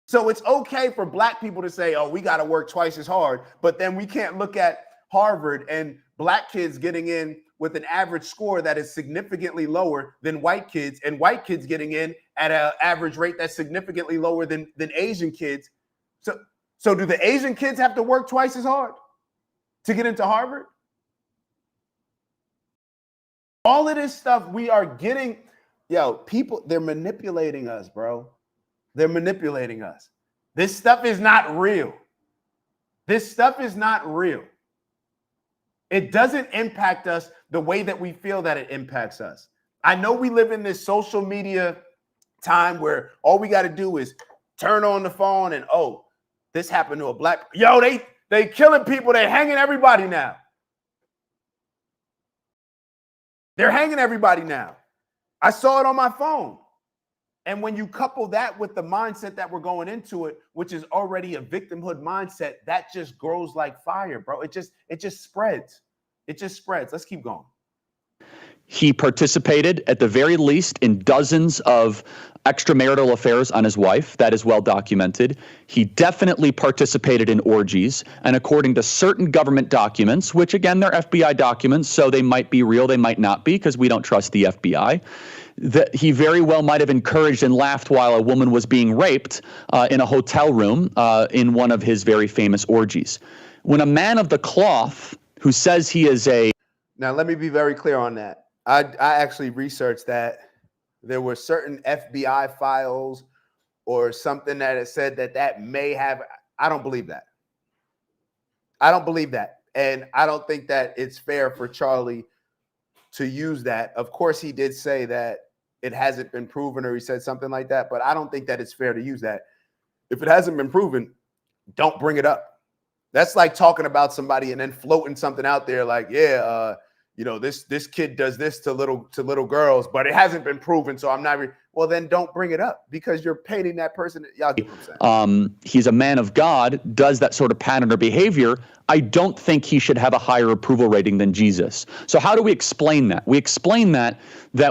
So it's okay for Black people to say, oh, we got to work twice as hard, but then we can't look at Harvard and Black kids getting in with an average score that is significantly lower than white kids, and white kids getting in at an average rate that's significantly lower than Asian kids. So do the Asian kids have to work twice as hard to get into Harvard? All of this stuff we are getting, people, they're manipulating us, bro. They're manipulating us. This stuff is not real. This stuff is not real. It doesn't impact us the way that we feel that it impacts us. I know we live in this social media time where all we got to do is turn on the phone and, oh, this happened to a black, they killing people. They're hanging everybody now. They're hanging everybody now. I saw it on my phone. And when you couple that with the mindset that we're going into it, which is already a victimhood mindset, that just grows like fire, bro. It just spreads. It just spreads. Let's keep going. He participated, at the very least, in dozens of extramarital affairs on his wife. That is well documented. He definitely participated in orgies. And according to certain government documents, which again, they're FBI documents, so they might be real, they might not be, because we don't trust the FBI, that he very well might have encouraged and laughed while a woman was being raped in a hotel room in one of his very famous orgies. When a man of the cloth who says he is a... Now, let me be very clear on that. I actually researched that there were certain FBI files or something that it said that may have, I don't believe that. I don't believe that. And I don't think that it's fair for Charlie to use that. Of course, he did say that it hasn't been proven, or he said something like that, but I don't think that it's fair to use that. If it hasn't been proven, don't bring it up. That's like talking about somebody and then floating something out there like, this kid does this to little girls, but it hasn't been proven, so I'm not. Well, then don't bring it up, because you're painting that person. Y'all get what I'm saying. He's a man of God, does that sort of pattern or behavior. I don't think he should have a higher approval rating than Jesus. So how do we explain that? We explain that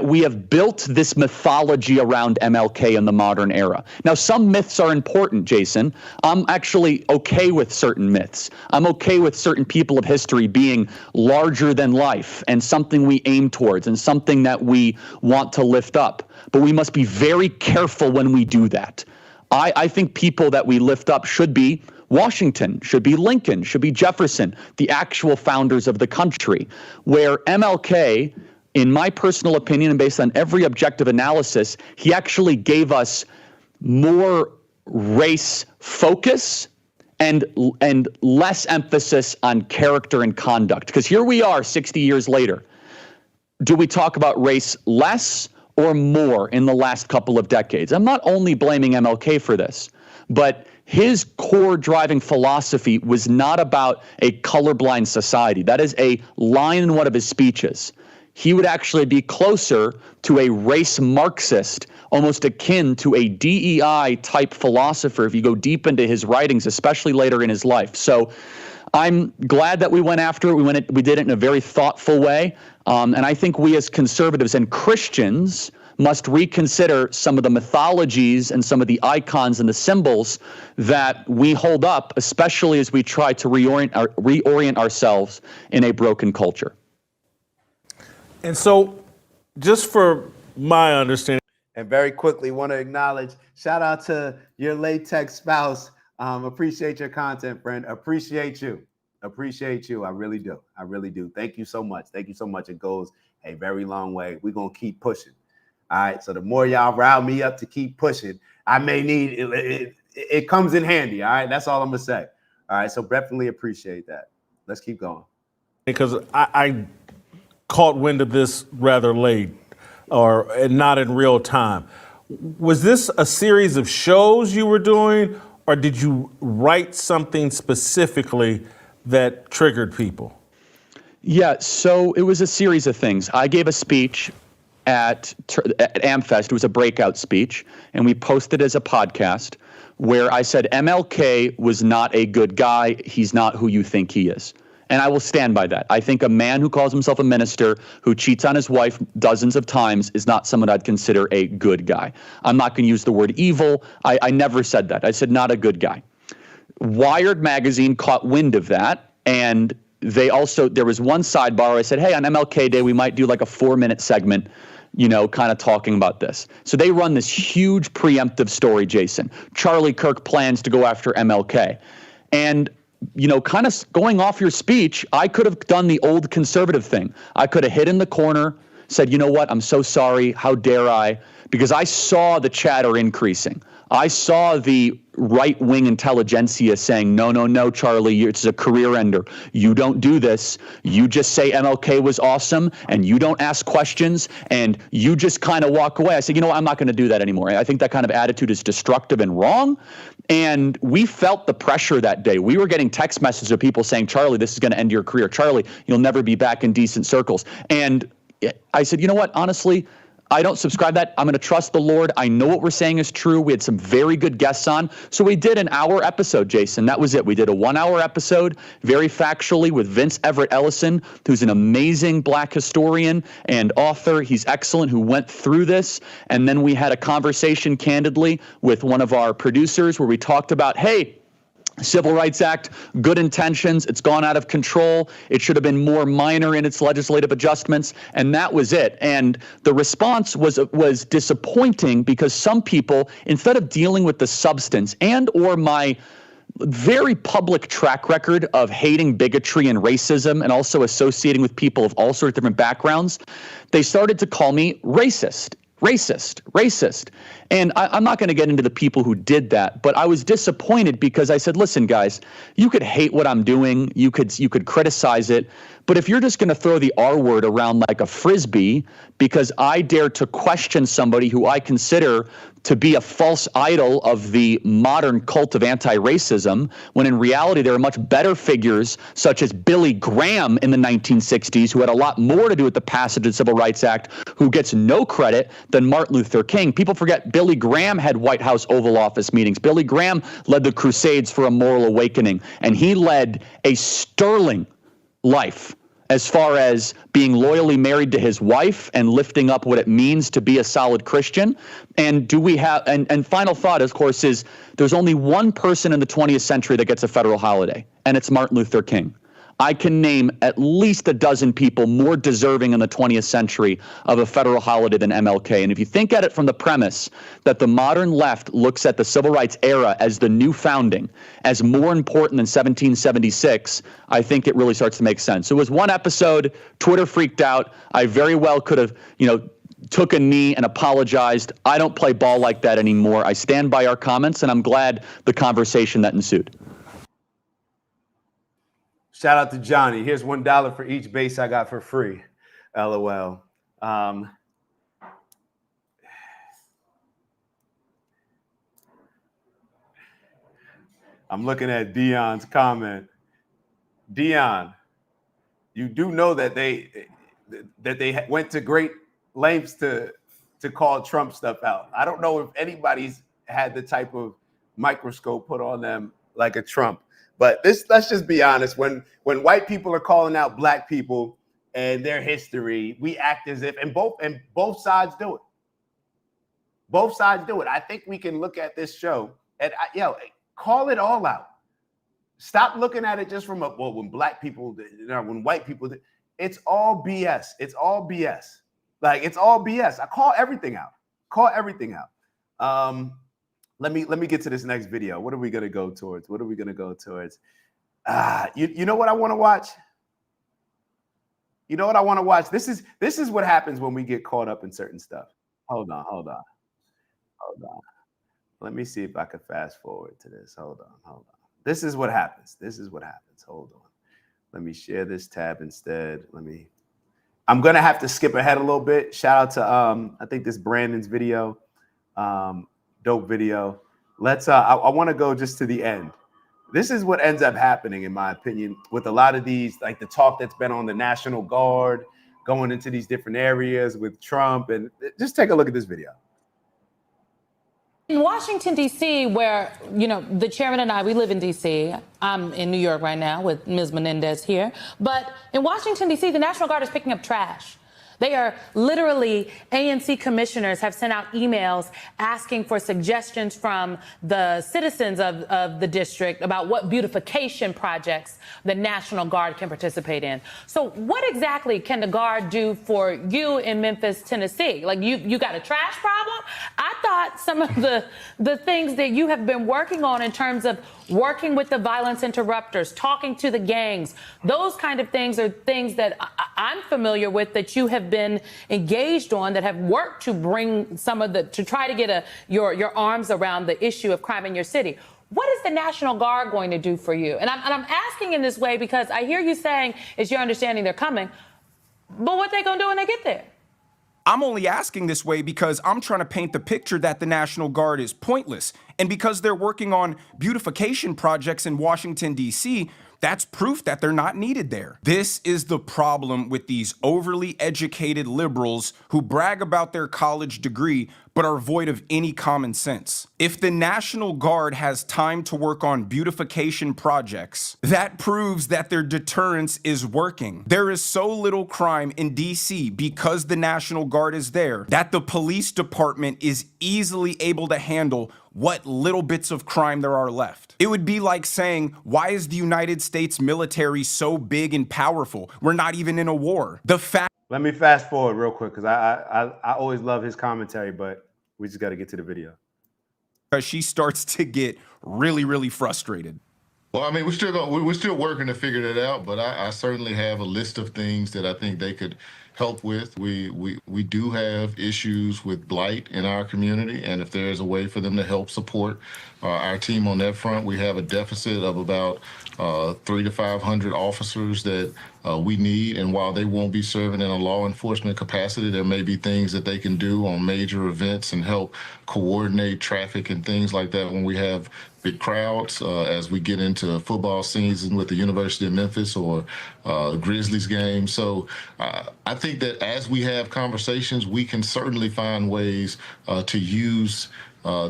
we have built this mythology around MLK in the modern era. Now, some myths are important, Jason. I'm actually okay with certain myths. I'm okay with certain people of history being larger than life and something we aim towards and something that we want to lift up. But we must be very careful when we do that. I think people that we lift up should be Washington, should be Lincoln, should be Jefferson, the actual founders of the country, where MLK, in my personal opinion and based on every objective analysis, he actually gave us more race focus and less emphasis on character and conduct. Because here we are 60 years later. Do we talk about race less or more in the last couple of decades? I'm not only blaming MLK for this, but his core driving philosophy was not about a colorblind society. That is a line in one of his speeches. He would actually be closer to a race Marxist, almost akin to a DEI type philosopher if you go deep into his writings, especially later in his life. So I'm glad that we went after it. We did it in a very thoughtful way. And I think we as conservatives and Christians must reconsider some of the mythologies and some of the icons and the symbols that we hold up, especially as we try to reorient ourselves in a broken culture. And so, just for my understanding. And very quickly, want to acknowledge, shout out to your latex spouse. Appreciate your content, friend. Appreciate you. Appreciate you. I really do. I really do. Thank you so much. Thank you so much. It goes a very long way. We're going to keep pushing. All right. So the more y'all rile me up to keep pushing, I may need it. It comes in handy. All right. That's all I'm going to say. All right. So definitely appreciate that. Let's keep going. Because I caught wind of this rather late and not in real time. Was this a series of shows you were doing, or did you write something specifically that triggered people? Yeah, so it was a series of things. I gave a speech at AmFest. It was a breakout speech, and we posted it as a podcast where I said MLK was not a good guy. He's not who you think he is. And I will stand by that. I think a man who calls himself a minister, who cheats on his wife dozens of times, is not someone I'd consider a good guy. I'm not going to use the word evil. I never said that. I said not a good guy. Wired magazine caught wind of that, and there was one sidebar where I said, hey, on MLK Day, we might do like a 4-minute segment, kind of talking about this. So they run this huge preemptive story, Jason. Charlie Kirk plans to go after MLK. And kind of going off your speech, I could have done the old conservative thing. I could have hid in the corner said, you know what, I'm so sorry, how dare I? Because I saw the chatter increasing. I saw the right-wing intelligentsia saying, no, Charlie, it's a career ender. You don't do this. You just say MLK was awesome, and you don't ask questions, and you just kind of walk away. I said, you know what, I'm not going to do that anymore. I think that kind of attitude is destructive and wrong. And we felt the pressure that day. We were getting text messages of people saying, Charlie, this is going to end your career. Charlie, you'll never be back in decent circles. And I said, you know what, honestly, I don't subscribe to that. I'm going to trust the Lord. I know what we're saying is true. We had some very good guests on. So we did an hour episode, Jason. That was it. We did a 1 hour episode, very factually, with Vince Everett Ellison, who's an amazing Black historian and author. He's excellent, who went through this. And then we had a conversation candidly with one of our producers where we talked about, hey, Civil Rights Act, good intentions. It's gone out of control. It should have been more minor in its legislative adjustments, and that was it. And the response was disappointing because some people, instead of dealing with the substance and or my very public track record of hating bigotry and racism and also associating with people of all sorts of different backgrounds, they started to call me racist. And I'm not going to get into the people who did that, but I was disappointed because I said, listen, guys, you could hate what I'm doing. You could criticize it. But if you're just going to throw the R word around like a Frisbee because I dare to question somebody who I consider to be a false idol of the modern cult of anti-racism, when in reality there are much better figures such as Billy Graham in the 1960s, who had a lot more to do with the passage of the Civil Rights Act, who gets no credit than Martin Luther King. People forget Billy Graham had White House Oval Office meetings. Billy Graham led the Crusades for a moral awakening, and he led a sterling life as far as being loyally married to his wife and lifting up what it means to be a solid Christian. And do we have, and final thought, of course, is there's only one person in the 20th century that gets a federal holiday, and it's Martin Luther King. I can name at least a dozen people more deserving in the 20th century of a federal holiday than MLK. And if you think at it from the premise that the modern left looks at the civil rights era as the new founding, as more important than 1776, I think it really starts to make sense. So it was one episode. Twitter freaked out. I very well could have, took a knee and apologized. I don't play ball like that anymore. I stand by our comments, and I'm glad the conversation that ensued. Shout out to Johnny. Here's $1 for each base I got for free. LOL. I'm looking at Dion's comment. Dion, you do know that they went to great lengths to call Trump stuff out. I don't know if anybody's had the type of microscope put on them like a Trump. But let's just be honest. When white people are calling out black people and their history, we act as if, and both sides do it. Both sides do it. I think we can look at this show and call it all out. Stop looking at it just from when black people, when white people, it's all BS. It's all BS. Like, it's all BS. I call everything out. Let me get to this next video. What are we gonna go towards? You know what I want to watch? This is what happens when we get caught up in certain stuff. Hold on. Let me see if I can fast forward to this. Hold on. This is what happens. Hold on. Let me share this tab instead. I'm gonna have to skip ahead a little bit. Shout out to I think this Brandon's video. Dope video. I want to go just to the end. This is what ends up happening, in my opinion, with a lot of these, like the talk that's been on the National Guard, going into these different areas with Trump. And just take a look at this video. In Washington, D.C., where, the chairman and I, we live in D.C. I'm in New York right now with Ms. Menendez here. But in Washington, D.C., the National Guard is picking up trash. They are literally, ANC commissioners have sent out emails asking for suggestions from the citizens of the district about what beautification projects the National Guard can participate in. So what exactly can the Guard do for you in Memphis, Tennessee? Like, you got a trash problem? I thought some of the things that you have been working on in terms of working with the violence interrupters, talking to the gangs. Those kind of things are things that I'm familiar with, that you have been engaged on, that have worked to bring to try to get your arms around the issue of crime in your city. What is the National Guard going to do for you? And I'm asking in this way because I hear you saying it's your understanding they're coming, but what they gonna do when they get there? I'm only asking this way because I'm trying to paint the picture that the National Guard is pointless. And because they're working on beautification projects in Washington, D.C., that's proof that they're not needed there. This is the problem with these overly educated liberals who brag about their college degree but are void of any common sense. If the National Guard has time to work on beautification projects, that proves that their deterrence is working. There is so little crime in DC because the National Guard is there that the police department is easily able to handle what little bits of crime there are left. It would be like saying, why is the United States military so big and powerful? We're not even in a war. The fact. Let me fast forward real quick because I always love his commentary, but we just got to get to the video. She starts to get really, really frustrated. Well, I mean, we're still working to figure that out, but I certainly have a list of things that I think they could help with. We do have issues with blight in our community, and if there's a way for them to help support our team on that front, we have a deficit of about 300 to 500 officers that we need. And while they won't be serving in a law enforcement capacity, there may be things that they can do on major events and help coordinate traffic and things like that when we have big crowds, as we get into football season with the University of Memphis or Grizzlies game. So I think that as we have conversations, we can certainly find ways to use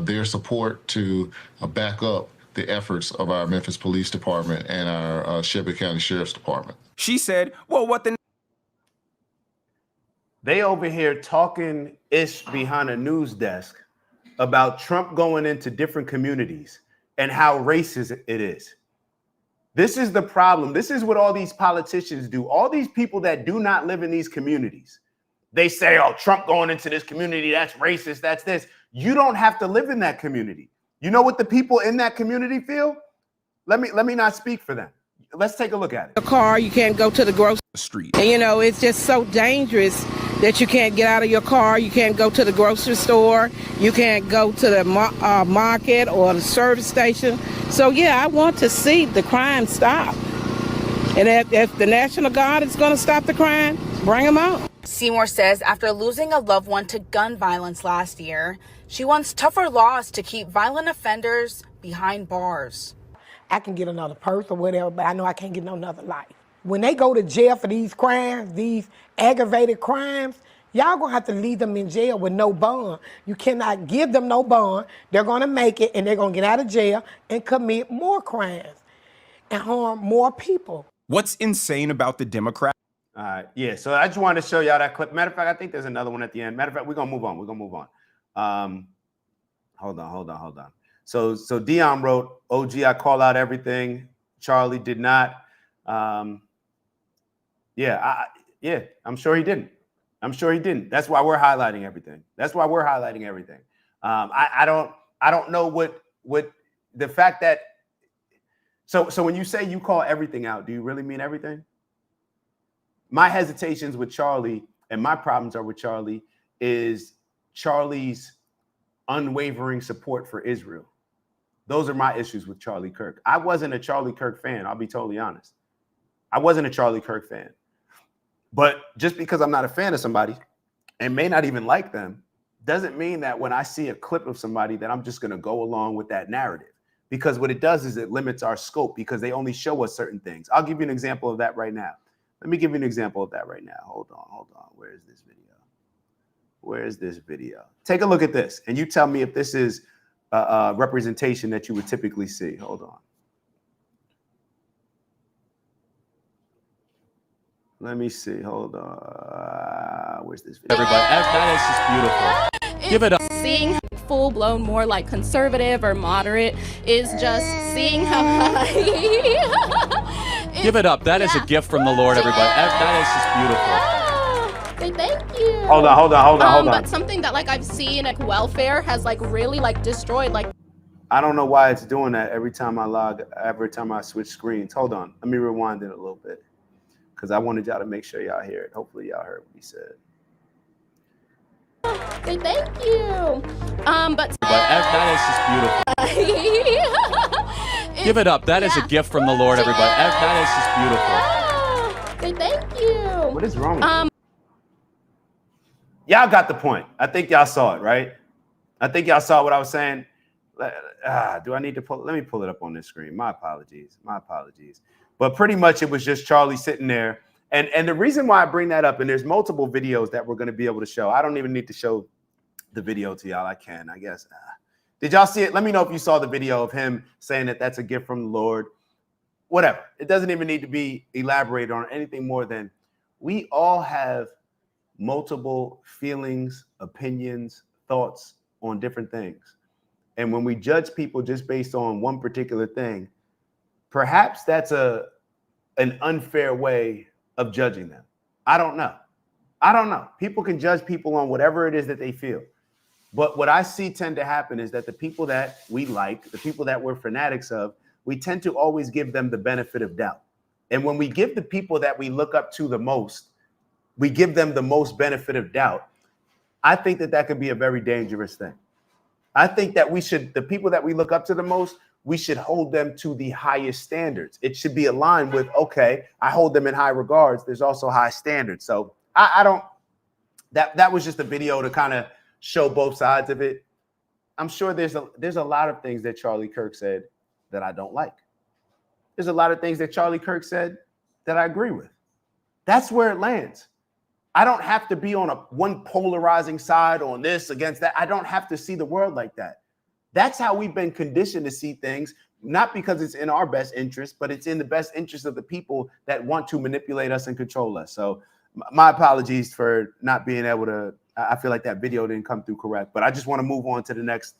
their support to back up the efforts of our Memphis Police Department and our Shelby County Sheriff's Department. She said, well, what the... They over here talking ish behind a news desk about Trump going into different communities and how racist it is. This is the problem. This is what all these politicians do. All these people that do not live in these communities, they say, oh, Trump going into this community, that's racist, that's this. You don't have to live in that community. You know what the people in that community feel? Let me not speak for them. Let's take a look at it. A car, you can't go to the grocery street. And, you know, it's just so dangerous that you can't get out of your car. You can't go to the grocery store. You can't go to the market or the service station. So, yeah, I want to see the crime stop. And if the National Guard is going to stop the crime, bring them on. Seymour says after losing a loved one to gun violence last year, she wants tougher laws to keep violent offenders behind bars. I can get another purse or whatever, but I know I can't get no another life. When they go to jail for these crimes, these aggravated crimes, y'all gonna have to leave them in jail with no bond. You cannot give them no bond. They're gonna make it and they're gonna get out of jail and commit more crimes and harm more people. What's insane about the Democrats? Yeah, so I just wanted to show y'all that clip. Matter of fact, I think there's another one at the end. Matter of fact, we're gonna move on. Hold on. So Dion wrote, OG, I call out everything. Charlie did not. I'm sure he didn't. That's why we're highlighting everything. I don't know what the fact that. So when you say you call everything out, do you really mean everything? My hesitations with Charlie and my problems are with Charlie is Charlie's unwavering support for Israel. Those are my issues with Charlie Kirk. I wasn't a Charlie Kirk fan. I'll be totally honest. I wasn't a Charlie Kirk fan. But just because I'm not a fan of somebody and may not even like them, doesn't mean that when I see a clip of somebody that I'm just going to go along with that narrative. Because what it does is it limits our scope because they only show us certain things. I'll give you an example of that right now. Let me give you an example of that right now. Hold on. Where is this video? Take a look at this and you tell me if this is a representation that you would typically see. Hold on. Let me see. Hold on. Where's this video? Everybody, that is just beautiful. Give it up. Seeing full-blown more like conservative or moderate is just seeing how high. Give it up. That is a gift from the Lord, everybody. That is just beautiful. Thank you. Hold on. But something that like I've seen like welfare has like really like destroyed like. I don't know why it's doing that every time I switch screens. Hold on. Let me rewind it a little bit because I wanted y'all to make sure y'all hear it. Hopefully y'all heard what he said. Say thank you. But that is just beautiful. Give it up. That is a gift from the Lord, everybody. That is just beautiful. Say thank you. What is wrong with you? Y'all got the point. I think y'all saw it, right? I think y'all saw what I was saying. Do I need to pull? Let me pull it up on this screen. My apologies. But pretty much it was just Charlie sitting there. And the reason why I bring that up, and there's multiple videos that we're going to be able to show. I don't even need to show the video to y'all. I can, I guess. Did y'all see it? Let me know if you saw the video of him saying that that's a gift from the Lord. Whatever. It doesn't even need to be elaborated on anything more than we all have multiple feelings, opinions, thoughts on different things. And when we judge people just based on one particular thing, perhaps that's an unfair way of judging them. I don't know. People can judge people on whatever it is that they feel. But what I see tend to happen is that the people that we like, the people that we're fanatics of, we tend to always give them the benefit of doubt. And when we give the people that we look up to the most, we give them the most benefit of doubt. I think that could be a very dangerous thing. I think that the people that we look up to the most, we should hold them to the highest standards. It should be aligned with, okay, I hold them in high regards. There's also high standards. So that was just a video to kind of show both sides of it. I'm sure there's a lot of things that Charlie Kirk said that I don't like. There's a lot of things that Charlie Kirk said that I agree with. That's where it lands. I don't have to be on one polarizing side on this against that. I don't have to see the world like that. That's how we've been conditioned to see things, not because it's in our best interest, but it's in the best interest of the people that want to manipulate us and control us. So my apologies for not being able to, I feel like that video didn't come through correct, but I just want to move on to the next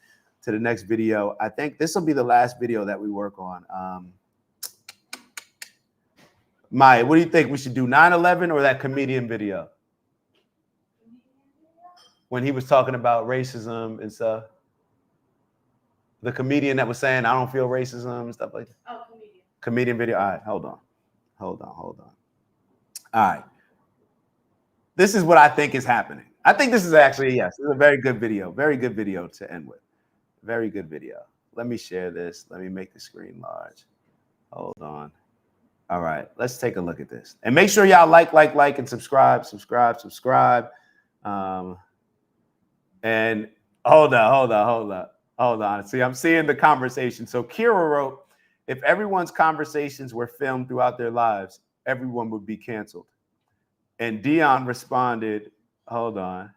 video. I think this will be the last video that we work on. Maya, what do you think we should do, 9/11 or that comedian video? When he was talking about racism and stuff. The comedian that was saying, I don't feel racism and stuff like that. Oh, comedian video. All right, hold on. All right. This is what I think is happening. I think this is actually, yes, this is a very good video. Very good video to end with. Very good video. Let me share this. Let me make the screen large. Hold on. All right, let's take a look at this. And make sure y'all like, and subscribe. And hold on. See, I'm seeing the conversation. So Kira wrote, if everyone's conversations were filmed throughout their lives, everyone would be canceled. And Dion responded, hold on.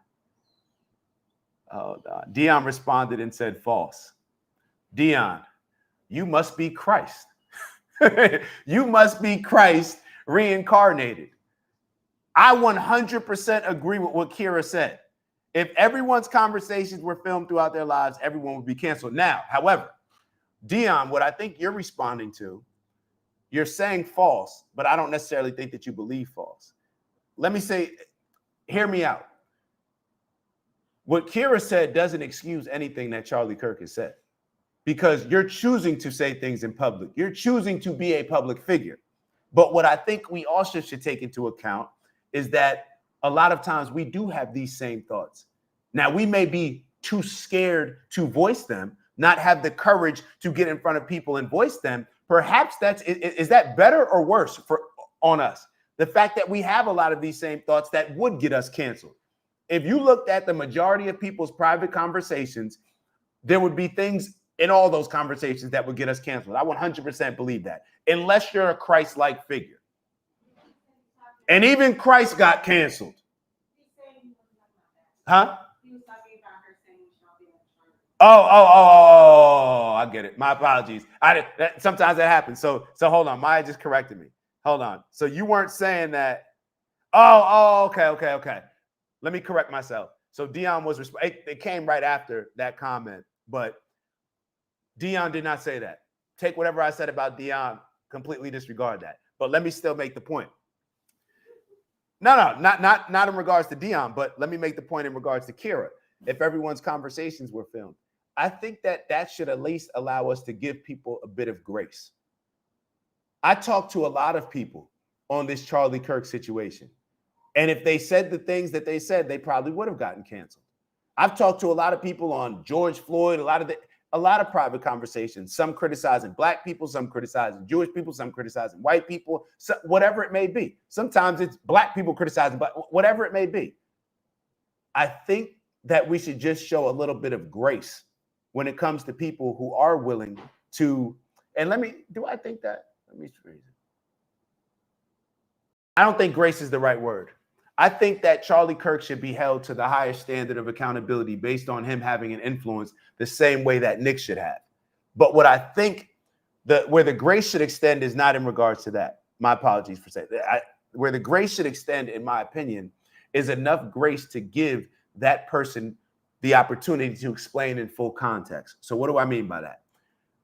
Dion responded and said, false. Dion, you must be Christ. You must be Christ reincarnated. I 100% agree with what Kira said. If everyone's conversations were filmed throughout their lives, everyone would be canceled. Now, however, Dion, what I think you're responding to, you're saying false, but I don't necessarily think that you believe false. Let me say, hear me out. What Kira said doesn't excuse anything that Charlie Kirk has said, because you're choosing to say things in public. You're choosing to be a public figure. But what I think we also should take into account is that a lot of times we do have these same thoughts. Now, we may be too scared to voice them, not have the courage to get in front of people and voice them. Perhaps is that better or worse on us? The fact that we have a lot of these same thoughts that would get us canceled. If you looked at the majority of people's private conversations, there would be things in all those conversations that would get us canceled. I 100% believe that, unless you're a Christ-like figure. And even Christ got canceled. Huh? Oh, I get it. My apologies. Sometimes that happens. So hold on. Maya just corrected me. Hold on. So you weren't saying that. Okay. Let me correct myself. So Dion was, it came right after that comment, but Dion did not say that. Take whatever I said about Dion, completely disregard that. But let me still make the point. No, not in regards to Dion, but let me make the point in regards to Kira. If everyone's conversations were filmed, I think that should at least allow us to give people a bit of grace. I talked to a lot of people on this Charlie Kirk situation. And if they said the things that they said, they probably would have gotten canceled. I've talked to a lot of people on George Floyd, a lot of private conversations, some criticizing black people, some criticizing Jewish people, some criticizing white people, whatever it may be. Sometimes it's black people criticizing, but whatever it may be. I think that we should just show a little bit of grace when it comes to people who are willing to, and let me phrase it. I don't think grace is the right word. I think that Charlie Kirk should be held to the highest standard of accountability based on him having an influence the same way that Nick should have. But what I think where the grace should extend is not in regards to that. My apologies for saying that. Where the grace should extend, in my opinion, is enough grace to give that person the opportunity to explain in full context. So what do I mean by that?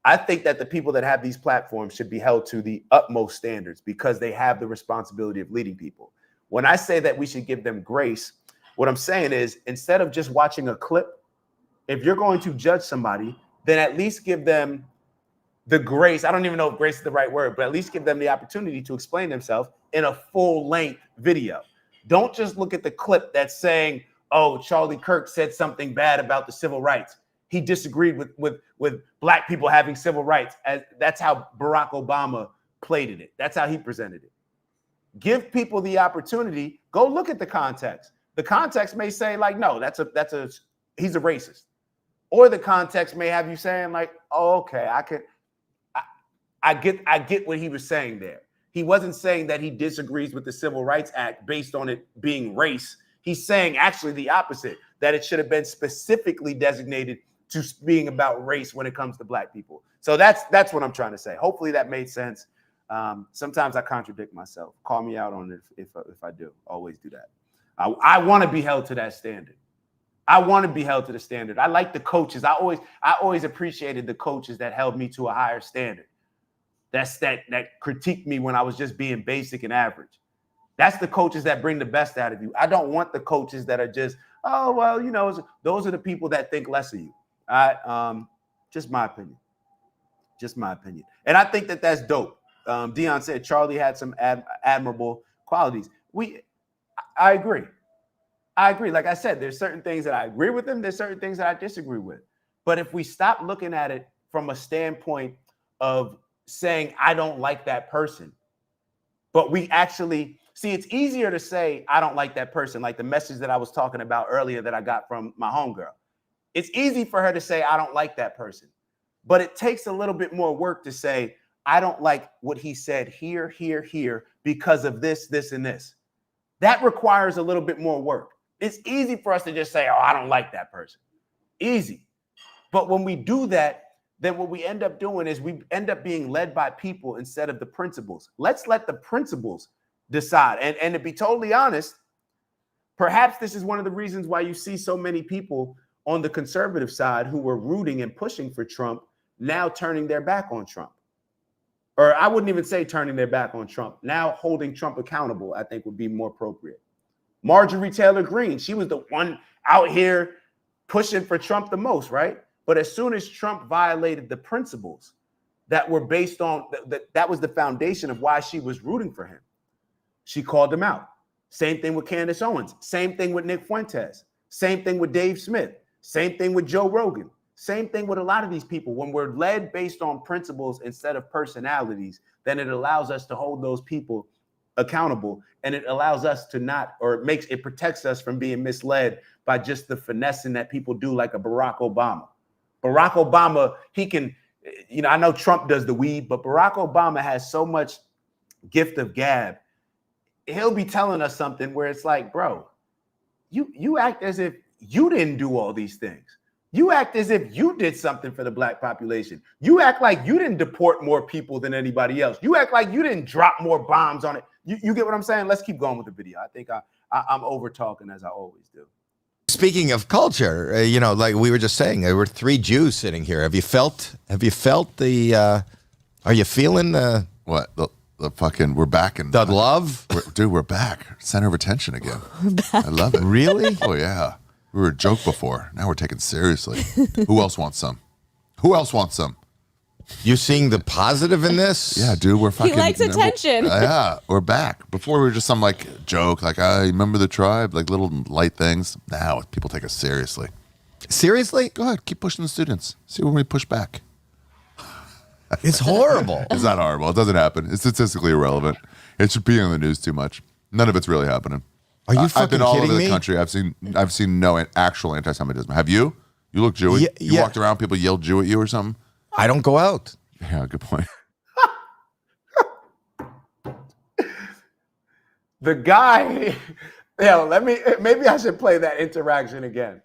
I think that the people that have these platforms should be held to the utmost standards because they have the responsibility of leading people. When I say that we should give them grace, what I'm saying is instead of just watching a clip, if you're going to judge somebody, then at least give them the grace. I don't even know if grace is the right word, but at least give them the opportunity to explain themselves in a full-length video. Don't just look at the clip that's saying, oh, Charlie Kirk said something bad about the civil rights. He disagreed with black people having civil rights. That's how Barack Obama plated it. That's how he presented it. Give people the opportunity. Go look at the context. The context may say like, no, he's a racist. Or the context may have you saying like, oh, okay, I get what he was saying there. He wasn't saying that he disagrees with the Civil Rights Act based on it being race. He's saying actually the opposite, that it should have been specifically designated to being about race when it comes to black people. So that's what I'm trying to say. Hopefully that made sense. Sometimes I contradict myself. Call me out on it if I do. Always do that. I want to be held to that standard. I want to be held to the standard. I like the coaches. I always appreciated the coaches that held me to a higher standard. That critiqued me when I was just being basic and average. That's the coaches that bring the best out of you. I don't want the coaches that are just, oh, well, you know, those are the people that think less of you. Just my opinion. Just my opinion. And I think that that's dope. Dion said Charlie had some admirable qualities. I agree. I agree. Like I said, there's certain things that I agree with him. There's certain things that I disagree with. But if we stop looking at it from a standpoint of saying, I don't like that person, but we actually see, it's easier to say, I don't like that person, like the message that I was talking about earlier that I got from my homegirl. It's easy for her to say, I don't like that person, but it takes a little bit more work to say, I don't like what he said here, because of this, this, and this. That requires a little bit more work. It's easy for us to just say, oh, I don't like that person. Easy. But when we do that, then what we end up doing is we end up being led by people instead of the principles. Let's let the principles decide. And to be totally honest, perhaps this is one of the reasons why you see so many people on the conservative side who were rooting and pushing for Trump now turning their back on Trump. Or I wouldn't even say turning their back on Trump. Now holding Trump accountable, I think would be more appropriate. Marjorie Taylor Greene, she was the one out here pushing for Trump the most, right? But as soon as Trump violated the principles that were based on, that was the foundation of why she was rooting for him, she called him out. Same thing with Candace Owens. Same thing with Nick Fuentes. Same thing with Dave Smith. Same thing with Joe Rogan. Same thing with a lot of these people. When we're led based on principles instead of personalities, then it allows us to hold those people accountable, and it allows us to not, or it protects us from being misled by just the finessing that people do, like a Barack Obama. Barack Obama, he can, you know, I know Trump does the weed, but Barack Obama has so much gift of gab. He'll be telling us something where it's like, bro, you act as if you didn't do all these things. You act as if you did something for the black population. You act like you didn't deport more people than anybody else. You act like you didn't drop more bombs on it. You get what I'm saying? Let's keep going with the video. I think I'm over talking as I always do. Speaking of culture, you know, like we were just saying, there were 3 Jews sitting here. Have you felt the, are you feeling what? The fucking, we're back in the love? We're back. Center of attention again. I love it. Really? Oh, yeah. We were a joke before. Now we're taken seriously. Who else wants some? Who else wants some? You seeing the positive in this? Yeah, dude, we're fucking. He likes attention. Yeah, we're back. Before we were just some like joke, like I remember the tribe, like little light things. Now people take us seriously. Seriously? Go ahead, keep pushing the students. See when we push back. It's horrible. It's not horrible. It doesn't happen. It's statistically irrelevant. It should be on the news too much. None of it's really happening. Are you I've fucking been all kidding over the me? country. I've seen no actual anti-Semitism. Have you? You look Jewy. You walked around, people yelled Jew at you or something. I don't go out. Yeah, good point. The guy, maybe I should play that interaction again.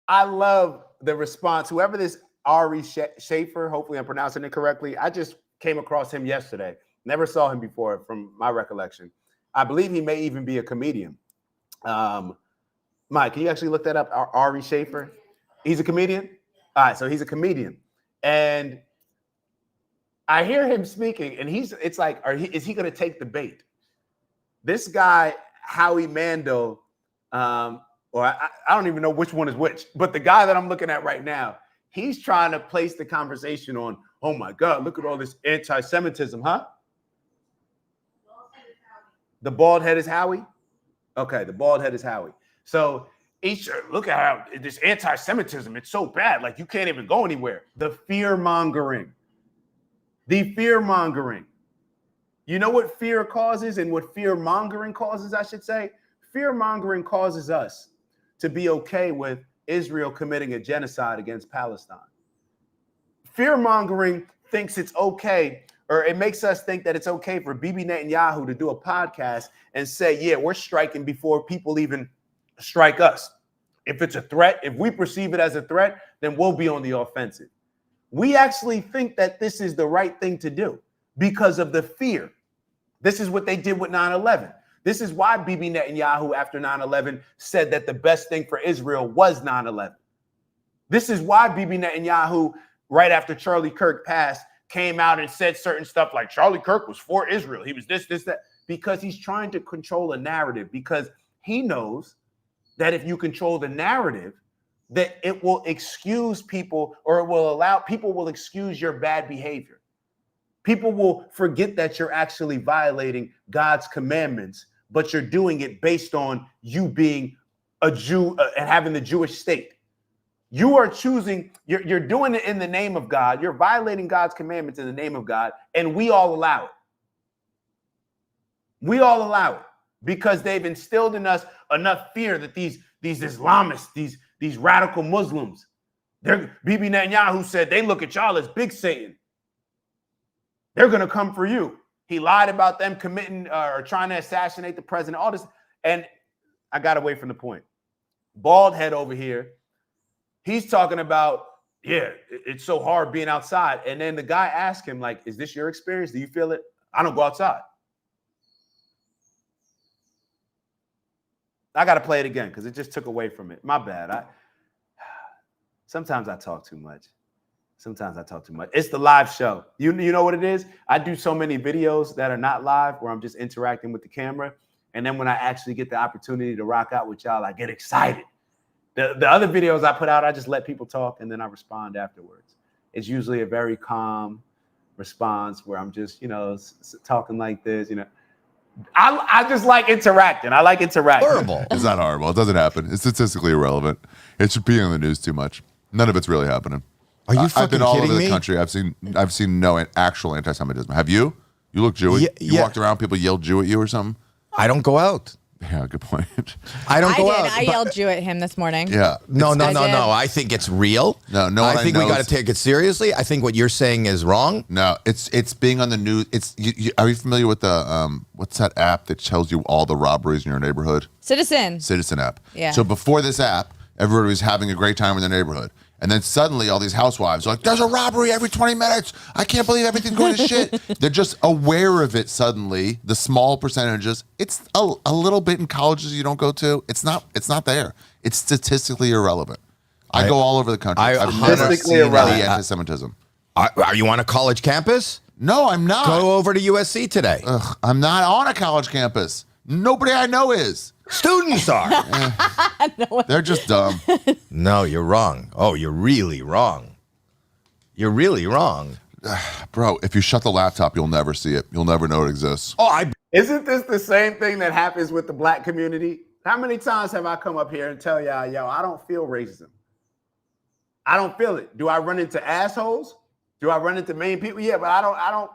I love the response. Whoever this Ari Schaefer, hopefully I'm pronouncing it correctly. I just came across him yesterday. Never saw him before from my recollection. I believe he may even be a comedian. Mike, can you actually look that up? Ari Schaefer? He's a comedian? All right, so he's a comedian. And I hear him speaking, and it's like, is he going to take the bait? This guy, Howie Mandel, or I don't even know which one is which, but the guy that I'm looking at right now, he's trying to place the conversation on, oh my God, look at all this anti-Semitism, huh? The bald head is Howie? Okay, the bald head is Howie. So look at how this anti-Semitism, it's so bad, like you can't even go anywhere. The fear-mongering. The fear-mongering. You know what fear causes and what fear-mongering causes, I should say? Fear-mongering causes us to be okay with Israel committing a genocide against Palestine. Fear-mongering thinks it's okay, or it makes us think that it's okay for Bibi Netanyahu to do a podcast and say, yeah, we're striking before people even strike us. If it's a threat, if we perceive it as a threat, then we'll be on the offensive. We actually think that this is the right thing to do because of the fear. This is what they did with 9/11. This is why Bibi Netanyahu, after 9/11, said that the best thing for Israel was 9/11. This is why Bibi Netanyahu, right after Charlie Kirk passed, came out and said certain stuff like Charlie Kirk was for Israel. He was this, that, because he's trying to control a narrative, because he knows that if you control the narrative, that it will excuse people, or it will allow people will excuse your bad behavior. People will forget that you're actually violating God's commandments, but you're doing it based on you being a Jew and having the Jewish state. You are choosing, you're doing it in the name of God. You're violating God's commandments in the name of God, and we all allow it. We all allow it because they've instilled in us enough fear that these Islamists, these radical Muslims, Bibi Netanyahu said they look at y'all as big Satan. They're going to come for you. He lied about them committing or trying to assassinate the president, all this. And I got away from the point. Bald head over here, he's talking about, yeah, it's so hard being outside. And then the guy asked him, like, is this your experience? Do you feel it? I don't go outside. I got to play it again because it just took away from it. My bad. Sometimes I talk too much. It's the live show. You know what it is? I do so many videos that are not live where I'm just interacting with the camera. And then when I actually get the opportunity to rock out with y'all, I get excited. The other videos I put out, I just let people talk and then I respond afterwards. It's usually a very calm response where I'm just, talking like this, I just like interacting. I like interacting. Horrible. It's not horrible. It doesn't happen. It's statistically irrelevant. It should be on the news too much. None of it's really happening. Are you I've fucking been all kidding over me? the country. I've seen no actual anti-Semitism. Have you? You look Jewy. You walked around, people yelled Jew at you or something. I don't go out. Yeah, good point. I don't go out. I yelled Jew at him this morning. Yeah. No. I think it's real. No. I think we got to take it seriously. I think what you're saying is wrong. No, it's being on the news. Are you familiar with the what's that app that tells you all the robberies in your neighborhood? Citizen app. Yeah. So before this app, everybody was having a great time in their neighborhood. And then suddenly all these housewives are like, there's a robbery every 20 minutes. I can't believe everything's going to shit. They're just aware of it suddenly, the small percentages. It's a little bit in colleges you don't go to. It's not there. It's statistically irrelevant. I go all over the country. I've never seen any anti-Semitism. Are you on a college campus? No, I'm not. Go over to USC today. I'm not on a college campus. Nobody I know is. Students are. They're just dumb. No, you're wrong. Oh, you're really wrong. You're really wrong. Bro, if you shut the laptop, you'll never see it. You'll never know it exists. Oh, Isn't this the same thing that happens with the black community? How many times have I come up here and tell y'all, yo, I don't feel racism. I don't feel it. Do I run into assholes? Do I run into mean people? Yeah, but I don't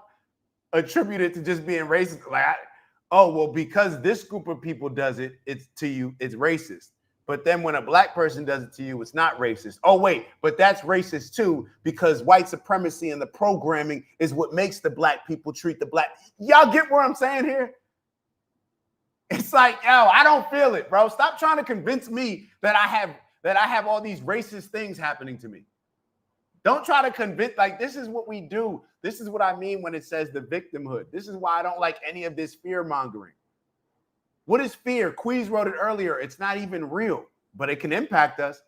attribute it to just being racist. Like, because this group of people does it, it's racist. But then when a black person does it to you, it's not racist. Oh, wait, but that's racist too, because white supremacy and the programming is what makes the black people treat the black. Y'all get what I'm saying here? It's like, yo, I don't feel it, bro. Stop trying to convince me that I have all these racist things happening to me. Don't try to convince, like, this is what we do. This is what I mean when it says the victimhood. This is why I don't like any of this fear mongering. What is fear? Queez wrote it earlier. It's not even real, but it can impact us.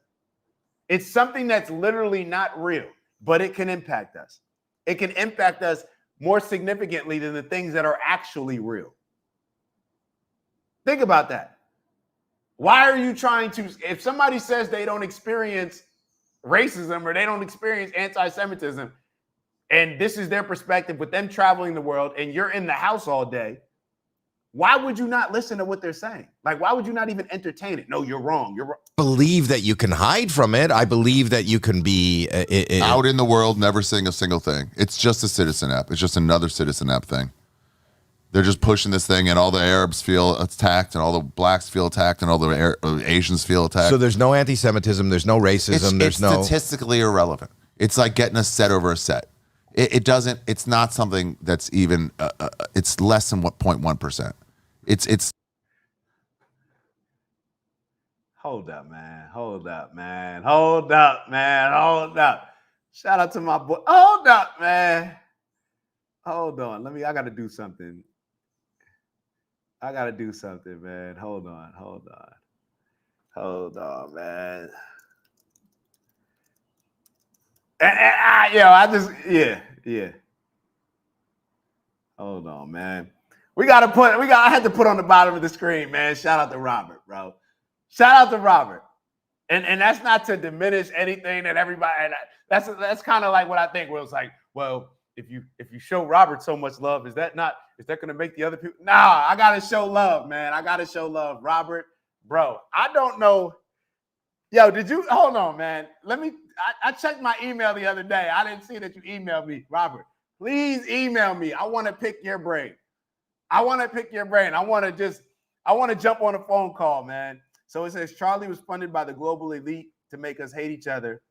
It's something that's literally not real, but it can impact us. It can impact us more significantly than the things that are actually real. Think about that. Why are you trying to, if somebody says they don't experience racism or they don't experience anti-Semitism, and this is their perspective with them traveling the world, and you're in the house all day, why would you not listen to what they're saying? Like, why would you not even entertain it? No, you're wrong. You're wrong. Believe that you can hide from it. I believe that you can be out in the world, never saying a single thing. It's just a Citizen app. It's just another Citizen app thing. They're just pushing this thing, and all the Arabs feel attacked, and all the blacks feel attacked, and all the Asians feel attacked. So there's no anti-Semitism. There's no racism. It's statistically irrelevant. It's like getting a set over a set. It doesn't. It's not something that's even. It's less than 0.1%. It's. Hold up, man. Hold up, man. Hold up, man. Hold up. Shout out to my boy. Hold up, man. Hold on. I got to do something. I got to do something, man. Hold on, man. Yeah. Hold on, man. I had to put on the bottom of the screen, man. Shout out to Robert, bro. Shout out to Robert. And that's not to diminish anything that everybody, and that's kind of like what I think, where it's like, well, if you show Robert so much love, is that going to make the other people? Nah, I got to show love, man. I got to show love. Robert, bro, I don't know. Yo, hold on, man. I checked my email the other day. I didn't see that you emailed me. Robert, please email me. I want to pick your brain. I want to jump on a phone call, man. So it says, Charlie was funded by the global elite to make us hate each other.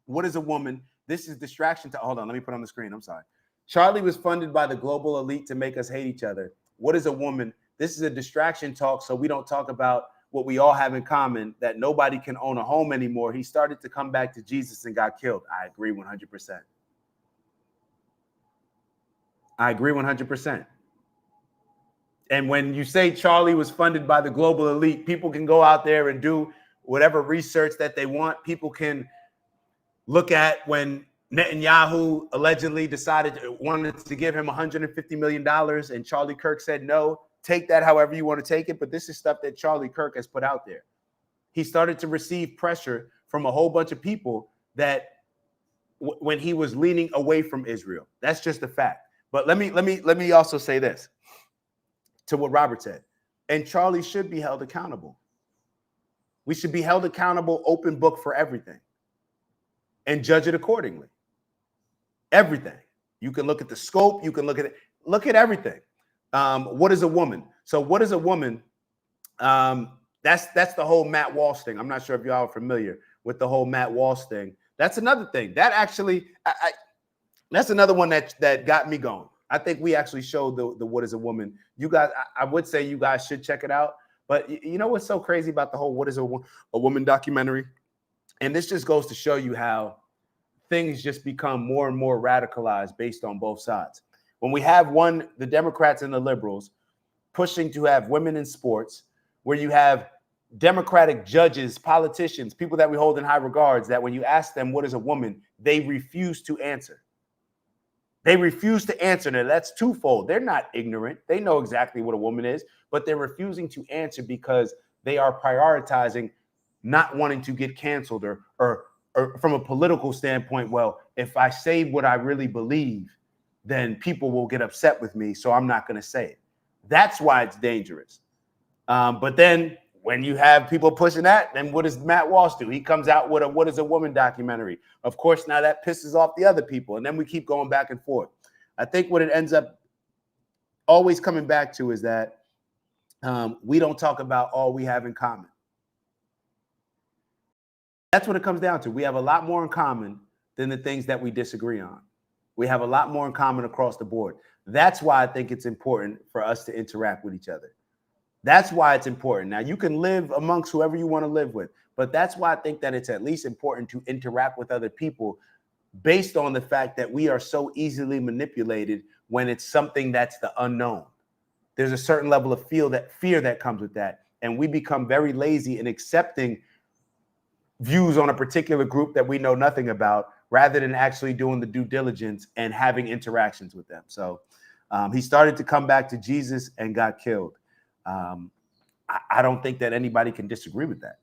What is a woman? This is distraction. Hold on, let me put on the screen. I'm sorry. Charlie was funded by the global elite to make us hate each other. What is a woman? This is a distraction talk, so we don't talk about what we all have in common, that nobody can own a home anymore. He started to come back to Jesus and got killed. I agree 100%. I agree 100%. And when you say Charlie was funded by the global elite, people can go out there and do whatever research that they want. People can look at when Netanyahu allegedly wanted to give him $150 million, and Charlie Kirk said no. Take that however you want to take it, but this is stuff that Charlie Kirk has put out there. He started to receive pressure from a whole bunch of people that when he was leaning away from Israel. That's just a fact. But let me also say this to what Robert said. And Charlie should be held accountable. We should be held accountable, open book for everything, and judge it accordingly. Everything. You can look at the scope. You can look at everything. What is a woman? So what is a woman? That's the whole Matt Walsh thing. I'm not sure if y'all are familiar with the whole Matt Walsh thing. That's another thing. That actually, that's another one that got me going. I think we actually showed the what is a woman. You guys, I would say you guys should check it out. But you know what's so crazy about the whole what is a woman documentary? And this just goes to show you how things just become more and more radicalized based on both sides. When we have the Democrats and the liberals pushing to have women in sports, where you have Democratic judges, politicians, people that we hold in high regards, that when you ask them what is a woman, they refuse to answer. They refuse to answer. Now, that's twofold. They're not ignorant. They know exactly what a woman is, but they're refusing to answer because they are prioritizing not wanting to get canceled or from a political standpoint, well, if I say what I really believe, then people will get upset with me, so I'm not going to say it. That's why it's dangerous. But then when you have people pushing that, then what does Matt Walsh do? He comes out with a What is a Woman documentary. Of course, now that pisses off the other people, and then we keep going back and forth. I think what it ends up always coming back to is that we don't talk about all we have in common. That's what it comes down to. We have a lot more in common than the things that we disagree on. We have a lot more in common across the board. That's why I think it's important for us to interact with each other. That's why it's important. Now, you can live amongst whoever you want to live with, but that's why I think that it's at least important to interact with other people based on the fact that we are so easily manipulated when it's something that's the unknown. There's a certain level of fear that comes with that, and we become very lazy in accepting views on a particular group that we know nothing about, rather than actually doing the due diligence and having interactions with them. So he started to come back to Jesus and got killed. I don't think that anybody can disagree with that.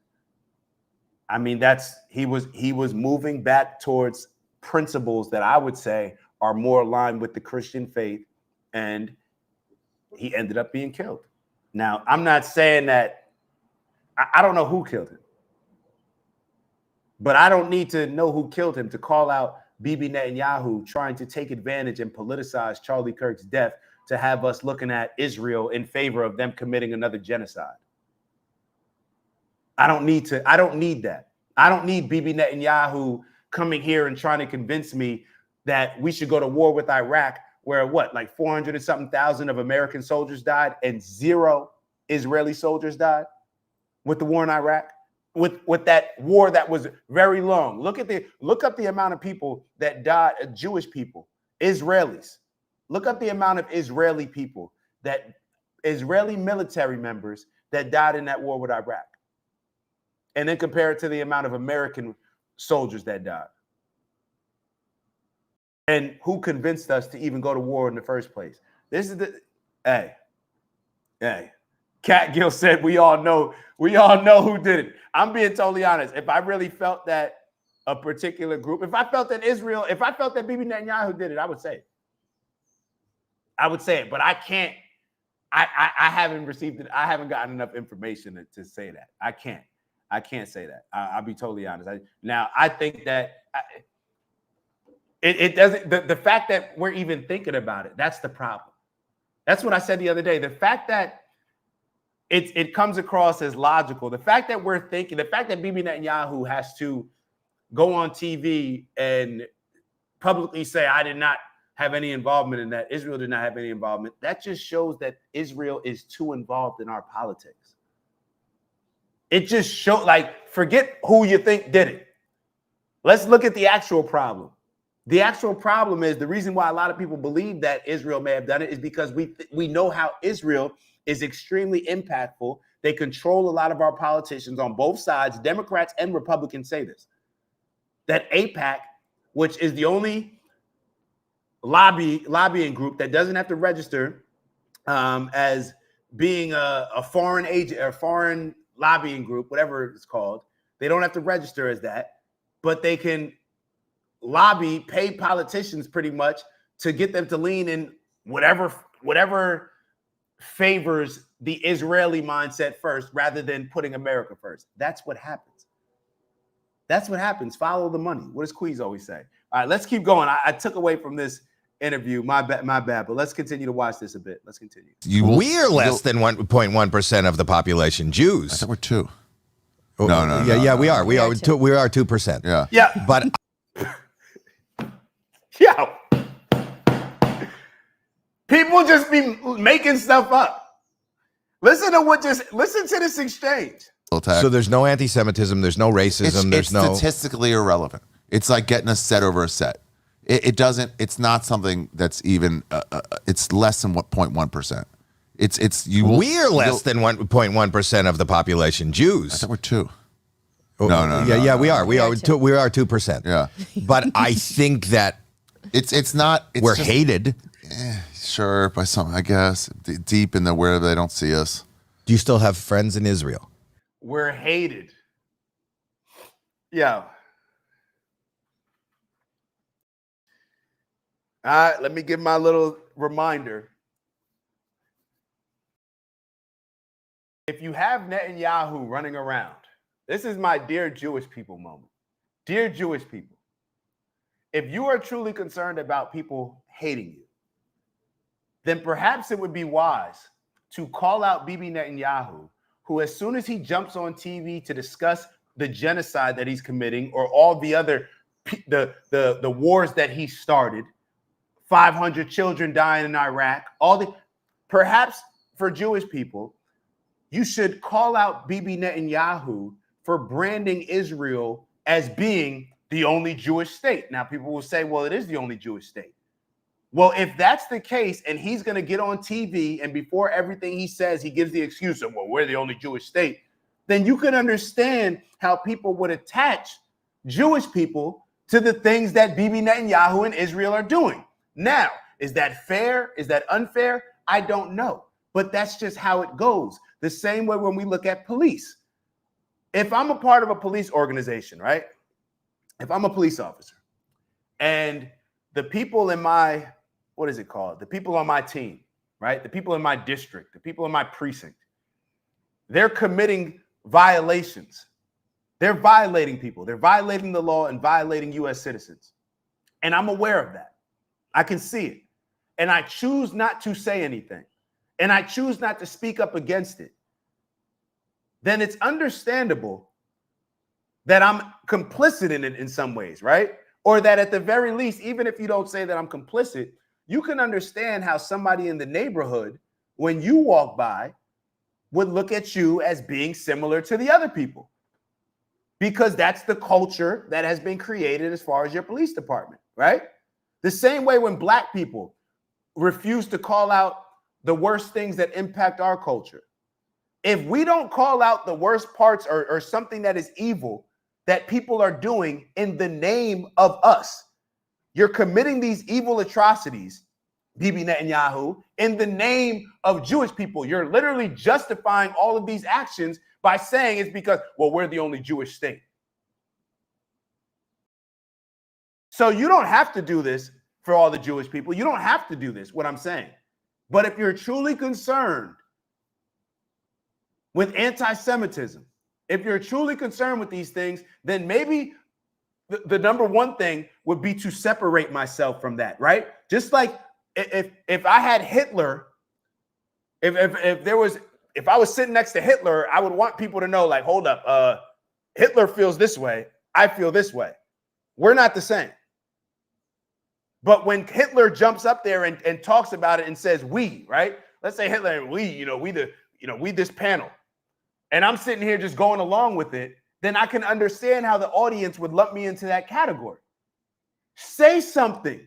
I mean, he was moving back towards principles that I would say are more aligned with the Christian faith, and he ended up being killed. Now, I'm not saying that I don't know who killed him, but I don't need to know who killed him to call out Bibi Netanyahu trying to take advantage and politicize Charlie Kirk's death to have us looking at Israel in favor of them committing another genocide. I don't need that. I don't need Bibi Netanyahu coming here and trying to convince me that we should go to war with Iraq, where like 400 and something thousand of American soldiers died and 0 Israeli soldiers died with the war in Iraq. With that war that was very long. Look up the amount of people that died, Jewish people, Israelis. Look up the amount of Israeli people, Israeli military members that died in that war with Iraq. And then compare it to the amount of American soldiers that died. And who convinced us to even go to war in the first place? This is hey. Cat Gill said, we all know who did it. I'm being totally honest. If I really felt that a particular group, if I felt that Bibi Netanyahu did it, I would say it. But I can't, I haven't received it. I haven't gotten enough information to say that. I can't say that. I'll be totally honest. I think that it doesn't, the fact that we're even thinking about it, that's the problem. That's what I said the other day. The fact that it comes across as logical. The fact that we're thinking, the fact that Bibi Netanyahu has to go on TV and publicly say, I did not have any involvement in that, Israel did not have any involvement, that just shows that Israel is too involved in our politics. It just shows, forget who you think did it. Let's look at the actual problem. The actual problem is the reason why a lot of people believe that Israel may have done it is because we know how Israel is extremely impactful. They control a lot of our politicians on both sides. Democrats and Republicans say this. That AIPAC, which is the only lobbying group that doesn't have to register as being a foreign agent or foreign lobbying group, whatever it's called, they don't have to register as that, but they can lobby, pay politicians pretty much to get them to lean in whatever favors the Israeli mindset first rather than putting America first. That's what happens. Follow the money. What does Queez always say? All right, let's keep going. I took away from this interview. My bad. But let's continue to watch this a bit. Let's continue. We're less than 1.1% of the population. Jews. I thought we're 2. No. Yeah, we are. We are 2%. Yeah. Yeah. But yeah. People just be making stuff up. Listen to this exchange. So there's no anti-Semitism, there's no racism, It's statistically irrelevant. It's like getting a set over a set. It's not something that's even, it's less than 0.1%. We're less than 1.1% of the population. Jews. I thought we're 2. We are. We are 2%. Yeah. But I think that It's not. It's We're just, hated. Sure, by some, I guess, deep in the where they don't see us. Do you still have friends in Israel? We're hated. Yo. All right, let me give my little reminder. If you have Netanyahu running around, this is my dear Jewish people moment. Dear Jewish people, if you are truly concerned about people hating you, then perhaps it would be wise to call out Bibi Netanyahu, who as soon as he jumps on TV to discuss the genocide that he's committing or all the other the wars that he started, 500 children dying in Iraq, perhaps for Jewish people, you should call out Bibi Netanyahu for branding Israel as being the only Jewish state. Now, people will say, well, it is the only Jewish state. Well, if that's the case, and he's going to get on TV, and before everything he says, he gives the excuse of, well, we're the only Jewish state, then you can understand how people would attach Jewish people to the things that Bibi Netanyahu and Israel are doing. Now, is that fair? Is that unfair? I don't know. But that's just how it goes. The same way when we look at police. If I'm a part of a police organization, right? If I'm a police officer and the people in my, what is it called? The people on my team, right? The people in my district, the people in my precinct, they're committing violations. They're violating people. They're violating the law and violating U.S. citizens. And I'm aware of that. I can see it. And I choose not to say anything. And I choose not to speak up against it. Then it's understandable that I'm complicit in it in some ways, right? Or that at the very least, even if you don't say that I'm complicit, you can understand how somebody in the neighborhood, when you walk by, would look at you as being similar to the other people. Because that's the culture that has been created as far as your police department, right? The same way when Black people refuse to call out the worst things that impact our culture. If we don't call out the worst parts or something that is evil that people are doing in the name of us, you're committing these evil atrocities, Bibi Netanyahu, in the name of Jewish people. You're literally justifying all of these actions by saying it's because, well, we're the only Jewish state. So you don't have to do this for all the Jewish people. You don't have to do this, what I'm saying. But if you're truly concerned with anti-Semitism, if you're truly concerned with these things, then maybe the number one thing would be to separate myself from that, right? Just like if I had Hitler, if I was sitting next to Hitler, I would want people to know, like, hold up, Hitler feels this way, I feel this way. We're not the same. But when Hitler jumps up there and talks about it and says we, right? Let's say Hitler and we this panel. And I'm sitting here just going along with it, then I can understand how the audience would lump me into that category. Say something,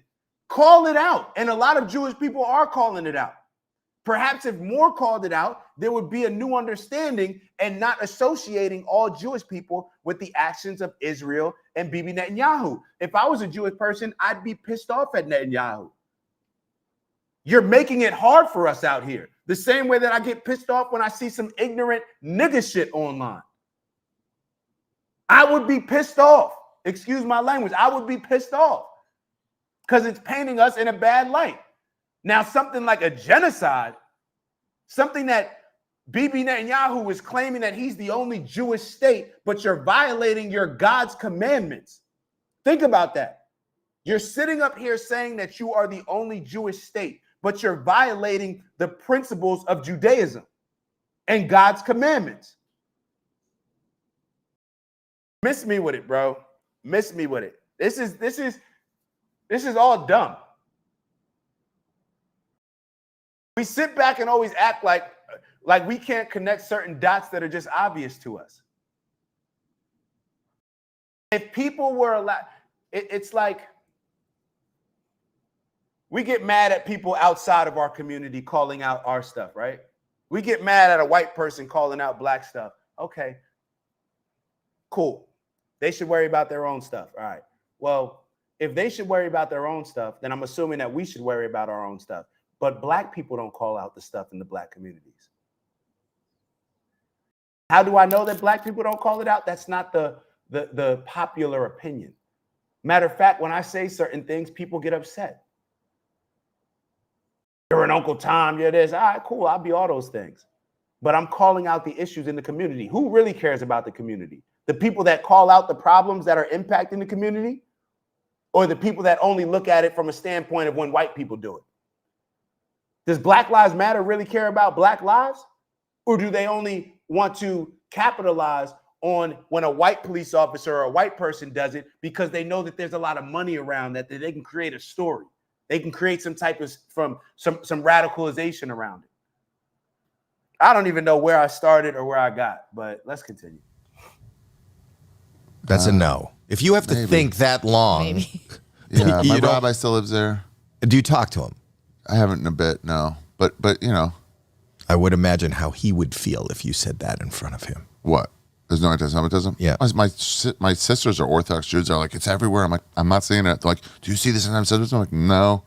call it out. And a lot of Jewish people are calling it out. Perhaps if more called it out, there would be a new understanding and not associating all Jewish people with the actions of Israel and Bibi Netanyahu. If I was a Jewish person, I'd be pissed off at Netanyahu. You're making it hard for us out here. The same way that I get pissed off when I see some ignorant nigga shit online. I would be pissed off. Excuse my language. I would be pissed off because it's painting us in a bad light. Now, something like a genocide, something that Bibi Netanyahu is claiming that he's the only Jewish state, but you're violating your God's commandments. Think about that. You're sitting up here saying that you are the only Jewish state, but you're violating the principles of Judaism and God's commandments. Miss me with it, bro. Miss me with it. This is all dumb. We sit back and always act like we can't connect certain dots that are just obvious to us. If people were allowed, it's like we get mad at people outside of our community calling out our stuff, right? We get mad at a white person calling out black stuff. Okay, cool. They should worry about their own stuff. All right. Well, if they should worry about their own stuff, then I'm assuming that we should worry about our own stuff. But black people don't call out the stuff in the black communities. How do I know that black people don't call it out? That's not the popular opinion. Matter of fact, when I say certain things, people get upset. You're an Uncle Tom, you're this. All right, cool, I'll be all those things. But I'm calling out the issues in the community. Who really cares about the community? The people that call out the problems that are impacting the community, or the people that only look at it from a standpoint of when white people do it? Does Black Lives Matter really care about black lives? Or do they only want to capitalize on when a white police officer or a white person does it because they know that there's a lot of money around that they can create a story? They can create some type of some radicalization around it. I don't even know where I started or where I got, but let's continue. That's a no. If you have to maybe. think that long, Yeah, you my don't- rabbi still lives there. do you talk to him? I haven't in a bit, no. But you know. I would imagine how he would feel if you said that in front of him. What? There's no anti-Semitism? Yeah. My sisters are Orthodox Jews. They're like, it's everywhere. I'm like, I'm not seeing it. They're like, do you see this anti-Semitism? I'm like, no.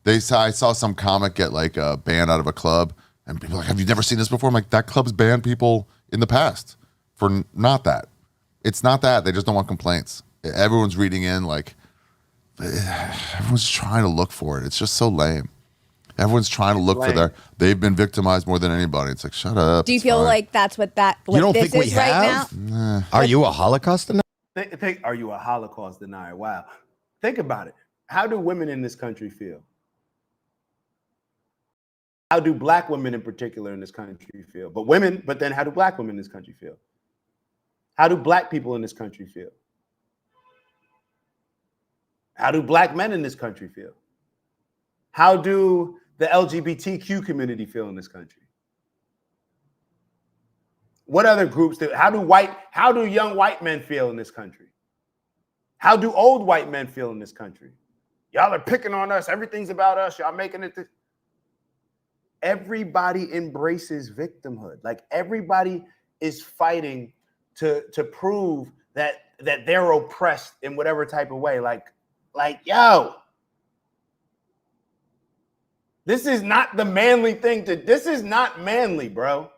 I saw some comic get like banned out of a club, and people are like, have you never seen this before? I'm like, that club's banned people in the past for not that. It's not that. They just don't want complaints. Everyone's reading in like, everyone's trying to look for it. It's just so lame. Everyone's trying to look for they've been victimized more than anybody. It's like, shut up. Do you feel like that's what You don't this think we is right have? now? Are you a Holocaust denier? Are you a Holocaust denier? Wow. Think about it. How do women in this country feel? How do black women in particular in this country feel? But then how do black women in this country feel? How do black people in this country feel? How do black men in this country feel? How do the LGBTQ community feel in this country? What other groups do? How do young white men feel in this country? How do old white men feel in this country? Y'all are picking on us. Everything's about us. Y'all making it. Everybody embraces victimhood. Like everybody is fighting to prove that they're oppressed in whatever type of way. Like yo. This is not the manly thing this is not manly, bro.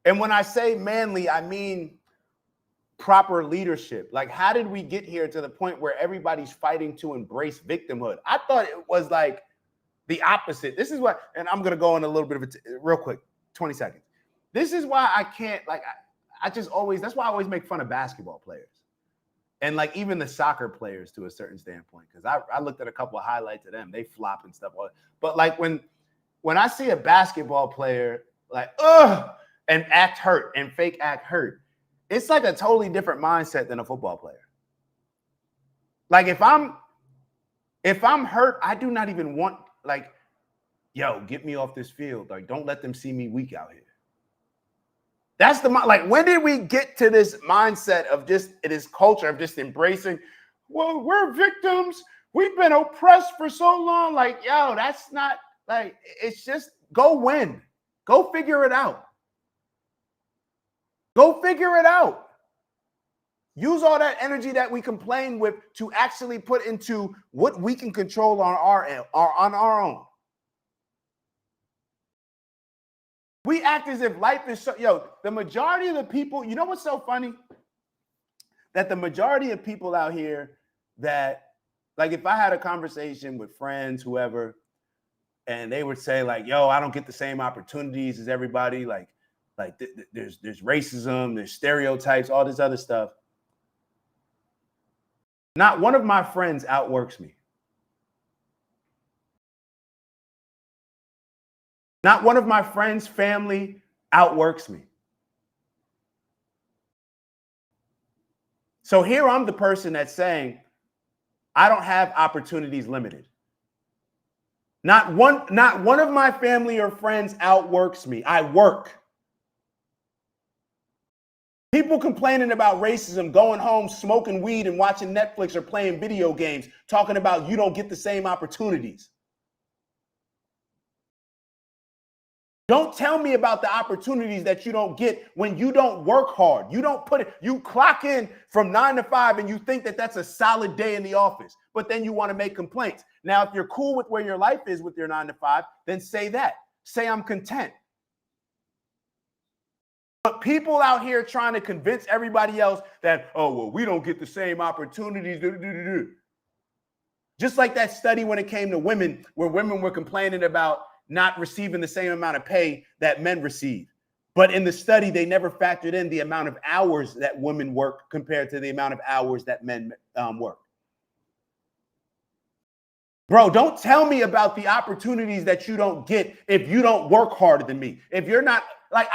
And when I say manly, I mean proper leadership. Like, how did we get here to the point where everybody's fighting to embrace victimhood? I thought it was like the opposite. This is what, and I'm going to go in a little bit of real quick, 20 seconds. This is why I can't, like, that's why I always make fun of basketball players. And like even the soccer players to a certain standpoint, because I looked at a couple of highlights of them, they flop and stuff. But like when I see a basketball player like and act hurt and fake act hurt, it's like a totally different mindset than a football player. Like if I'm hurt, I do not even want like, yo, get me off this field. Like don't let them see me weak out here. That's like, when did we get to this mindset of just this culture of just embracing, well, we're victims. We've been oppressed for so long. Like, yo, that's not like, it's just go win. Go figure it out. Go figure it out. Use all that energy that we complain with to actually put into what we can control on our own. We act as if life is so, the majority of the people, you know what's so funny? That the majority of people out here that, like if I had a conversation with friends, whoever, and they would say like, yo, I don't get the same opportunities as everybody. Like there's racism, there's stereotypes, all this other stuff. Not one of my friends outworks me. Not one of my friends' family outworks me. So here I'm the person that's saying, I don't have opportunities limited. Not one of my family or friends outworks me. I work. People complaining about racism, going home, smoking weed and watching Netflix or playing video games, talking about you don't get the same opportunities. Don't tell me about the opportunities that you don't get when you don't work hard. You don't put it, you clock in from 9 to 5 and you think that that's a solid day in the office, but then you want to make complaints. Now, if you're cool with where your life is with your 9 to 5, then say that. Say I'm content. But people out here trying to convince everybody else that, oh, well, we don't get the same opportunities. Just like that study when it came to women, where women were complaining about not receiving the same amount of pay that men receive. But in the study, they never factored in the amount of hours that women work compared to the amount of hours that men work. Bro, don't tell me about the opportunities that you don't get if you don't work harder than me. If you're not, like,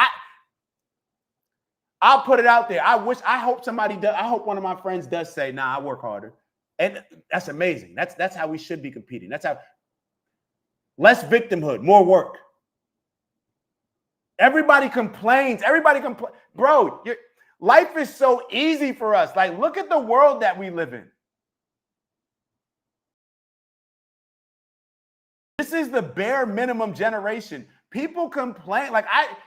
I'll put it out there. I hope somebody does. I hope one of my friends does say, nah, I work harder. And that's amazing. That's how we should be competing. That's how. Less victimhood, more work. Everybody complains. Bro, life is so easy for us. Like, look at the world that we live in. This is the bare minimum generation. People complain. Like,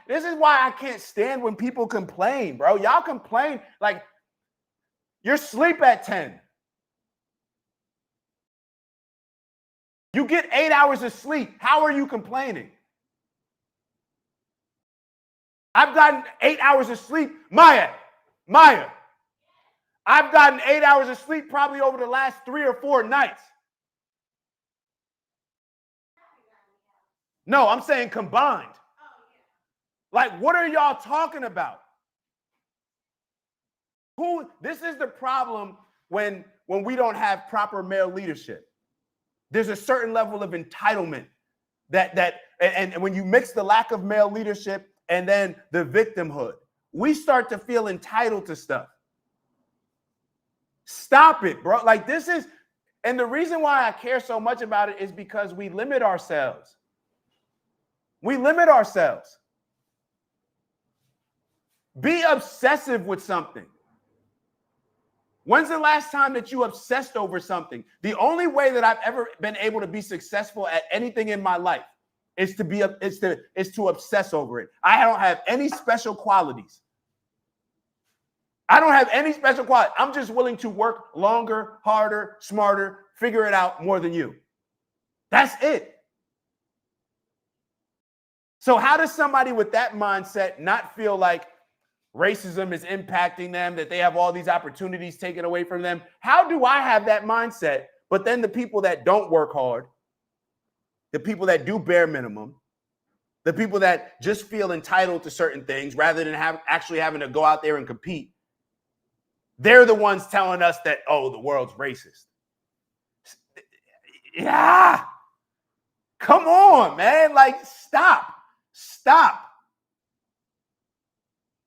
this is why I can't stand when people complain, bro. Y'all complain like you're asleep at 10. You get 8 hours of sleep. How are you complaining? I've gotten 8 hours of sleep. Maya, I've gotten 8 hours of sleep probably over the last 3 or 4 nights. No, I'm saying combined. Like, what are y'all talking about? This is the problem when we don't have proper male leadership. There's a certain level of entitlement and when you mix the lack of male leadership and then the victimhood, we start to feel entitled to stuff. Stop it, bro. Like, and the reason why I care so much about it is because we limit ourselves. We limit ourselves. Be obsessive with something. When's the last time that you obsessed over something? The only way that I've ever been able to be successful at anything in my life is to obsess over it. I don't have any special qualities. I'm just willing to work longer, harder, smarter, figure it out more than you. That's it. So how does somebody with that mindset not feel like racism is impacting them, that they have all these opportunities taken away from them? How do I have that mindset? But then the people that don't work hard, the people that do bare minimum, the people that just feel entitled to certain things rather than actually having to go out there and compete, they're the ones telling us that, oh, the world's racist. Yeah. Come on, man. Like, stop.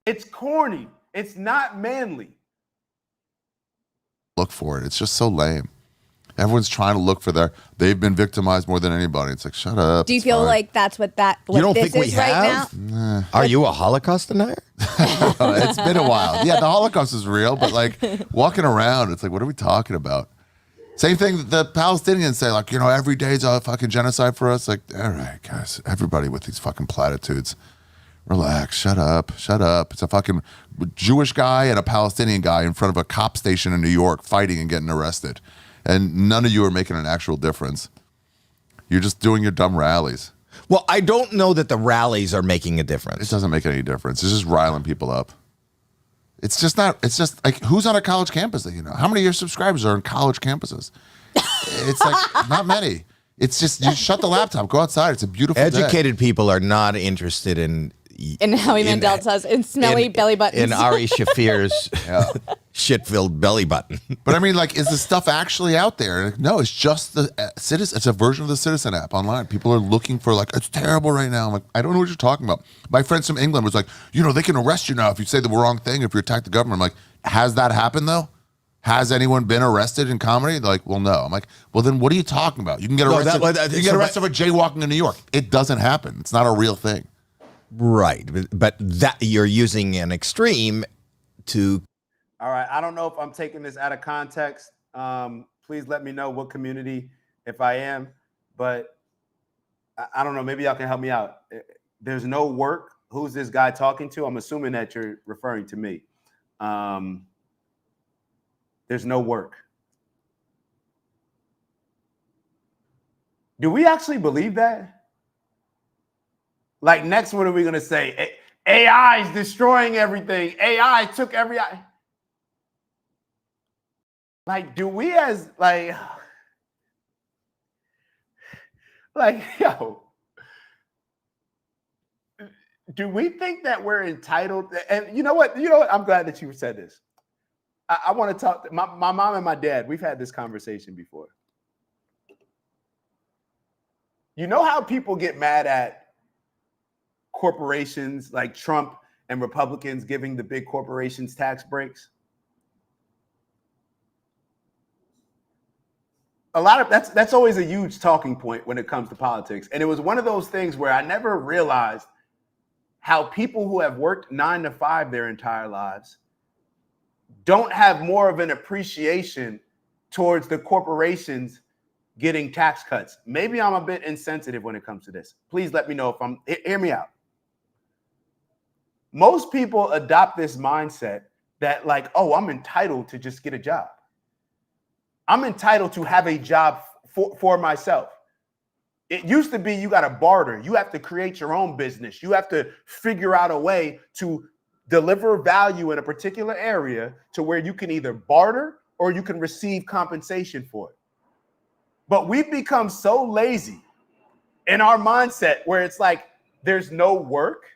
It's corny. It's not manly. Look for it. It's just so lame. Everyone's trying to look for they've been victimized more than anybody. It's like, shut up. Do you feel like that's what You don't this think we is right have? now? Are you a Holocaust denier? It's been a while. Yeah, the Holocaust is real, but like walking around, it's like, what are we talking about? Same thing the Palestinians say, like, every day's a fucking genocide for us. Like, all right, guys, everybody with these fucking platitudes. Relax, shut up. It's a fucking Jewish guy and a Palestinian guy in front of a cop station in New York fighting and getting arrested. And none of you are making an actual difference. You're just doing your dumb rallies. Well, I don't know that the rallies are making a difference. It doesn't make any difference. It's just riling people up. It's just like, who's on a college campus that you know? How many of your subscribers are on college campuses? It's like, not many. It's just, you shut the laptop, go outside. It's a beautiful day. Educated people are not interested in Howie Mandel says, in smelly belly buttons. In Ari Shafir's shit-filled belly button. But I mean, like, is the stuff actually out there? Like, no, it's just the Citizen. It's a version of the Citizen app online. People are looking for, like, it's terrible right now. I'm like, I don't know what you're talking about. My friends from England was like, they can arrest you now if you say the wrong thing, if you attack the government. I'm like, has that happened, though? Has anyone been arrested in comedy? They're like, well, no. I'm like, well, then what are you talking about? You can get arrested. You can get arrested for jaywalking in New York. It doesn't happen. It's not a real thing. Right, but that you're using an extreme to. All right, I don't know if I'm taking this out of context. Please let me know what community, if I am. But I don't know. Maybe y'all can help me out. there's no work. Who's this guy talking to? I'm assuming that you're referring to me. There's no work. Do we actually believe that? Like, next, what are we going to say? AI is destroying everything. AI took every... Like, do we as, like, yo, do we think that we're entitled? And you know what? I'm glad that you said this. I want to talk to my mom and my dad. We've had this conversation before. You know how people get mad at corporations like Trump and Republicans giving the big corporations tax breaks? A lot of that's always a huge talking point when it comes to politics. And it was one of those things where I never realized how people who have worked 9 to 5 their entire lives don't have more of an appreciation towards the corporations getting tax cuts. Maybe I'm a bit insensitive when it comes to this. Please let me know if hear me out. Most people adopt this mindset that, like, oh, I'm entitled to just get a job. I'm entitled to have a job for myself. It used to be you got to barter. You have to create your own business. You have to figure out a way to deliver value in a particular area to where you can either barter or you can receive compensation for it. But we've become so lazy in our mindset where it's like there's no work.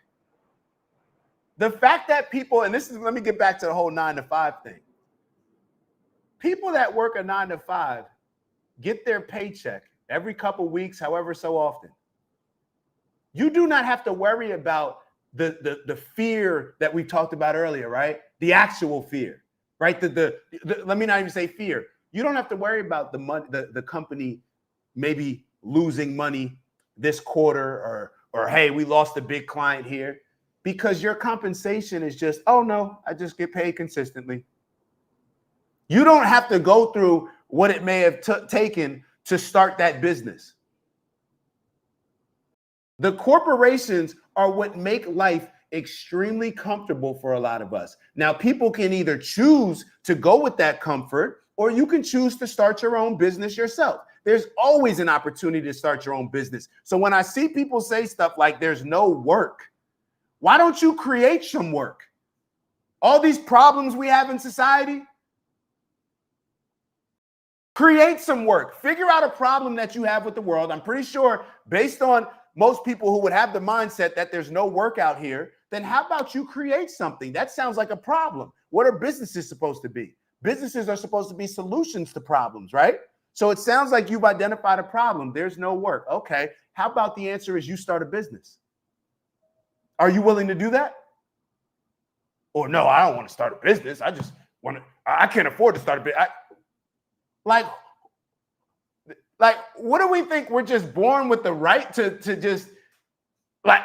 The fact that people, and this is, let me get back to the whole 9 to 5 thing. People that work a 9 to 5 get their paycheck every couple weeks, however so often. You do not have to worry about the fear that we talked about earlier, right? The actual fear, right? Let me not even say fear. You don't have to worry about the money, the company maybe losing money this quarter, or hey, we lost a big client here, because your compensation is just, oh no, I just get paid consistently. You don't have to go through what it may have taken to start that business. The corporations are what make life extremely comfortable for a lot of us. Now, people can either choose to go with that comfort, or you can choose to start your own business yourself. There's always an opportunity to start your own business. So when I see people say stuff like there's no work, why don't you create some work? All these problems we have in society, create some work. Figure out a problem that you have with the world. I'm pretty sure, based on most people who would have the mindset that there's no work out here, then how about you create something? That sounds like a problem. What are businesses supposed to be? Businesses are supposed to be solutions to problems, right? So it sounds like you've identified a problem. There's no work. Okay, how about the answer is you start a business? Are you willing to do that? Or no, I don't want to start a business. I can't afford to start a business. Like, what do we think? We're just born with the right to just like,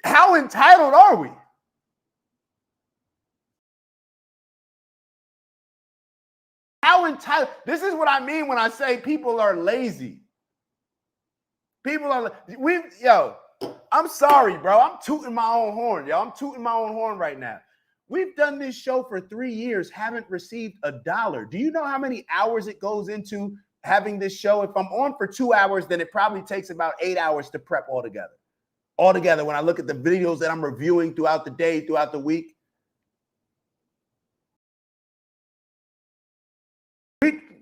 how entitled are we? How entitled? This is what I mean when I say people are lazy. People are, I'm sorry, bro. I'm tooting my own horn, yo. I'm tooting my own horn right now. We've done this show for 3 years, haven't received $1. Do you know how many hours it goes into having this show? If I'm on for 2 hours, then it probably takes about 8 hours to prep altogether. Altogether, when I look at the videos that I'm reviewing throughout the day, throughout the week.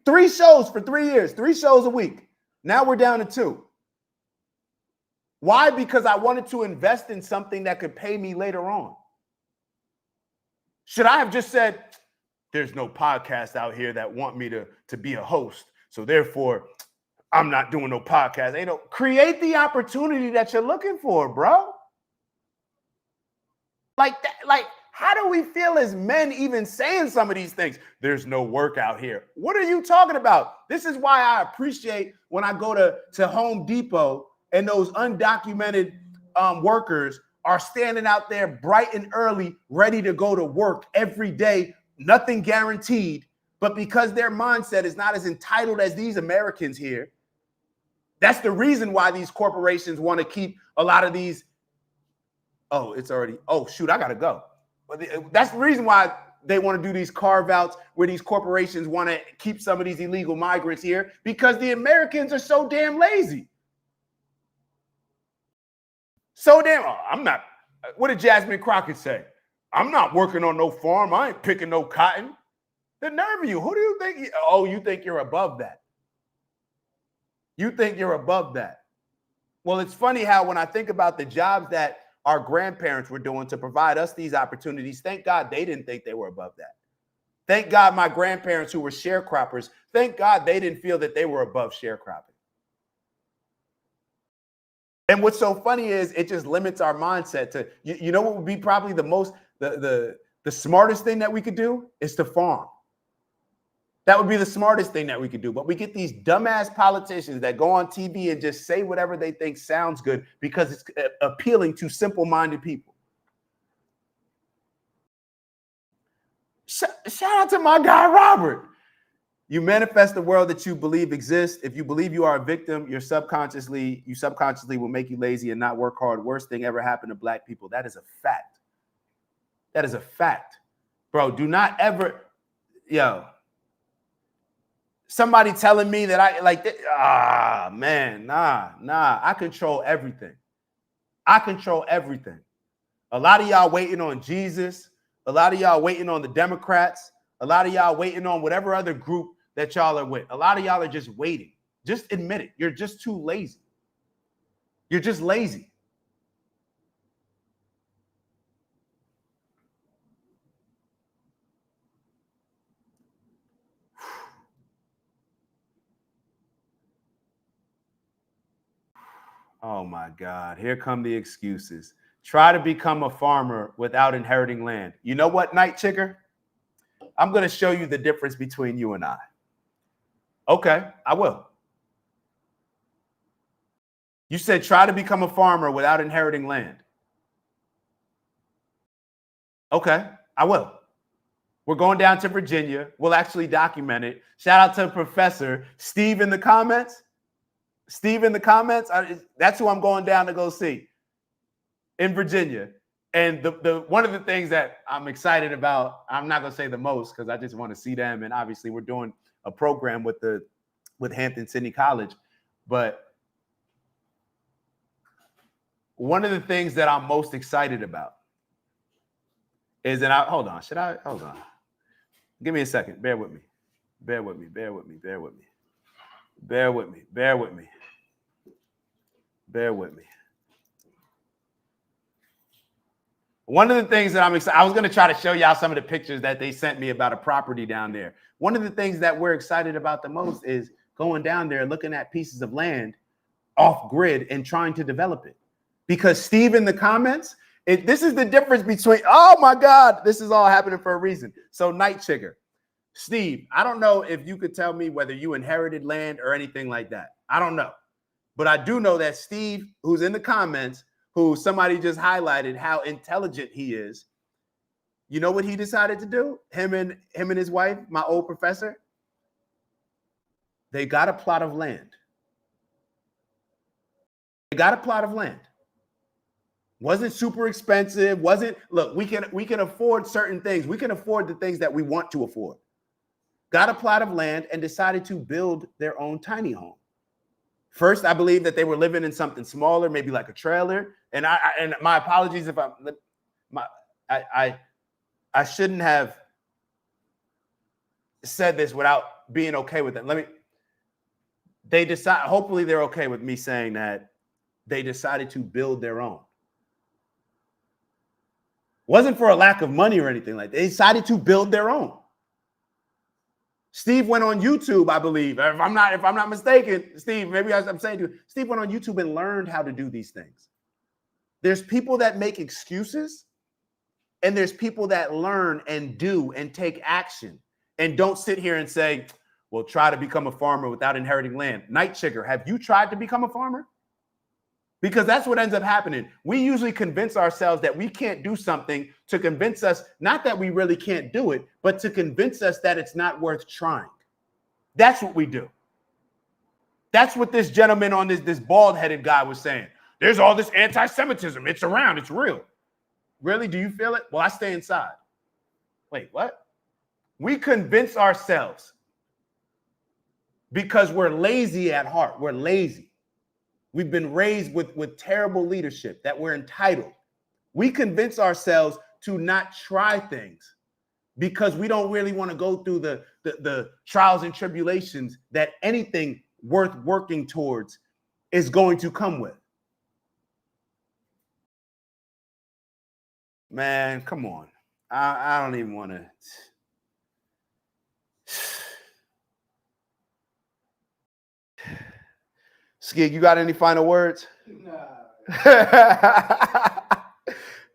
3 shows for 3 years, 3 shows a week. Now we're down to 2. Why? Because I wanted to invest in something that could pay me later on. Should I have just said, there's no podcast out here that want me to be a host, so therefore I'm not doing no podcast. Create the opportunity that you're looking for, bro. Like, how do we feel as men even saying some of these things? There's no work out here. What are you talking about? This is why I appreciate when I go to Home Depot and those undocumented workers are standing out there bright and early, ready to go to work every day, nothing guaranteed. But because their mindset is not as entitled as these Americans here, That's the reason why these corporations want to keep a lot of these. Oh, it's already. Oh, shoot, I got to go. But that's the reason why they want to do these carve outs where these corporations want to keep some of these illegal migrants here, because the Americans are so damn lazy. So damn, I'm not. What did Jasmine Crockett say? I'm not working on no farm. I ain't picking no cotton. The nerve of you. Who do you think? Oh, you think you're above that. You think you're above that. Well, it's funny how when I think about the jobs that our grandparents were doing to provide us these opportunities, thank God they didn't think they were above that. Thank God my grandparents who were sharecroppers, thank God they didn't feel that they were above sharecropping. And what's so funny is it just limits our mindset to, you know what would be probably the smartest thing that we could do is to farm. That would be the smartest thing that we could do. But we get these dumbass politicians that go on TV and just say whatever they think sounds good because it's appealing to simple-minded people. Shout out to my guy, Robert. You manifest the world that you believe exists. If you believe you are a victim, you subconsciously will make you lazy and not work hard. Worst thing ever happened to black people. That is a fact. That is a fact. Bro, do not ever, somebody telling me that nah. I control everything. I control everything. A lot of y'all waiting on Jesus. A lot of y'all waiting on the Democrats. A lot of y'all waiting on whatever other group that y'all are with. A lot of y'all are just waiting. Just admit it. You're just too lazy. You're just lazy. Oh my God, here come the excuses. Try to become a farmer without inheriting land. You know what, Night Chicker? I'm going to show you the difference between you and I. Okay, I will. You said try to become a farmer without inheriting land. Okay, I will. We're going down to Virginia. We'll actually document it. Shout out to Professor Steve in the comments. Steve in the comments. That's who I'm going down to go see in Virginia. And the one of the things that I'm excited about, I'm not going to say the most because I just want to see them. And obviously we're doing a program with Hampton-Sydney College. But one of the things that I'm most excited about is that hold on. Give me a second. Bear with me. Bear with me. One of the things that I'm excited, I was going to try to show y'all some of the pictures that they sent me about a property down there. One of the things that we're excited about the most is going down there, looking at pieces of land off grid and trying to develop it. Because Steve in the comments, this is the difference between, oh my God, this is all happening for a reason. So Night Chicker, Steve, I don't know if you could tell me whether you inherited land or anything like that. I don't know. But I do know that Steve, who's in the comments, who somebody just highlighted how intelligent he is, you know what he decided to do? Him and his wife, my old professor, they got a plot of land. Wasn't super expensive. Look, we can afford certain things. We can afford the things that we want to afford. Got a plot of land and decided to build their own tiny home. First, I believe that they were living in something smaller, maybe like a trailer. And my apologies if I shouldn't have said this without being okay with it. Hopefully they're okay with me saying that they decided to build their own. Wasn't for a lack of money or anything like that. They decided to build their own. Steve went on YouTube, I believe. If I'm not mistaken, Steve, maybe I'm saying to you, Steve went on YouTube and learned how to do these things. There's people that make excuses, and there's people that learn and do and take action and don't sit here and say, well, try to become a farmer without inheriting land. Night Chicker, have you tried to become a farmer? Because that's what ends up happening. We usually convince ourselves that we can't do something to convince us, not that we really can't do it, but to convince us that it's not worth trying. That's what we do. That's what this gentleman on this bald-headed guy was saying. There's all this anti-Semitism. It's around. It's real. Really? Do you feel it? Well, I stay inside. Wait, what? We convince ourselves because we're lazy at heart. We're lazy. We've been raised with terrible leadership that we're entitled. We convince ourselves to not try things because we don't really want to go through the trials and tribulations that anything worth working towards is going to come with. Man, come on. I don't even want to. Skig, you got any final words?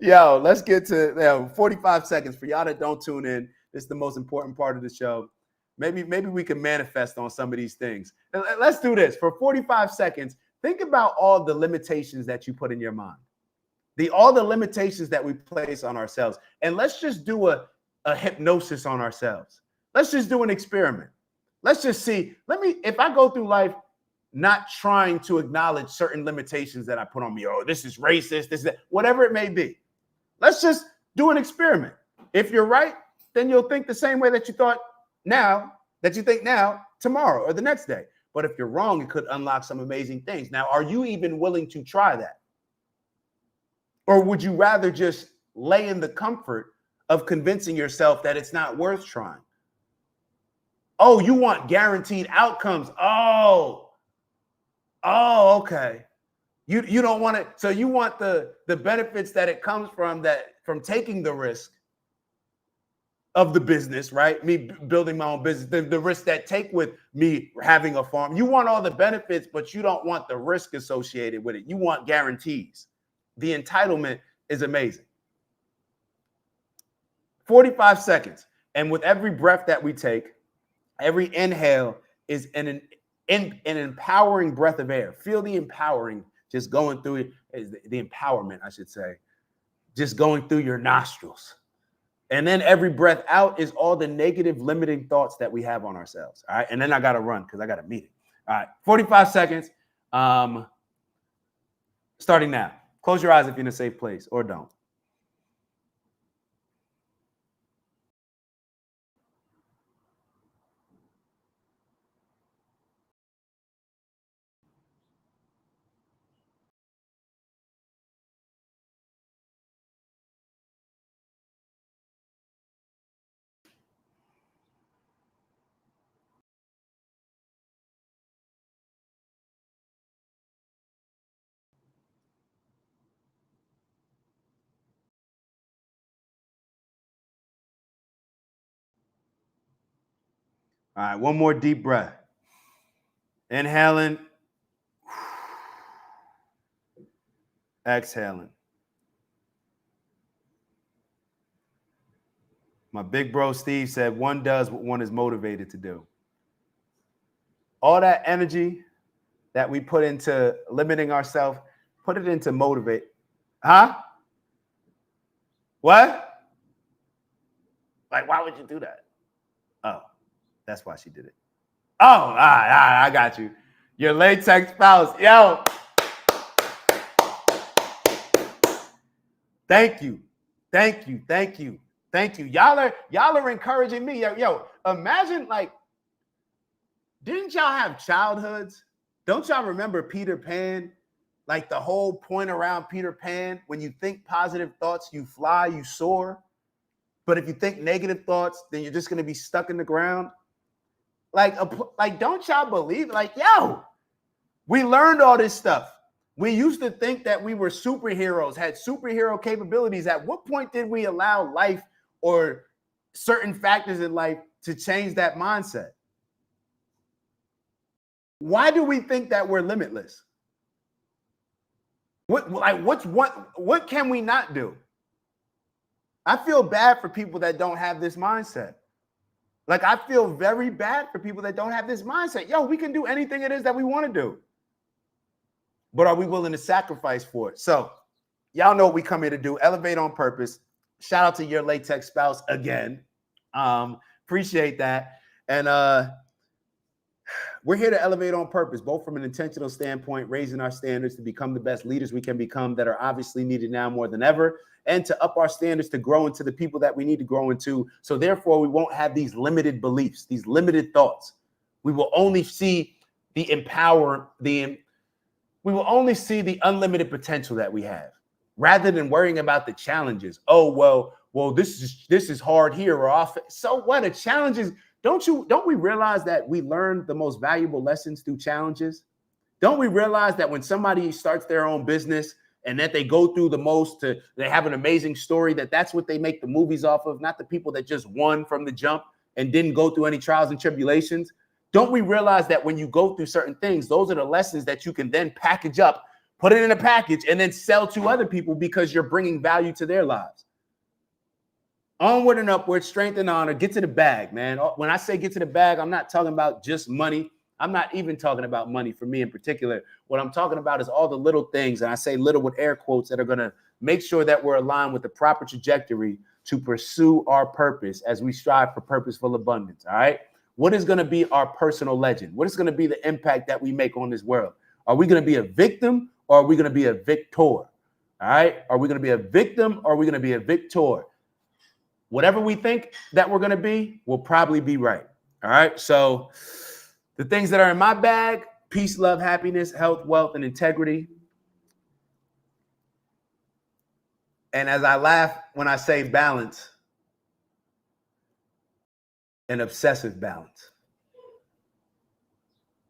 Yo, let's get to 45 seconds for y'all that don't tune in. This is the most important part of the show. Maybe we can manifest on some of these things. Let's do this. For 45 seconds, think about all the limitations that you put in your mind. All the limitations that we place on ourselves. And let's just do a hypnosis on ourselves. Let's just do an experiment. Let's just see. If I go through life not trying to acknowledge certain limitations that I put on me, oh, this is racist, this is that, whatever it may be. Let's just do an experiment. If you're right, then you'll think the same way that you thought now, that you think now, tomorrow, or the next day. But if you're wrong, it could unlock some amazing things. Now, are you even willing to try that? Or would you rather just lay in the comfort of convincing yourself that it's not worth trying? Oh, you want guaranteed outcomes. Oh, okay. You don't want it. So you want the benefits that it comes from taking the risk of the business, right? Me building my own business, the risk that take with me having a farm. You want all the benefits, but you don't want the risk associated with it. You want guarantees. The entitlement is amazing. 45 seconds. And with every breath that we take, every inhale is an empowering breath of air. Feel the empowering just going through it, the empowerment, I should say, just going through your nostrils. And then every breath out is all the negative limiting thoughts that we have on ourselves. All right. And then I got to run because I got a meeting. All right. 45 seconds. Starting now. Close your eyes if you're in a safe place, or don't. All right, one more deep breath. Inhaling. Exhaling. My big bro Steve said, one does what one is motivated to do. All that energy that we put into limiting ourselves, put it into motivate. Huh? What? Like, why would you do that? Oh. That's why she did it. Oh, all right, I got you. Your latex spouse. Yo. Thank you. Y'all are encouraging me. Yo, imagine, like, didn't y'all have childhoods? Don't y'all remember Peter Pan? Like, the whole point around Peter Pan, when you think positive thoughts, you fly, you soar. But if you think negative thoughts, then you're just going to be stuck in the ground. Like, don't y'all believe? Like, yo, we learned all this stuff. We used to think that we were superheroes, had superhero capabilities. At what point did we allow life or certain factors in life to change that mindset? Why do we think that we're limitless? What can we not do? I feel bad for people that don't have this mindset. Like, I feel very bad for people that don't have this mindset. Yo, we can do anything it is that we want to do. But are we willing to sacrifice for it? So, y'all know what we come here to do. Elevate on purpose. Shout out to your latex spouse again. Appreciate that. And We're here to elevate on purpose, both from an intentional standpoint, raising our standards to become the best leaders we can become that are obviously needed now more than ever, and to up our standards to grow into the people that we need to grow into. So therefore, we won't have these limited beliefs, these limited thoughts. We will only see we will only see the unlimited potential that we have, rather than worrying about the challenges. Oh, well, this is hard here or off. So what? A challenge is, don't we realize that we learn the most valuable lessons through challenges? Don't we realize that when somebody starts their own business and that they go through the most, they have an amazing story, that's what they make the movies off of, not the people that just won from the jump and didn't go through any trials and tribulations? Don't we realize that when you go through certain things, those are the lessons that you can then package up, put it in a package, and then sell to other people because you're bringing value to their lives? Onward and upward, strength and honor. Get to the bag, man. When I say get to the bag, I'm not talking about just money. I'm not even talking about money for me in particular. What I'm talking about is all the little things, and I say little with air quotes, that are going to make sure that we're aligned with the proper trajectory to pursue our purpose as we strive for purposeful abundance, all right? What is going to be our personal legend? What is going to be the impact that we make on this world? Are we going to be a victim, or are we going to be a victor? All right? Are we going to be a victim, or are we going to be a victor? Whatever we think that we're going to be will probably be right. All right. So the things that are in my bag: peace, love, happiness, health, wealth, and integrity. And as I laugh when I say balance, an obsessive balance.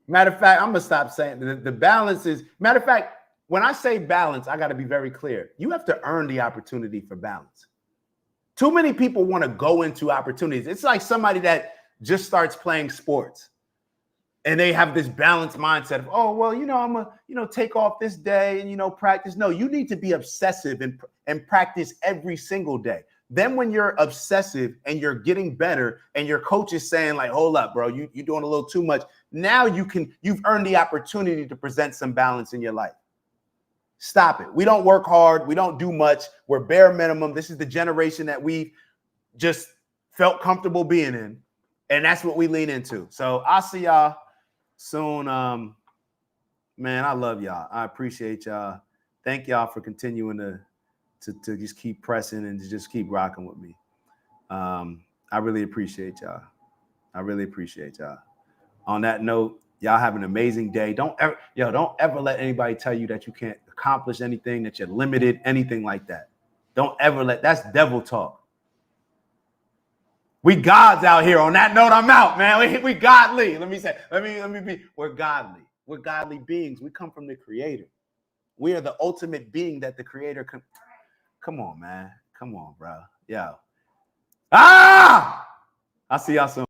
Matter of fact, I'm going to stop saying the balance is, matter of fact, when I say balance, I got to be very clear. You have to earn the opportunity for balance. Too many people want to go into opportunities. It's like somebody that just starts playing sports and they have this balanced mindset of, oh, well, I'm going to, take off this day and, practice. No, you need to be obsessive and practice every single day. Then when you're obsessive and you're getting better and your coach is saying like, hold up, bro, you're doing a little too much. Now you've earned the opportunity to present some balance in your life. Stop it. We don't work hard. We don't do much. We're bare minimum. This is the generation that we just felt comfortable being in. And that's what we lean into. So I'll see y'all soon. Man, I love y'all. I appreciate y'all. Thank y'all for continuing to just keep pressing and to just keep rocking with me. I really appreciate y'all. I really appreciate y'all. On that note, y'all have an amazing day. Don't ever let anybody tell you that you can't accomplish anything, that you're limited, anything like that. Don't ever that's devil talk. We gods out here. On that note, I'm out, man. We godly. Let me be. We're godly. We're godly beings. We come from the Creator. We are the ultimate being that the Creator can. Come on, man. Come on, bro. Yo. I'll see y'all soon.